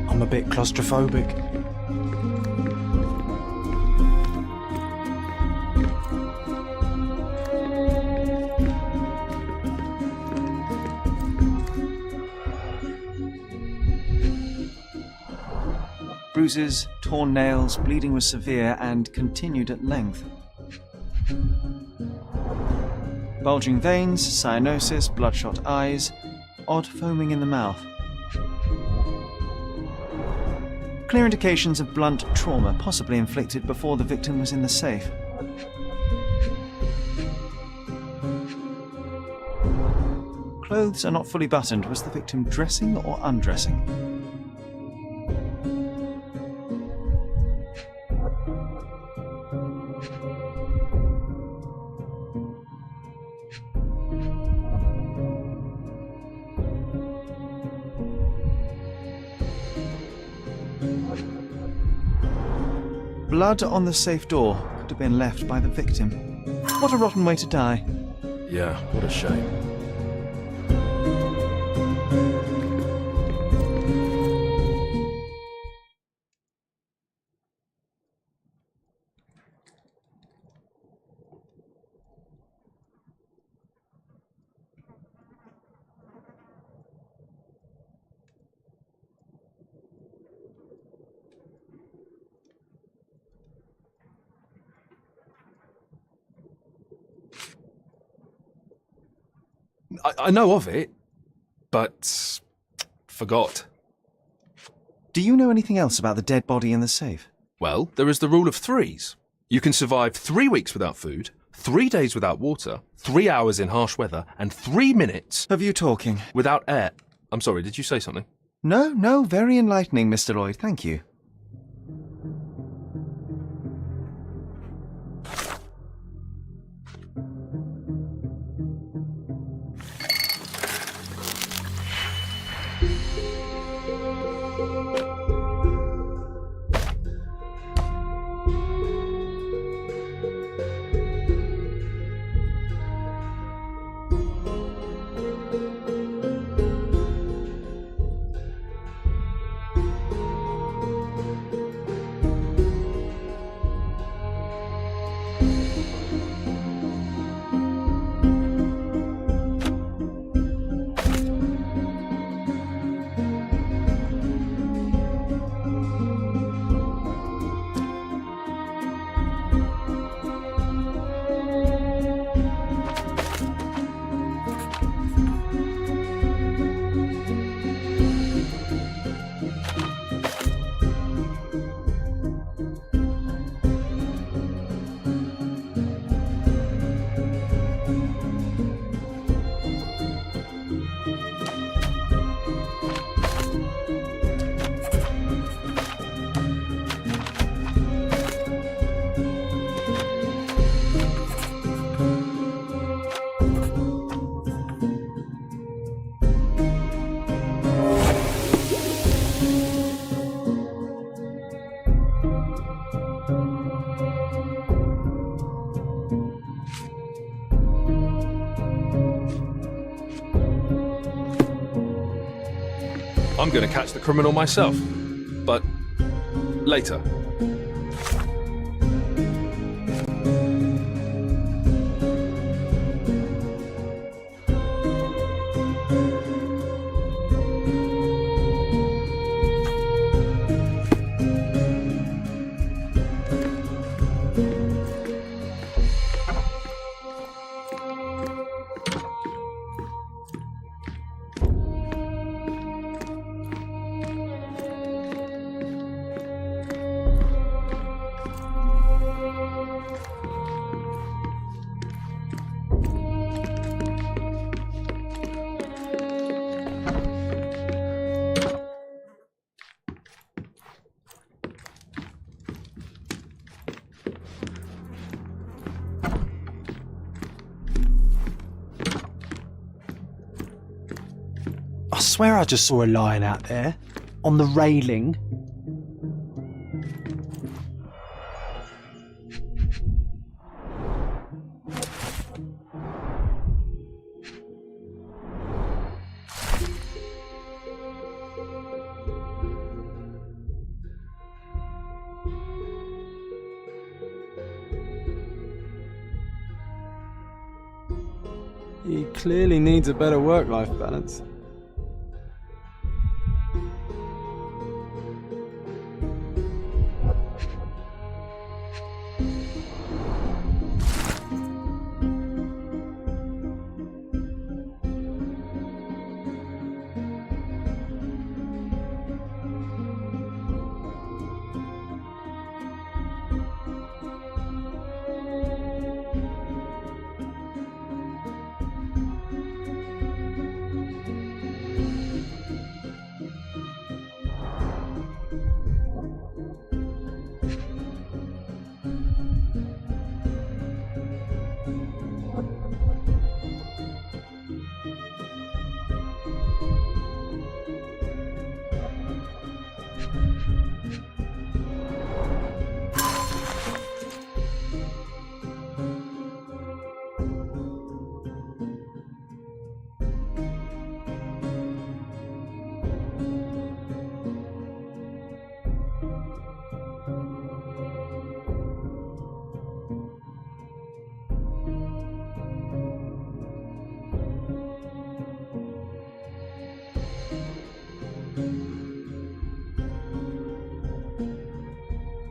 I'm a bit claustrophobic. Bruises, torn nails, bleeding was severe and continued at length. Bulging veins, cyanosis, bloodshot eyes, odd foaming in the mouth. Clear indications of blunt trauma, possibly inflicted before the victim was in the safe. Clothes are not fully buttoned. Was the victim dressing or undressing? Blood on the safe door could have been left by the victim. What a rotten way to die. Yeah, what a shame. I know of it, but forgot. Do you know anything else about the dead body in the safe? Well, there is the rule of threes. You can survive 3 weeks without food, 3 days without water, 3 hours in harsh weather, and 3 minutes... Of you talking? ...without air. I'm sorry, did you say something? No, very enlightening, Mr. Lloyd, thank you. I'm going to catch the criminal myself. But later. swear I just saw a lion out there, on the railing. He clearly needs a better work-life balance.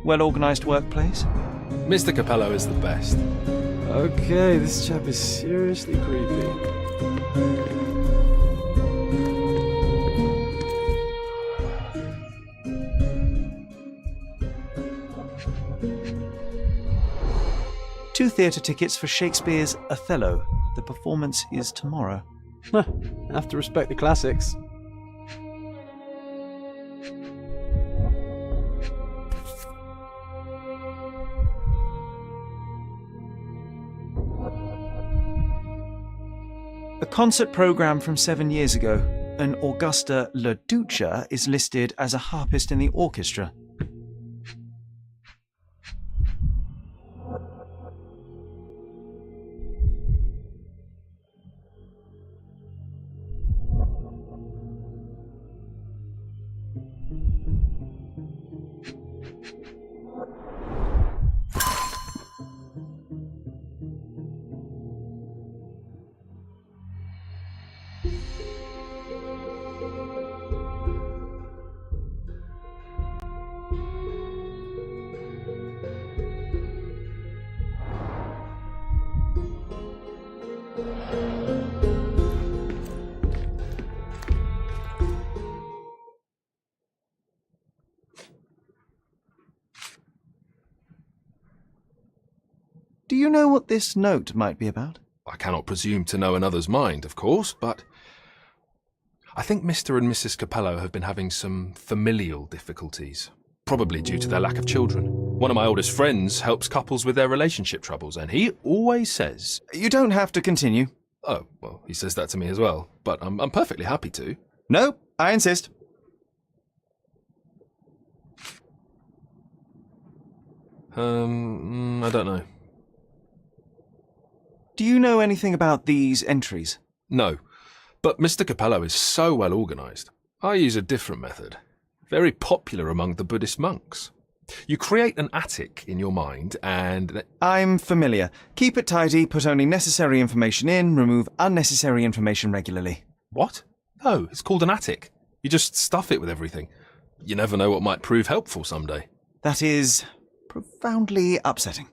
Well-organised workplace? Mr. Capello is the best. Okay, this chap is seriously creepy. Two theatre tickets for Shakespeare's Othello. The performance is tomorrow. Have to respect the classics. A concert programme from 7 years ago. An Augusta La Duca is listed as a harpist in the orchestra. Do you know what this note might be about? I cannot presume to know another's mind, of course, but I think Mr. and Mrs. Capello have been having some familial difficulties, probably due to their lack of children. One of my oldest friends helps couples with their relationship troubles, and he always says... You don't have to continue. Oh, well, he says that to me as well, but I'm perfectly happy to. No, I insist. I don't know. Do you know anything about these entries? No, but Mr. Capello is so well organised. I use a different method, very popular among the Buddhist monks. You create an attic in your mind and... I'm familiar. Keep it tidy, put only necessary information in, remove unnecessary information regularly. What? No, it's called an attic. You just stuff it with everything. You never know what might prove helpful someday. That is profoundly upsetting.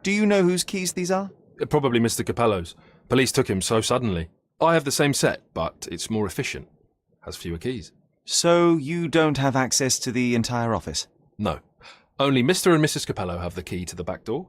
Do you know whose keys these are? Probably Mr. Capello's. Police took him so suddenly. I have the same set, but it's more efficient. Has fewer keys. So you don't have access to the entire office? No. Only Mr. and Mrs. Capello have the key to the back door.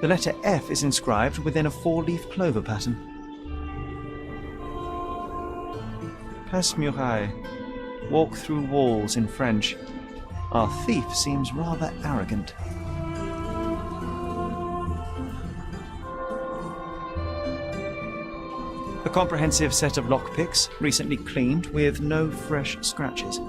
The letter F is inscribed within a 4-leaf clover pattern. Passe muraille. Walk through walls in French. Our thief seems rather arrogant. A comprehensive set of lockpicks, recently cleaned with no fresh scratches.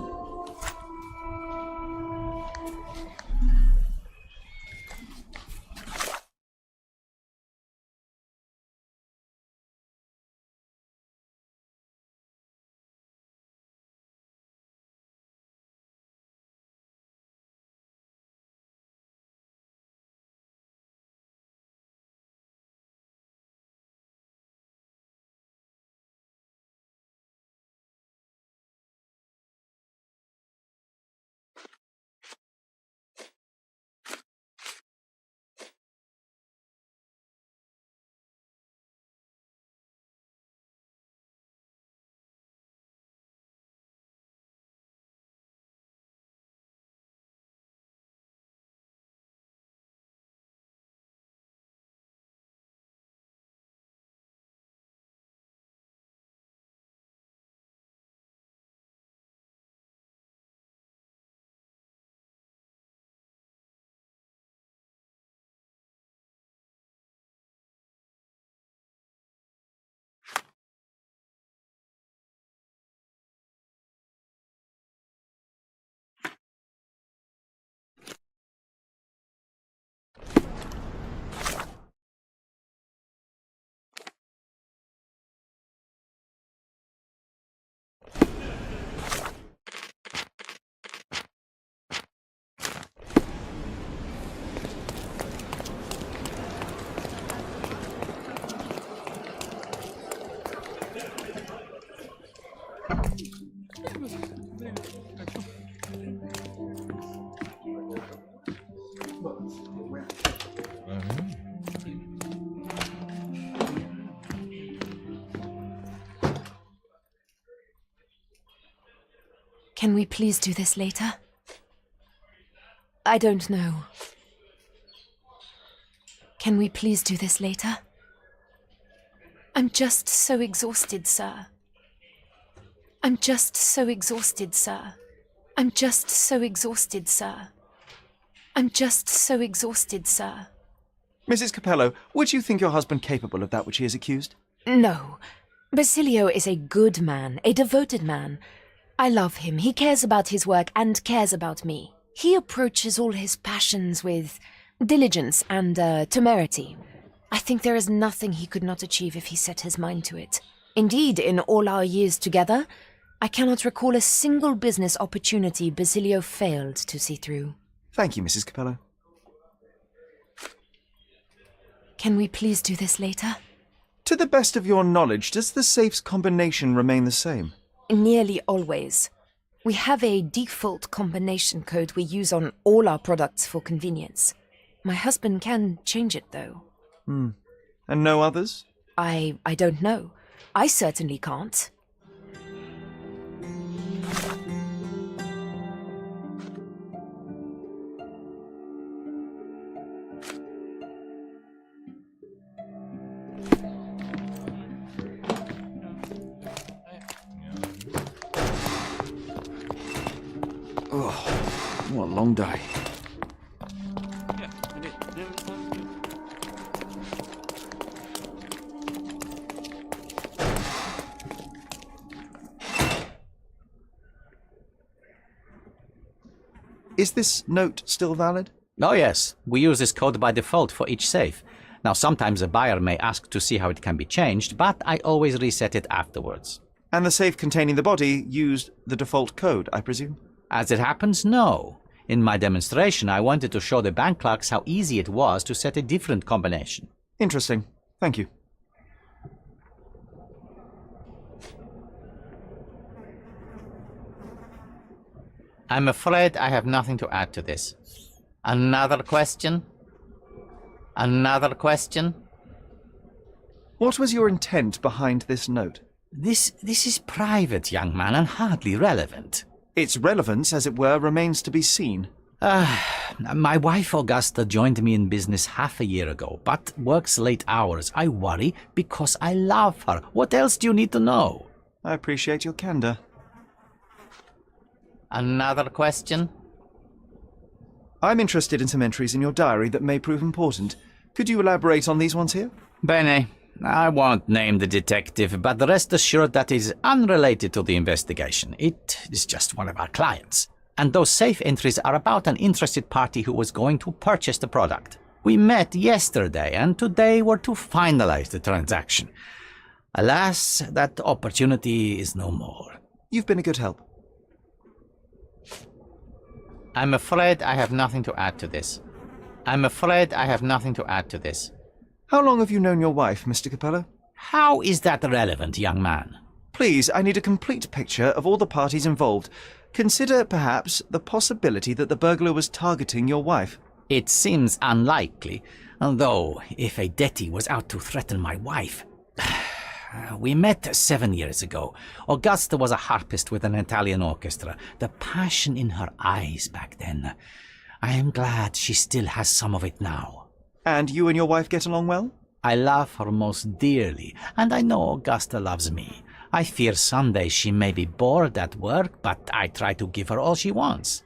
Can we please do this later? I don't know. Can we please do this later? I'm just so exhausted, sir. I'm just so exhausted, sir. I'm just so exhausted, sir. I'm just so exhausted, sir. Mrs. Capello, would you think your husband capable of that which he is accused? No. Basilio is a good man, a devoted man. I love him. He cares about his work and cares about me. He approaches all his passions with diligence and temerity. I think there is nothing he could not achieve if he set his mind to it. Indeed, in all our years together, I cannot recall a single business opportunity Basilio failed to see through. Thank you, Mrs. Capello. Can we please do this later? To the best of your knowledge, does the safe's combination remain the same? Nearly always. We have a default combination code we use on all our products for convenience. My husband can change it, though. And no others? I don't know. I certainly can't. Oh, what a long day. Is this note still valid? Oh yes, we use this code by default for each safe. Now sometimes a buyer may ask to see how it can be changed, but I always reset it afterwards. And the safe containing the body used the default code, I presume? As it happens, no. In my demonstration, I wanted to show the bank clerks how easy it was to set a different combination. Interesting. Thank you. I'm afraid I have nothing to add to this. Another question? Another question? What was your intent behind this note? This is private, young man, and hardly relevant. Its relevance, as it were, remains to be seen. My wife Augusta joined me in business half a year ago, but works late hours. I worry because I love her. What else do you need to know? I appreciate your candor. Another question? I'm interested in some entries in your diary that may prove important. Could you elaborate on these ones here? Bene. I won't name the detective, but rest assured that is unrelated to the investigation. It is just one of our clients. And those safe entries are about an interested party who was going to purchase the product. We met yesterday, and today we're to finalize the transaction. Alas, that opportunity is no more. You've been a good help. I'm afraid I have nothing to add to this. I'm afraid I have nothing to add to this. How long have you known your wife, Mr. Capello? How is that relevant, young man? Please, I need a complete picture of all the parties involved. Consider, perhaps, the possibility that the burglar was targeting your wife. It seems unlikely, though if a Detti was out to threaten my wife... We met 7 years ago. Augusta was a harpist with an Italian orchestra. The passion in her eyes back then. I am glad she still has some of it now. And you and your wife get along well? I love her most dearly, and I know Augusta loves me. I fear someday she may be bored at work, but I try to give her all she wants.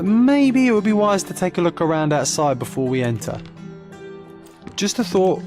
Maybe it would be wise to take a look around outside before we enter. Just a thought.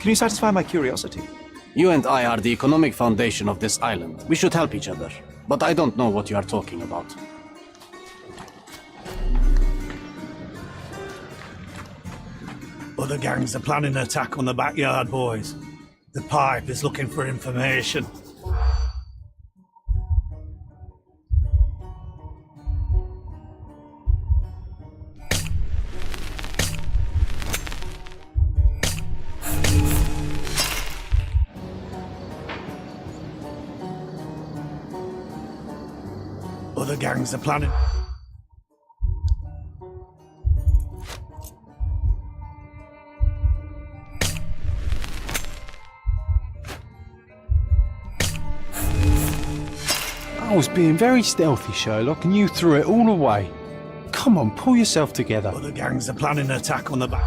Can you satisfy my curiosity? You and I are the economic foundation of this island. We should help each other. But I don't know what you are talking about. Other gangs are planning an attack on the backyard, boys. The pipe is looking for information. Other gangs are planning... I was being very stealthy, Sherlock, and you threw it all away. Come on, pull yourself together. Other gangs are planning an attack on the back...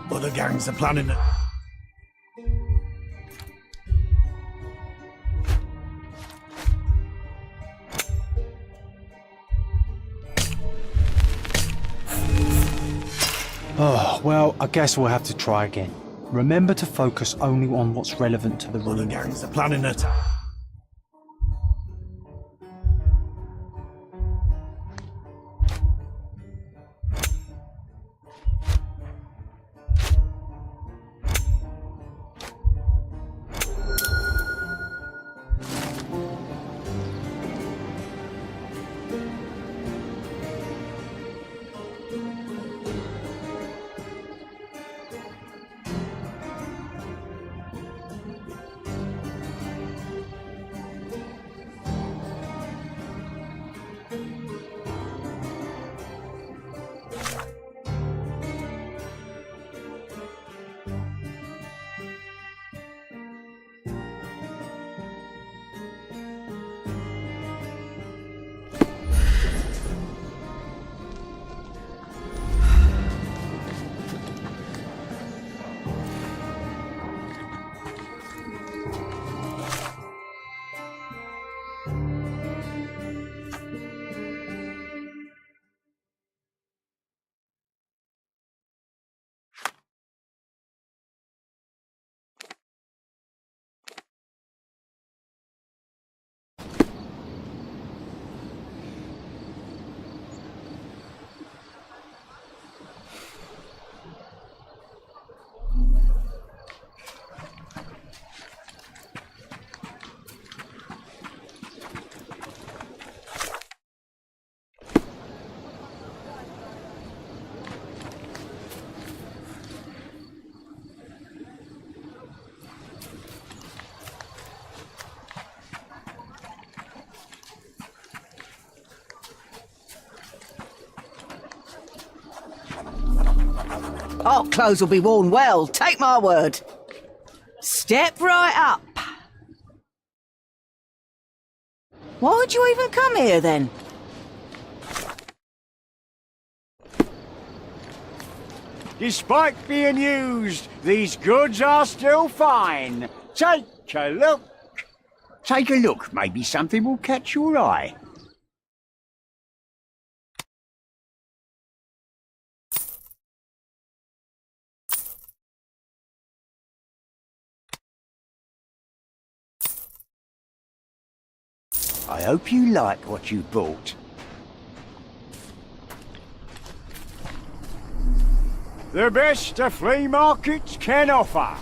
Other gangs are planning it. Oh, well, I guess we'll have to try again. Remember to focus only on what's relevant to the room. Other gangs are planning an attack. Our clothes will be worn well, take my word. Step right up. Why would you even come here then? Despite being used, these goods are still fine. Take a look. Take a look. Maybe something will catch your eye. I hope you like what you bought. The best a flea market can offer.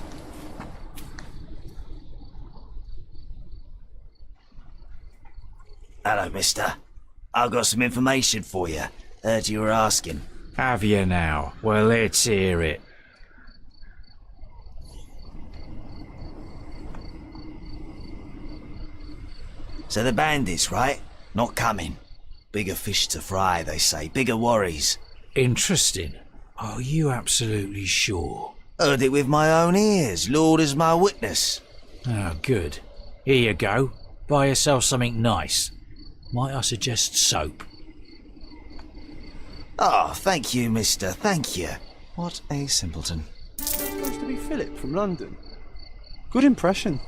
Hello, mister. I've got some information for you. Heard you were asking. Have you now? Well, let's hear it. So the bandits, right? Not coming. Bigger fish to fry, they say. Bigger worries. Interesting. Are you absolutely sure? Heard it with my own ears. Lord is my witness. Oh, good. Here you go. Buy yourself something nice. Might I suggest soap? Oh, thank you, mister, thank you. What a simpleton. Supposed to be Philip from London. Good impression.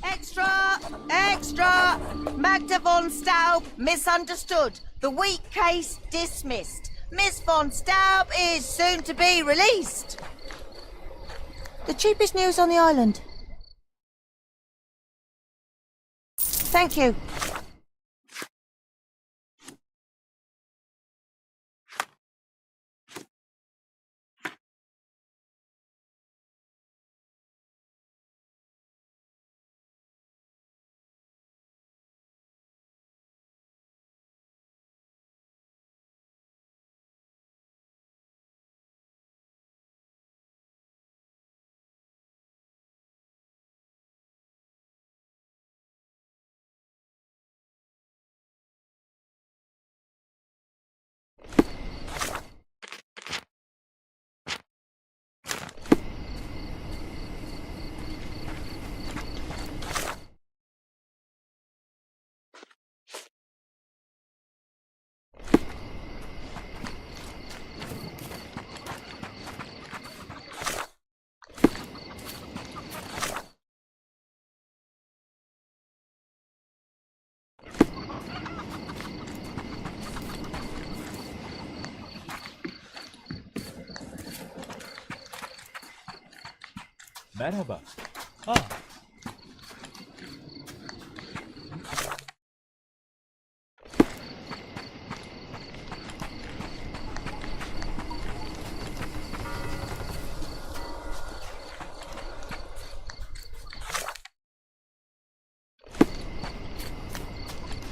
Extra! Extra! Magda von Staub misunderstood. The weak case dismissed. Miss von Staub is soon to be released. The cheapest news on the island. Thank you. Merhaba.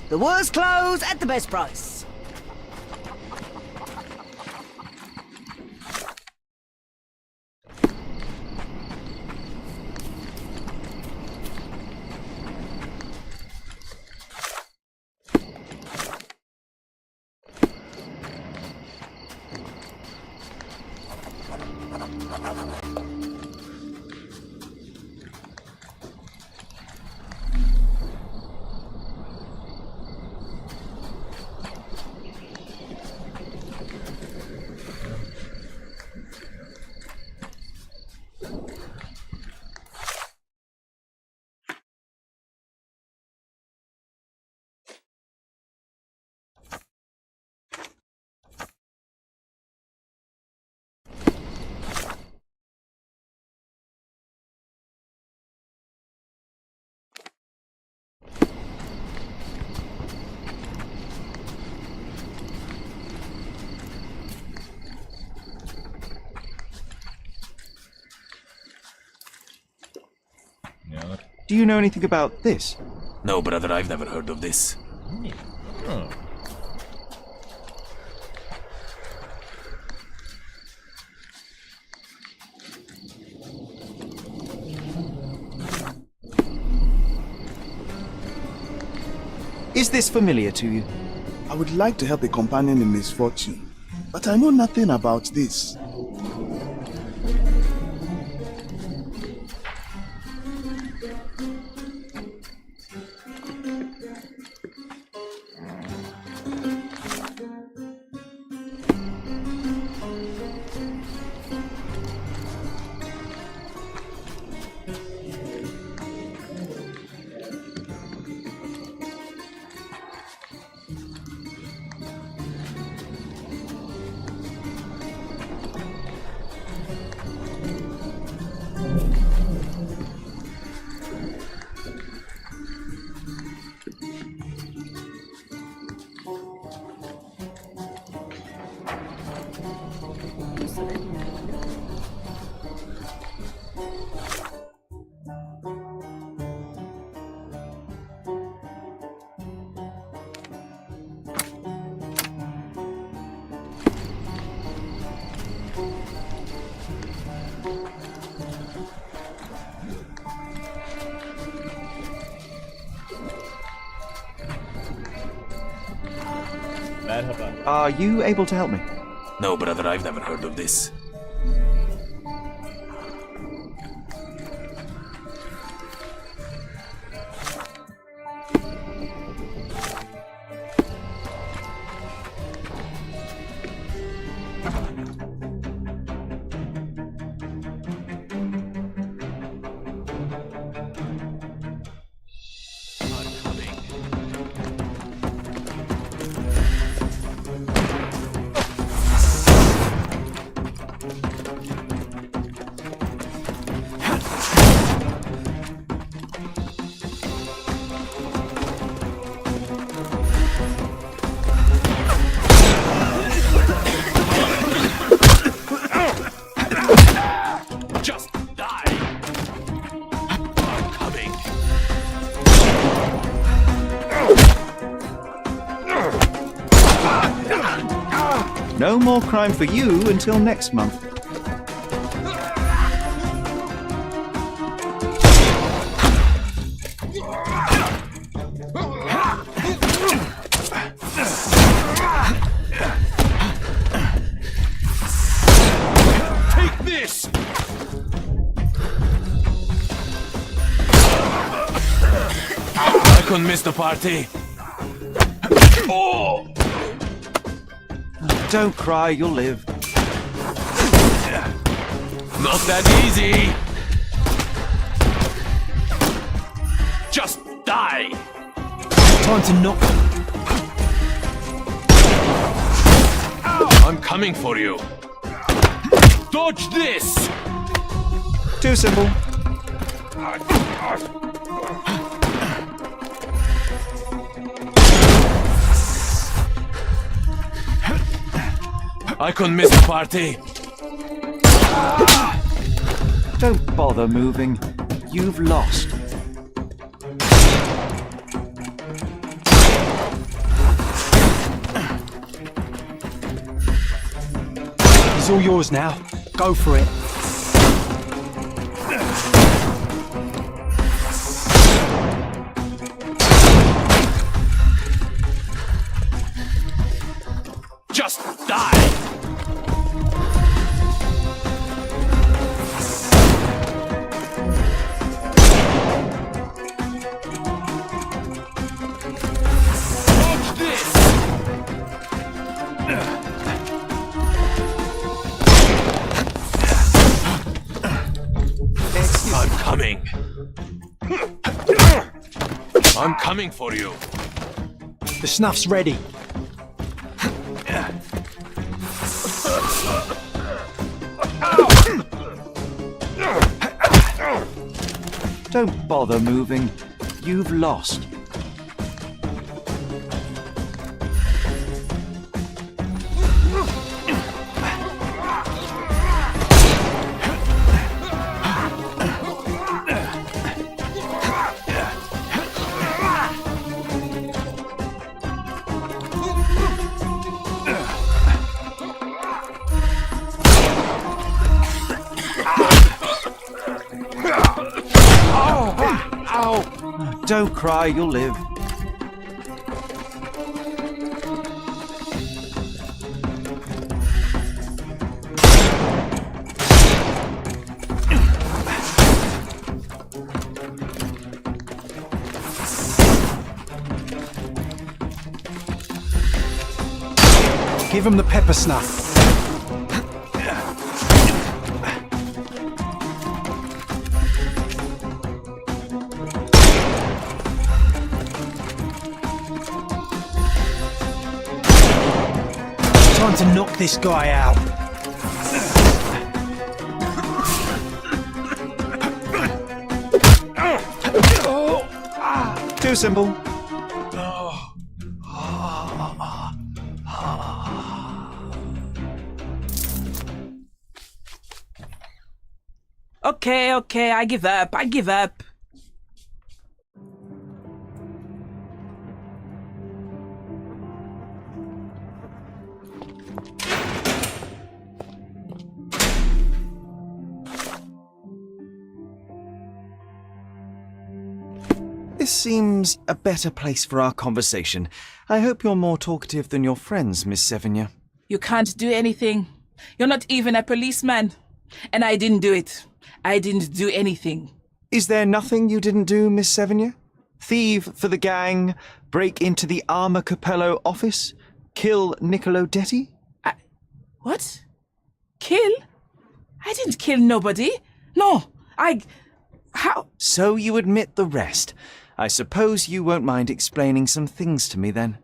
The worst clothes at the best price. Do you know anything about this? No, brother, I've never heard of this. Is this familiar to you? I would like to help a companion in misfortune, but I know nothing about this. Are you able to help me? No, brother, I've never heard of this. Just die! I'm coming! No more crime for you until next month. Take this! I couldn't miss the party. Oh! Don't cry, you'll live. Not that easy. Just die! Time to knock. I'm coming for you. Dodge this! Too simple. I couldn't miss the party. Don't bother moving. You've lost. It's all yours now. Go for it. Just die! Dodge this! I'm coming. I'm coming for you. The snuff's ready. Don't bother moving. You've lost. Don't cry, you'll live. Give him the pepper snuff. Time to knock this guy out. Too simple. Okay, I give up. This seems a better place for our conversation. I hope you're more talkative than your friends, Miss Sevigny. You can't do anything. You're not even a policeman. And I didn't do it. I didn't do anything. Is there nothing you didn't do, Miss Sevigny? Thieve for the gang, break into the Armor Capello office, kill Niccolo Detti? What? Kill? I didn't kill nobody. No, How? So you admit the rest. I suppose you won't mind explaining some things to me then.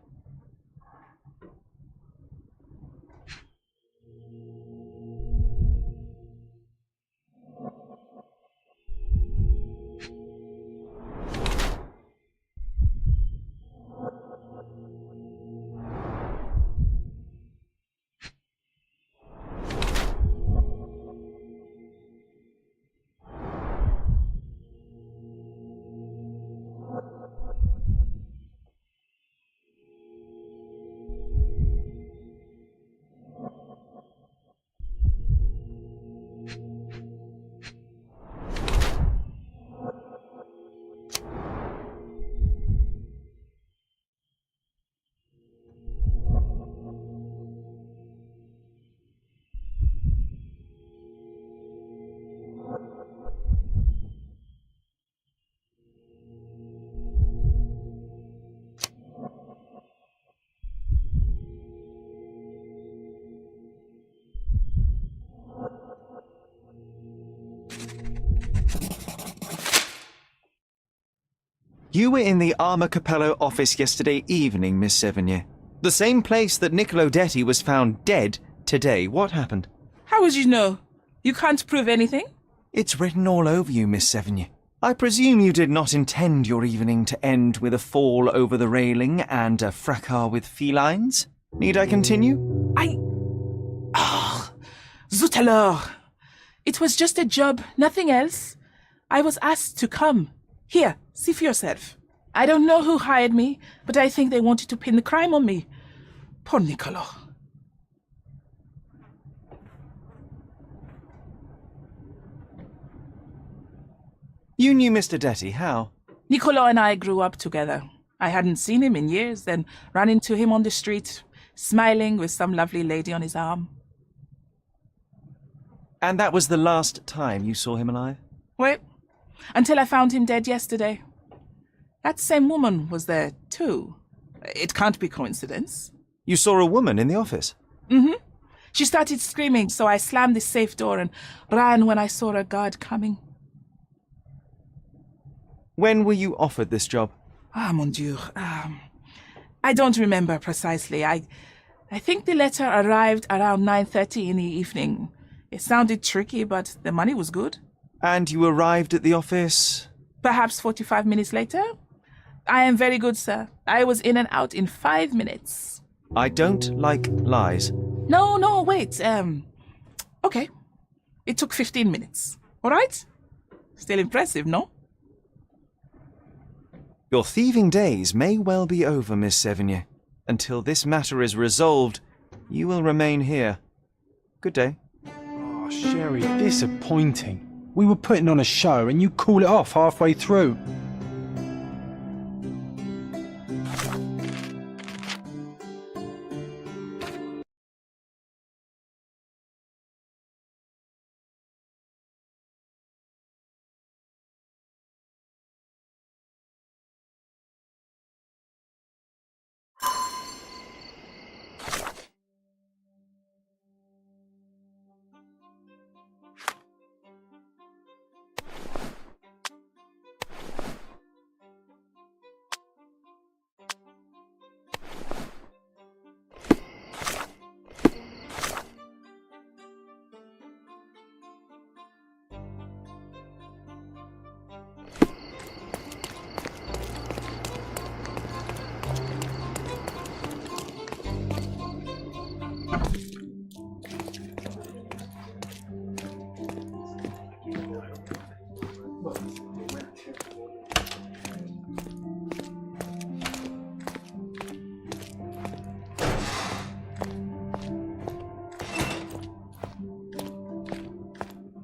You were in the Armor Capello office yesterday evening, Miss Sevigny. The same place that Niccolo Detti was found dead today. What happened? How would you know? You can't prove anything? It's written all over you, Miss Sevigny. I presume you did not intend your evening to end with a fall over the railing and a fracas with felines? Need I continue? Zut alors! It was just a job, nothing else. I was asked to come. Here, see for yourself. I don't know who hired me, but I think they wanted to pin the crime on me. Poor Niccolo. You knew Mr. Detti, how? Niccolo and I grew up together. I hadn't seen him in years, then ran into him on the street, smiling with some lovely lady on his arm. And that was the last time you saw him alive? Wait, until I found him dead yesterday. That same woman was there, too. It can't be coincidence. You saw a woman in the office? Mm-hmm. She started screaming, so I slammed the safe door and ran when I saw a guard coming. When were you offered this job? Mon Dieu. I don't remember precisely. I think the letter arrived around 9:30 in the evening. It sounded tricky, but the money was good. And you arrived at the office? Perhaps 45 minutes later. I am very good, sir. I was in and out in 5 minutes. I don't like lies. No, wait. Okay. It took 15 minutes. All right? Still impressive, no? Your thieving days may well be over, Miss Sevigny. Until this matter is resolved, you will remain here. Good day. Oh, Sherry, disappointing. We were putting on a show and you call it off halfway through.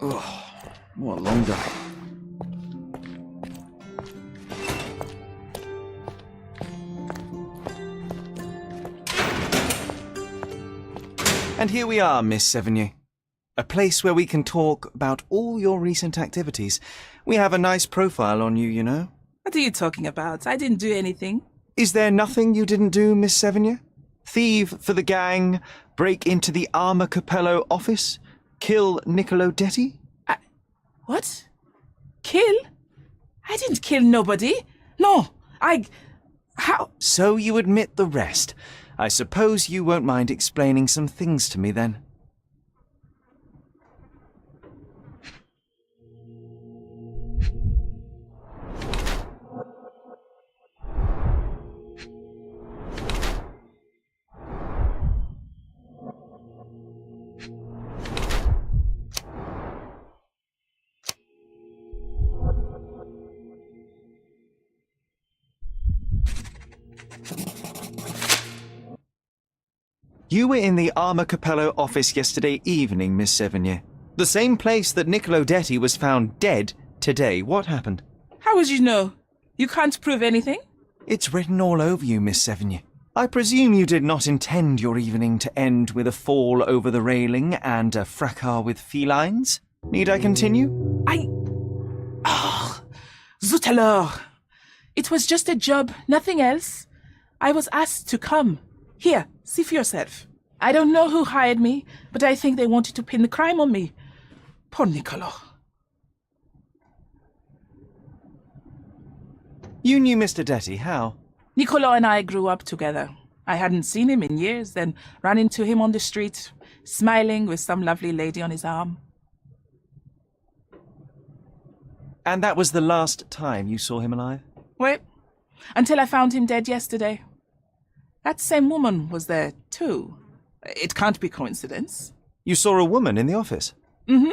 Oh, what a long day. And here we are, Miss Sevigny. A place where we can talk about all your recent activities. We have a nice profile on you, you know. What are you talking about? I didn't do anything. Is there nothing you didn't do, Miss Sevigny? Thieve for the gang, break into the Armor Capello office, kill Niccolo Detti? What? Kill? I didn't kill nobody. No, How? So you admit the rest. I suppose you won't mind explaining some things to me then. You were in the Armor Capello office yesterday evening, Miss Sevigny. The same place that Niccolo Detti was found dead today. What happened? How would you know? You can't prove anything? It's written all over you, Miss Sevigny. I presume you did not intend your evening to end with a fall over the railing and a fracas with felines? Need I continue? Zut alors! It was just a job, nothing else. I was asked to come. Here, see for yourself. I don't know who hired me, but I think they wanted to pin the crime on me. Poor Niccolo. You knew Mr. Detti, how? Niccolo and I grew up together. I hadn't seen him in years, then ran into him on the street, smiling with some lovely lady on his arm. And that was the last time you saw him alive? Well, until I found him dead yesterday. That same woman was there, too. It can't be coincidence. You saw a woman in the office? Mm-hmm.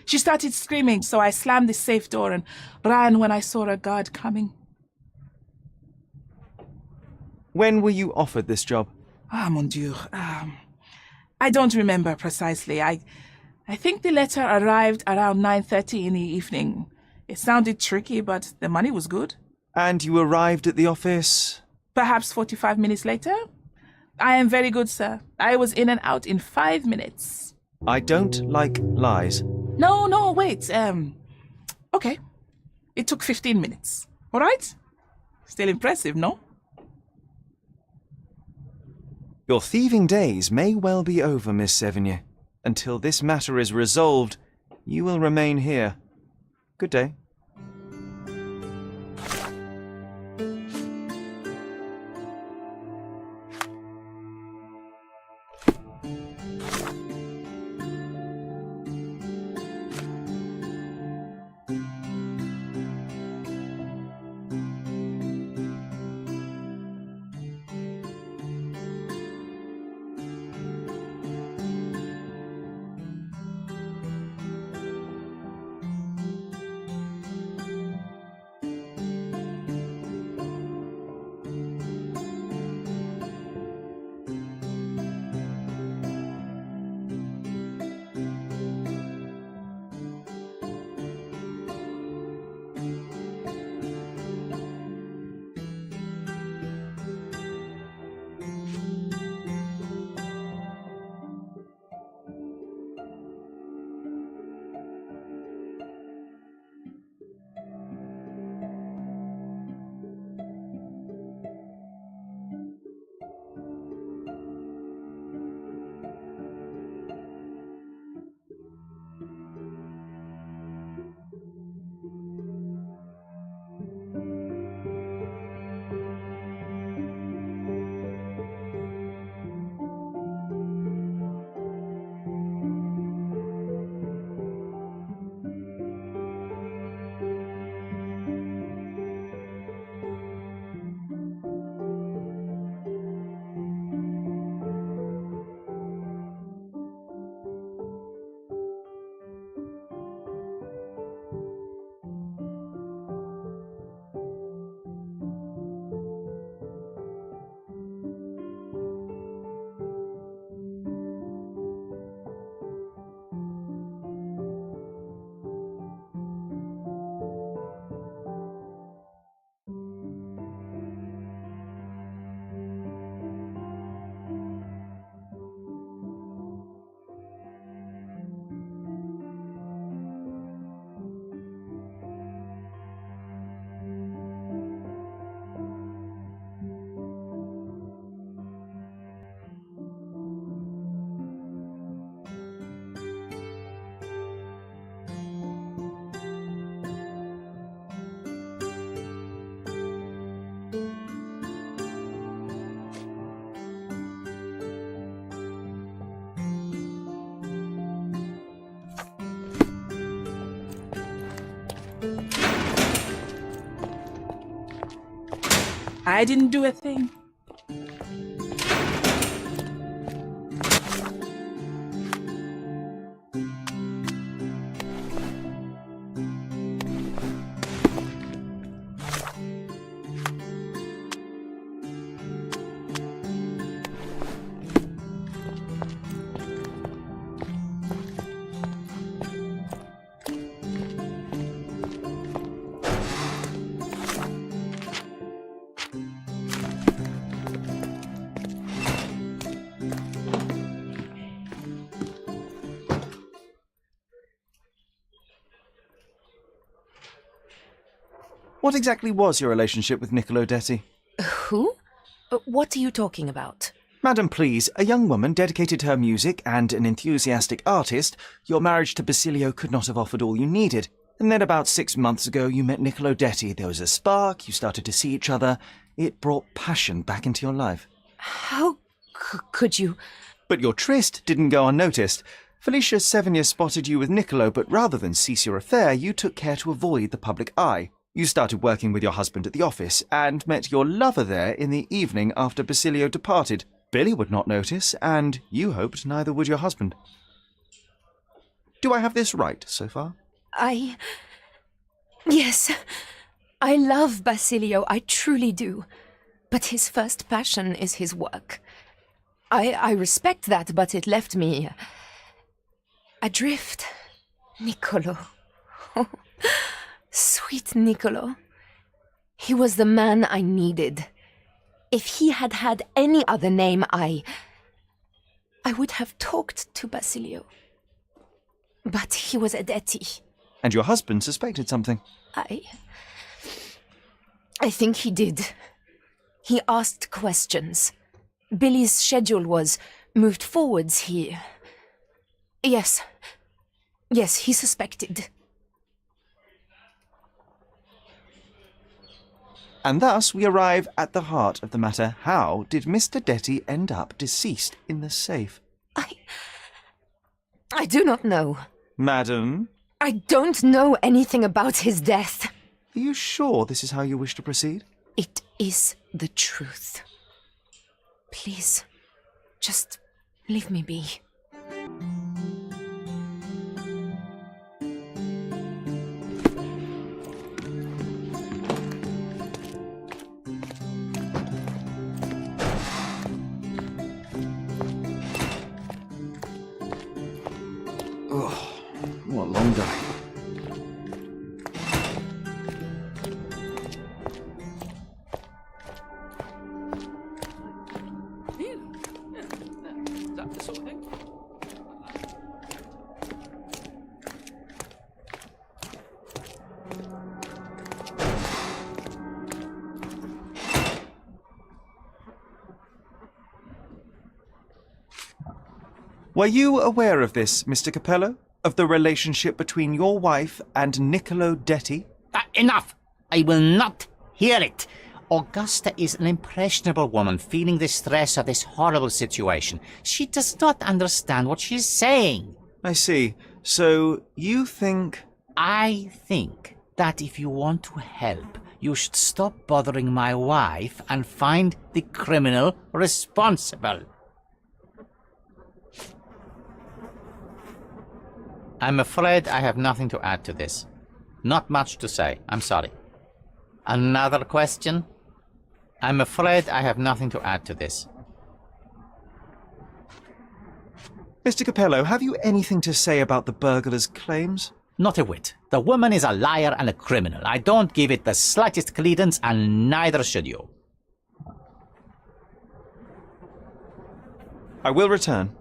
She started screaming, so I slammed the safe door and ran when I saw a guard coming. When were you offered this job? Ah, mon Dieu. I don't remember precisely. I think the letter arrived around 9:30 in the evening. It sounded tricky, but the money was good. And you arrived at the office? Perhaps 45 minutes later. I am very good, sir. I was in and out in 5 minutes. I don't like lies. No, wait. Okay. It took 15 minutes. All right? Still impressive, no? Your thieving days may well be over, Miss Sevigny. Until this matter is resolved, you will remain here. Good day. I didn't do a thing. What exactly was your relationship with Niccolo Detti? Who? What are you talking about? Madam, please, a young woman dedicated to her music and an enthusiastic artist, your marriage to Basilio could not have offered all you needed. And then about 6 months ago, you met Niccolo Detti. There was a spark, you started to see each other. It brought passion back into your life. How could you? But your tryst didn't go unnoticed. Felicia Sevigny spotted you with Niccolo, but rather than cease your affair, you took care to avoid the public eye. You started working with your husband at the office and met your lover there in the evening after Basilio departed. Billy would not notice, and you hoped neither would your husband. Do I have this right so far? Yes. I love Basilio, I truly do. But his first passion is his work. I respect that, but it left me adrift. Niccolo. Sweet Niccolo. He was the man I needed. If he had had any other name, I would have talked to Basilio. But he was a Detti. And your husband suspected something. I think he did. He asked questions. Billy's schedule was moved forwards here. Yes, he suspected. And thus we arrive at the heart of the matter. How did Mr. Detti end up deceased in the safe? I do not know. Madam? I don't know anything about his death. Are you sure this is how you wish to proceed? It is the truth. Please, just leave me be. Oh, what a long day. Were you aware of this, Mr. Capello? Of the relationship between your wife and Niccolo Detti? Enough! I will not hear it! Augusta is an impressionable woman feeling the stress of this horrible situation. She does not understand what she is saying. I see. So, you think... I think that if you want to help, you should stop bothering my wife and find the criminal responsible. I'm afraid I have nothing to add to this. Not much to say. I'm sorry. Another question? I'm afraid I have nothing to add to this. Mr. Capello, have you anything to say about the burglar's claims? Not a whit. The woman is a liar and a criminal. I don't give it the slightest credence, and neither should you. I will return.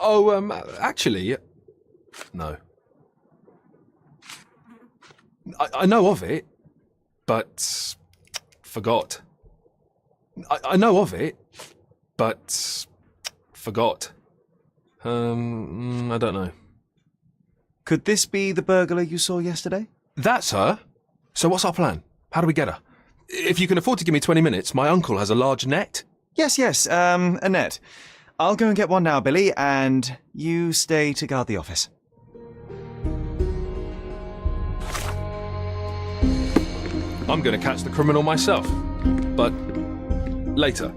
Oh, actually, no. I know of it, but forgot. I know of it, but forgot. I don't know. Could this be the burglar you saw yesterday? That's her. So what's our plan? How do we get her? If you can afford to give me 20 minutes, my uncle has a large net. Yes, a net. I'll go and get one now, Billy, and you stay to guard the office. I'm going to catch the criminal myself, but later.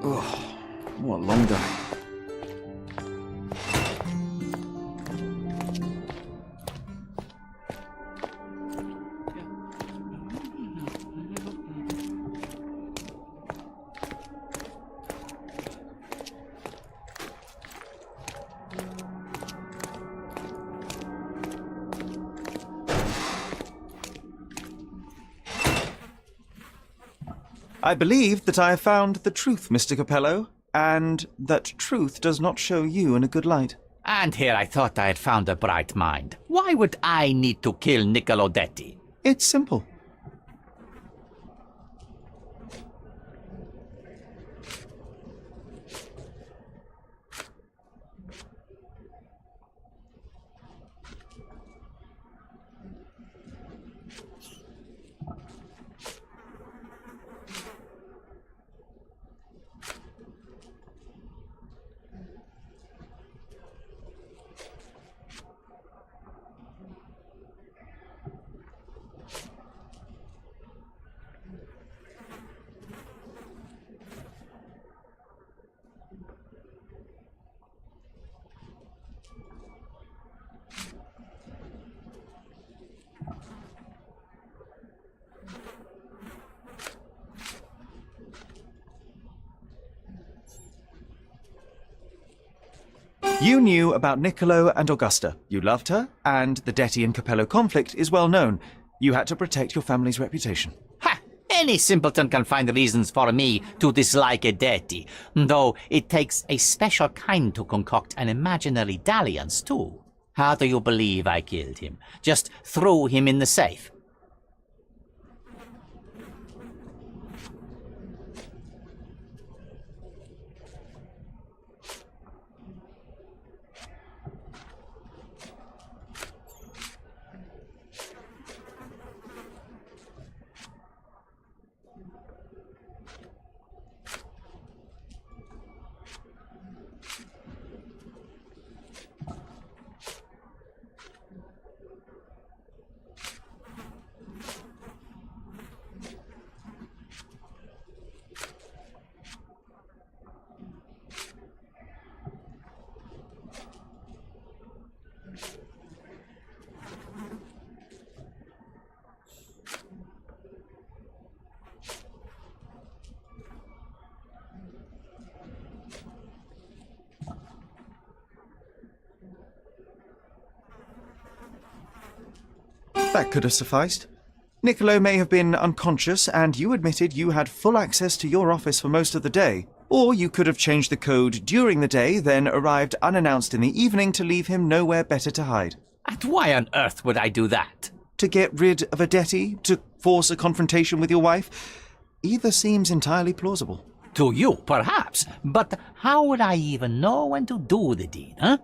Oh, what a long day. I believe that I have found the truth, Mr. Capello, and that truth does not show you in a good light. And here I thought I had found a bright mind. Why would I need to kill Niccolo Detti? It's simple. You knew about Niccolo and Augusta. You loved her, and the Detti and Capello conflict is well known. You had to protect your family's reputation. Ha! Any simpleton can find reasons for me to dislike a Detti, though it takes a special kind to concoct an imaginary dalliance, too. How do you believe I killed him? Just threw him in the safe. That could have sufficed. Niccolo may have been unconscious, and you admitted you had full access to your office for most of the day. Or you could have changed the code during the day, then arrived unannounced in the evening to leave him nowhere better to hide. And why on earth would I do that? To get rid of a Detti? To force a confrontation with your wife? Either seems entirely plausible. To you, perhaps. But how would I even know when to do the deed, huh?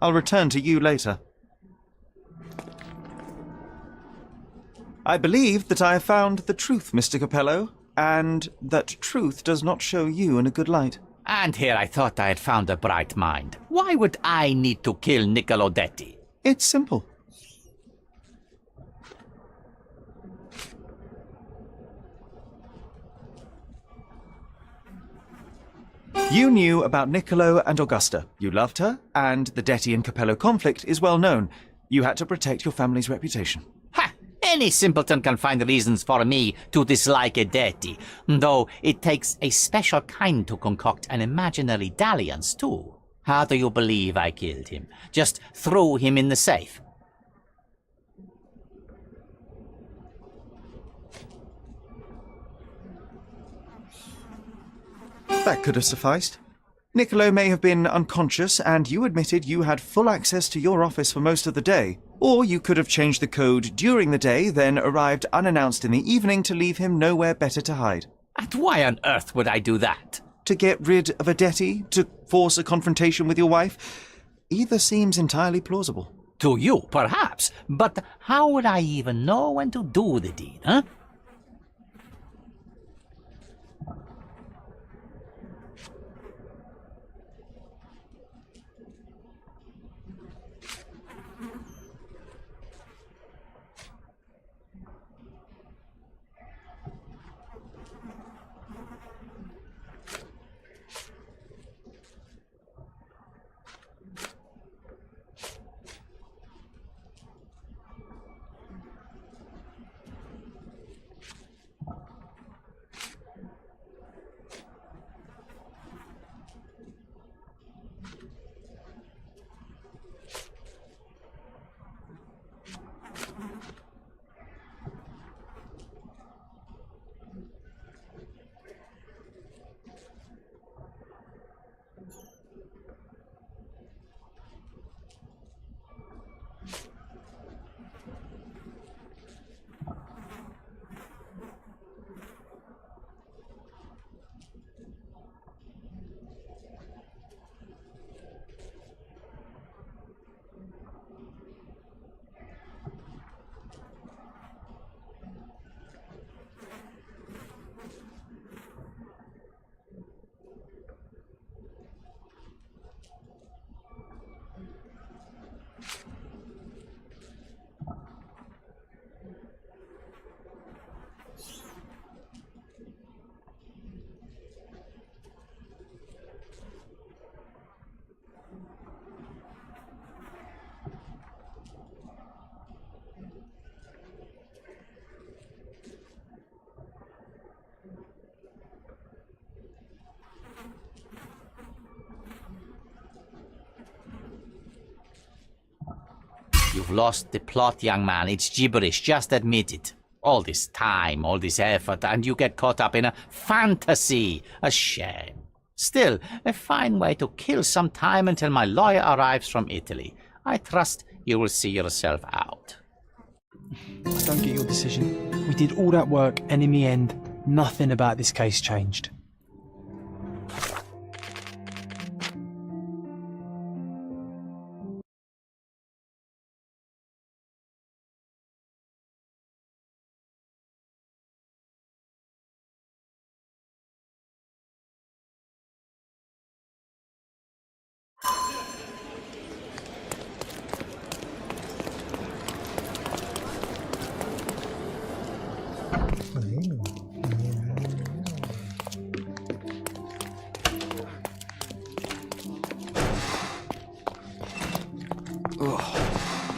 I'll return to you later. I believe that I have found the truth, Mr. Capello, and that truth does not show you in a good light. And here I thought I had found a bright mind. Why would I need to kill Niccolo Detti? It's simple. You knew about Niccolo and Augusta. You loved her, and the Detti and Capello conflict is well known. You had to protect your family's reputation. Ha! Any simpleton can find reasons for me to dislike a Detti, though it takes a special kind to concoct an imaginary dalliance, too. How do you believe I killed him? Just threw him in the safe. That could have sufficed. Niccolo may have been unconscious, and you admitted you had full access to your office for most of the day. Or you could have changed the code during the day, then arrived unannounced in the evening to leave him nowhere better to hide. And why on earth would I do that? To get rid of a Detti? To force a confrontation with your wife? Either seems entirely plausible. To you, perhaps, but how would I even know when to do the deed, huh? You've lost the plot, young man. It's gibberish. Just admit it. All this time, all this effort, and you get caught up in a fantasy. A shame. Still, a fine way to kill some time until my lawyer arrives from Italy. I trust you will see yourself out. I don't get your decision. We did all that work, and in the end, nothing about this case changed.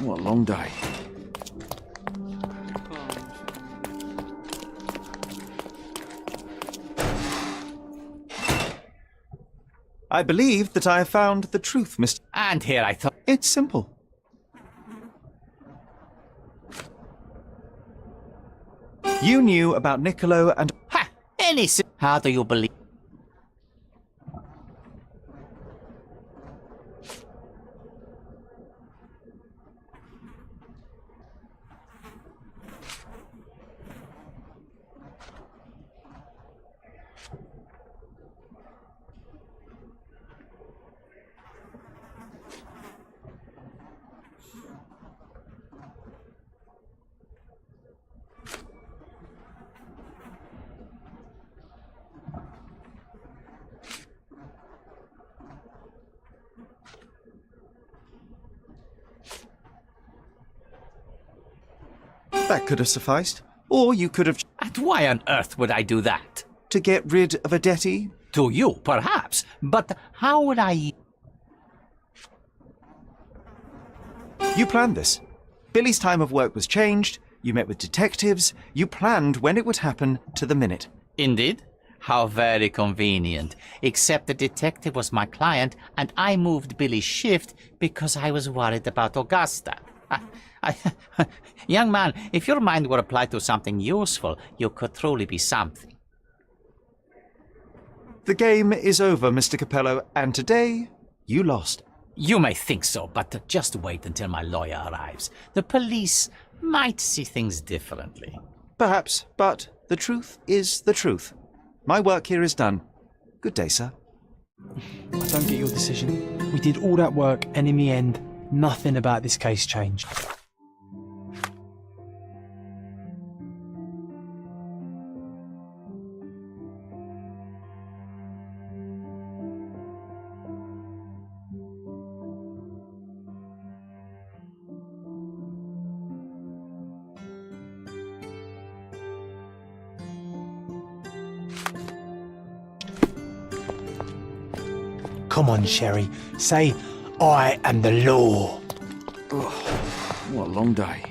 What a long day. I believe that I have found the truth, Mr. And here I thought... It's simple. You knew about Niccolo and... Ha! How do you believe... That could have sufficed. Or you could have... And why on earth would I do that? To get rid of a Detti? To you, perhaps, But how would I... You planned this. Billy's time of work was changed, you met with detectives, you planned when it would happen to the minute. Indeed? How very convenient. Except the detective was my client, and I moved Billy's shift because I was worried about Augusta. Young man, if your mind were applied to something useful, you could truly be something. The game is over, Mr. Capello, and today you lost. You may think so, but just wait until my lawyer arrives. The police might see things differently. Perhaps, but the truth is the truth. My work here is done. Good day, sir. I don't get your decision. We did all that work, and in the end, nothing about this case changed. Come on, Sherry. Say, I am the law. What a long day.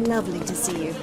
Lovely to see you.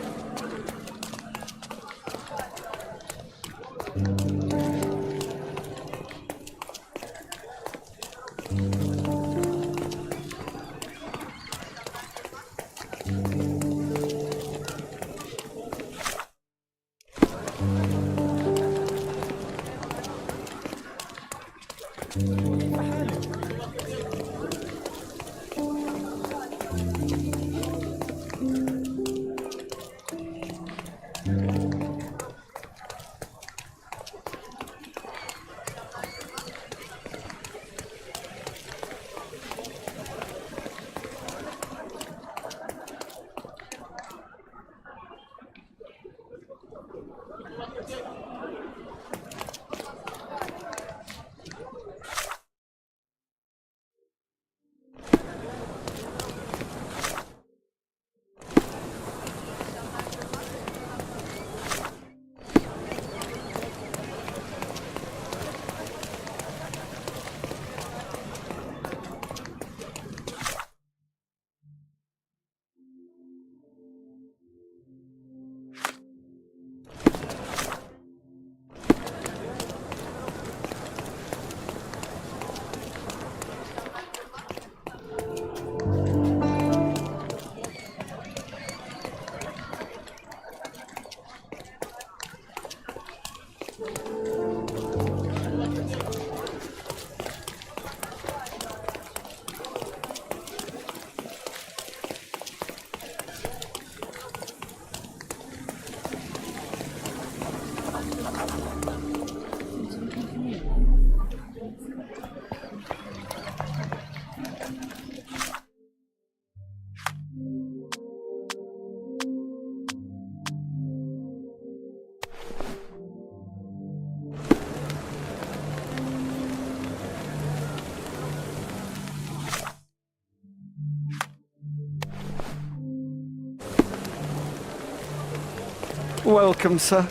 Welcome, sir.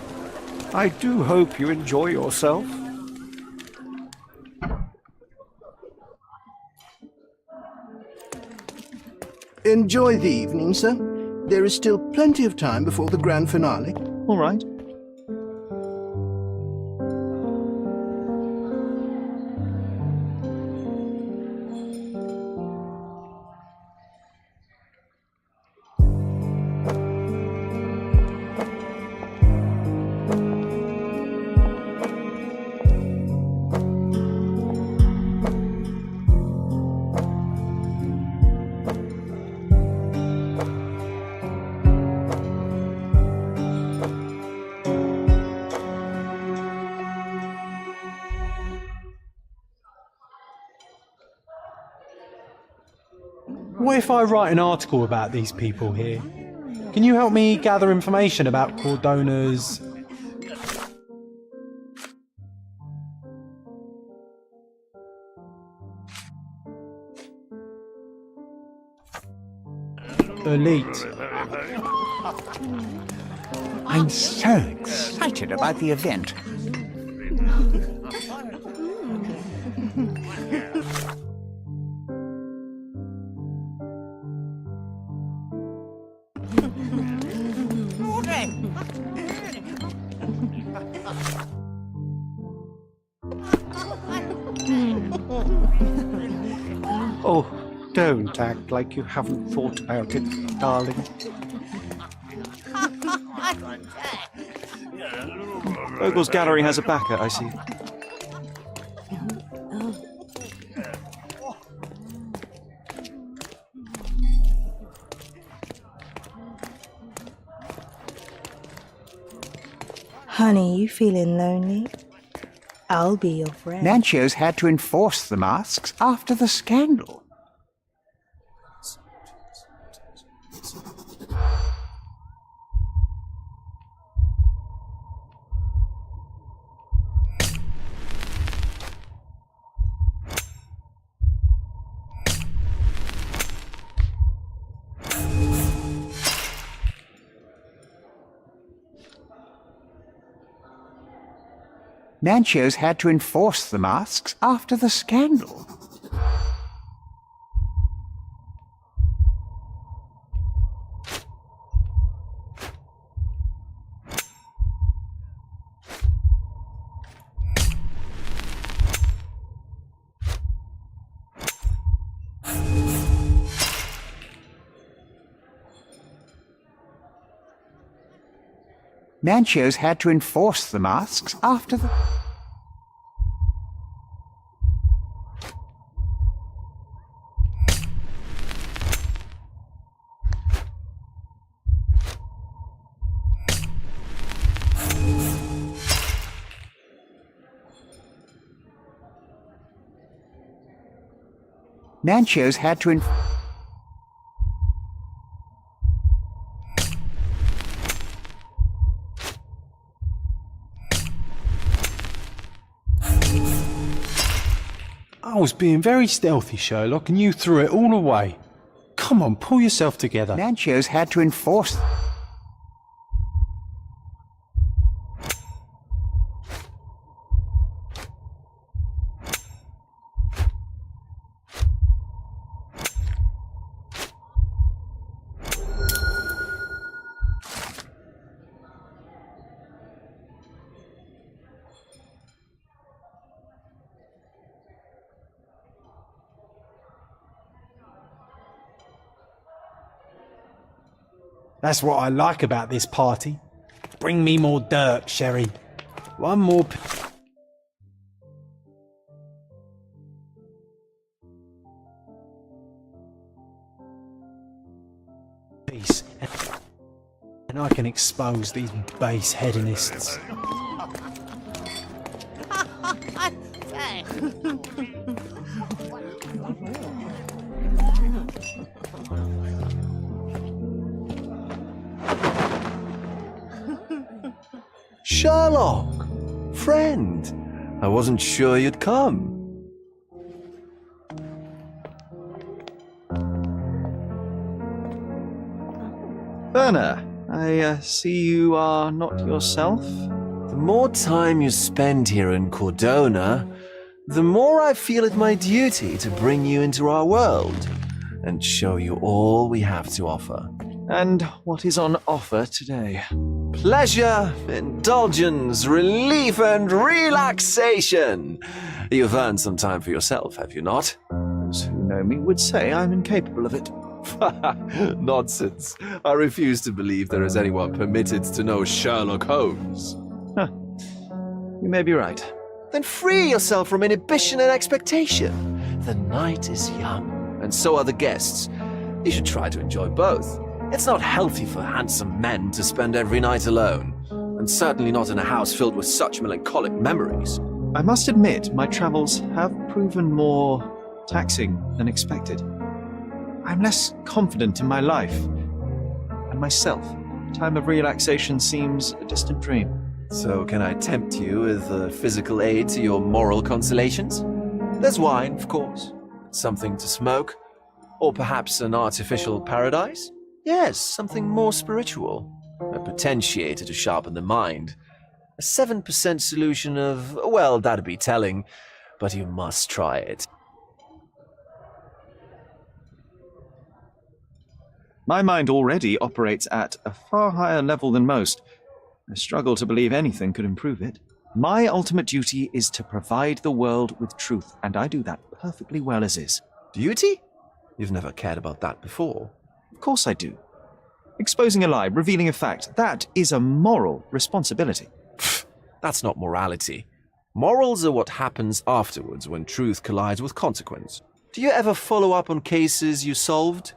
I do hope you enjoy yourself. Enjoy the evening, sir. There is still plenty of time before the grand finale. All right. What if I write an article about these people here? Can you help me gather information about Cordona's... elite? I'm so excited about the event. Oh, don't act like you haven't thought about it, darling. Ogle's gallery has a backer, I see. Honey, you feeling lonely? I'll be your friend. Nancio's had to enforce the masks after the scandal. Nancio's had to enforce the masks after the scandal. Nancho's had to enforce the masks after the... Nancho's had to I was being very stealthy, Sherlock, and you threw it all away. Come on, pull yourself together. Nancho's had to enforce... That's what I like about this party. Bring me more dirt, Sherry. One more piece, and I can expose these base hedonists. Sherlock! Friend! I wasn't sure you'd come. Verner, I see you are not yourself. The more time you spend here in Cordona, the more I feel it my duty to bring you into our world and show you all we have to offer. And what is on offer today? Pleasure, indulgence, relief, and relaxation. You've earned some time for yourself, have you not? Those who know me would say I'm incapable of it. Nonsense. I refuse to believe there is anyone permitted to know Sherlock Holmes. You may be right. Then free yourself from inhibition and expectation. The night is young, and so are the guests. You should try to enjoy both. It's not healthy for handsome men to spend every night alone, and certainly not in a house filled with such melancholic memories. I must admit, my travels have proven more taxing than expected. I'm less confident in my life and myself. A time of relaxation seems a distant dream. So can I tempt you with a physical aid to your moral consolations? There's wine, of course, something to smoke, or perhaps an artificial paradise? Yes, something more spiritual, a potentiator to sharpen the mind. A 7% solution of, well, that'd be telling, but you must try it. My mind already operates at a far higher level than most. I struggle to believe anything could improve it. My ultimate duty is to provide the world with truth, and I do that perfectly well as is. Duty? You've never cared about that before. Of course I do. Exposing a lie, revealing a fact, that is a moral responsibility. That's not morality. Morals are what happens afterwards when truth collides with consequence. Do you ever follow up on cases you solved?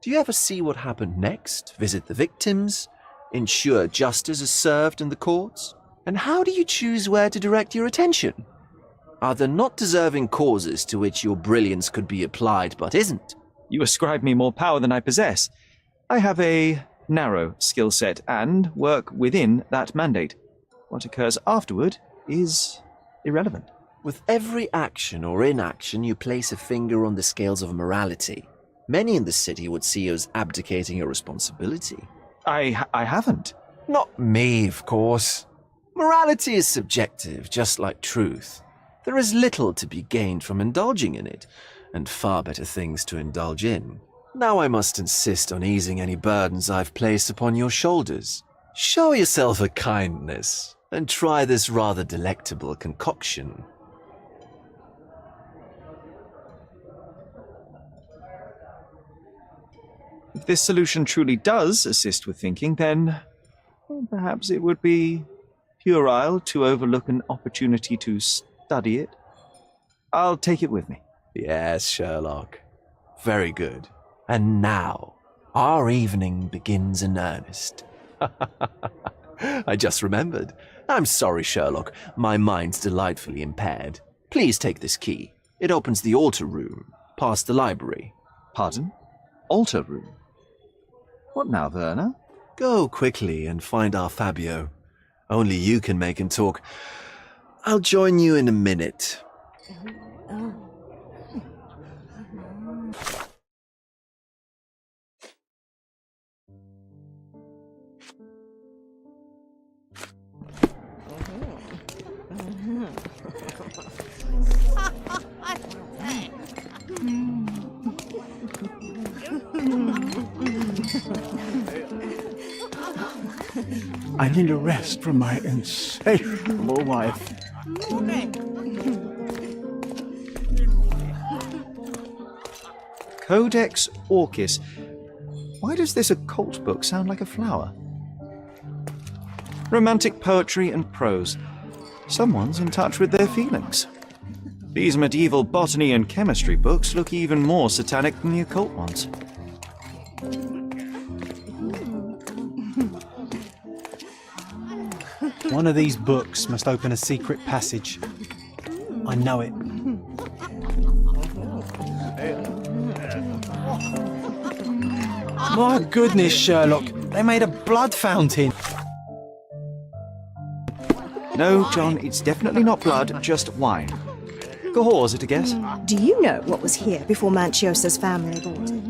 Do you ever see what happened next, visit the victims, ensure justice is served in the courts? And how do you choose where to direct your attention? Are there not deserving causes to which your brilliance could be applied but isn't? You ascribe me more power than I possess. I have a narrow skill set and work within that mandate. What occurs afterward is irrelevant. With every action or inaction, you place a finger on the scales of morality. Many in the city would see you as abdicating your responsibility. I haven't. Not me, of course. Morality is subjective, just like truth. There is little to be gained from indulging in it, and far better things to indulge in. Now I must insist on easing any burdens I've placed upon your shoulders. Show yourself a kindness, and try this rather delectable concoction. If this solution truly does assist with thinking, then well, perhaps it would be puerile to overlook an opportunity to study it. I'll take it with me. Yes, Sherlock. Very good. And now, our evening begins in earnest. I just remembered. I'm sorry, Sherlock. My mind's delightfully impaired. Please take this key. It opens the altar room, past the library. Pardon? Altar room? What now, Verner? Go quickly and find our Fabio. Only you can make him talk. I'll join you in a minute. I need a rest from my insatiable wife. Codex Orchis. Why does this occult book sound like a flower? Romantic poetry and prose. Someone's in touch with their feelings. These medieval botany and chemistry books look even more satanic than the occult ones. One of these books must open a secret passage. I know it. My goodness, Sherlock. They made a blood fountain. No, John, it's definitely not blood, just wine. Cahors, is it a guess? Do you know what was here before Manchiosa's family bought it?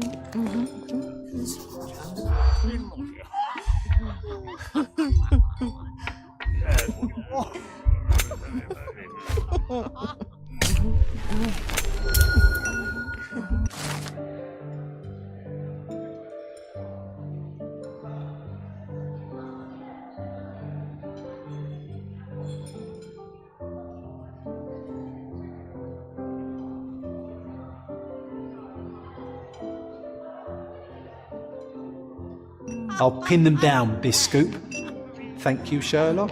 I'll pin them down, Biscoop. Thank you, Sherlock.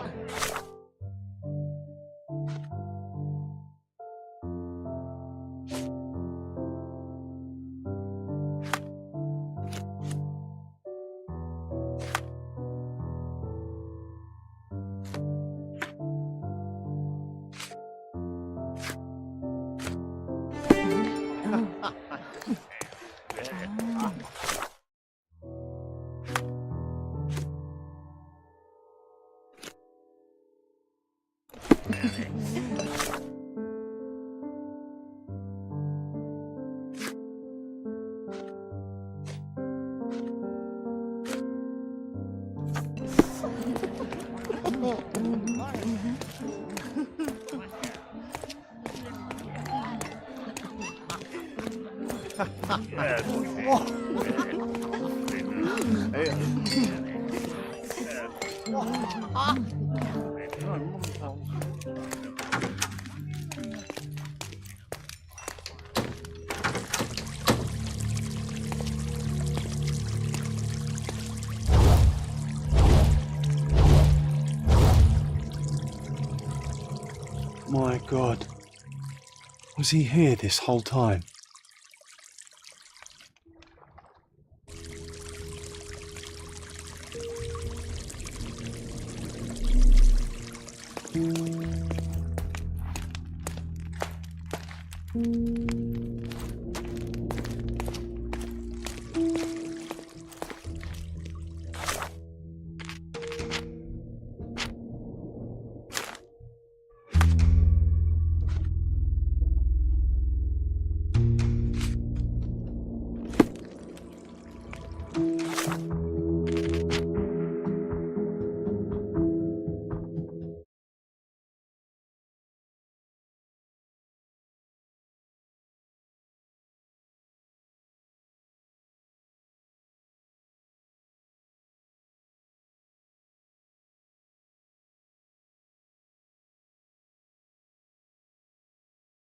My God. Was he here this whole time?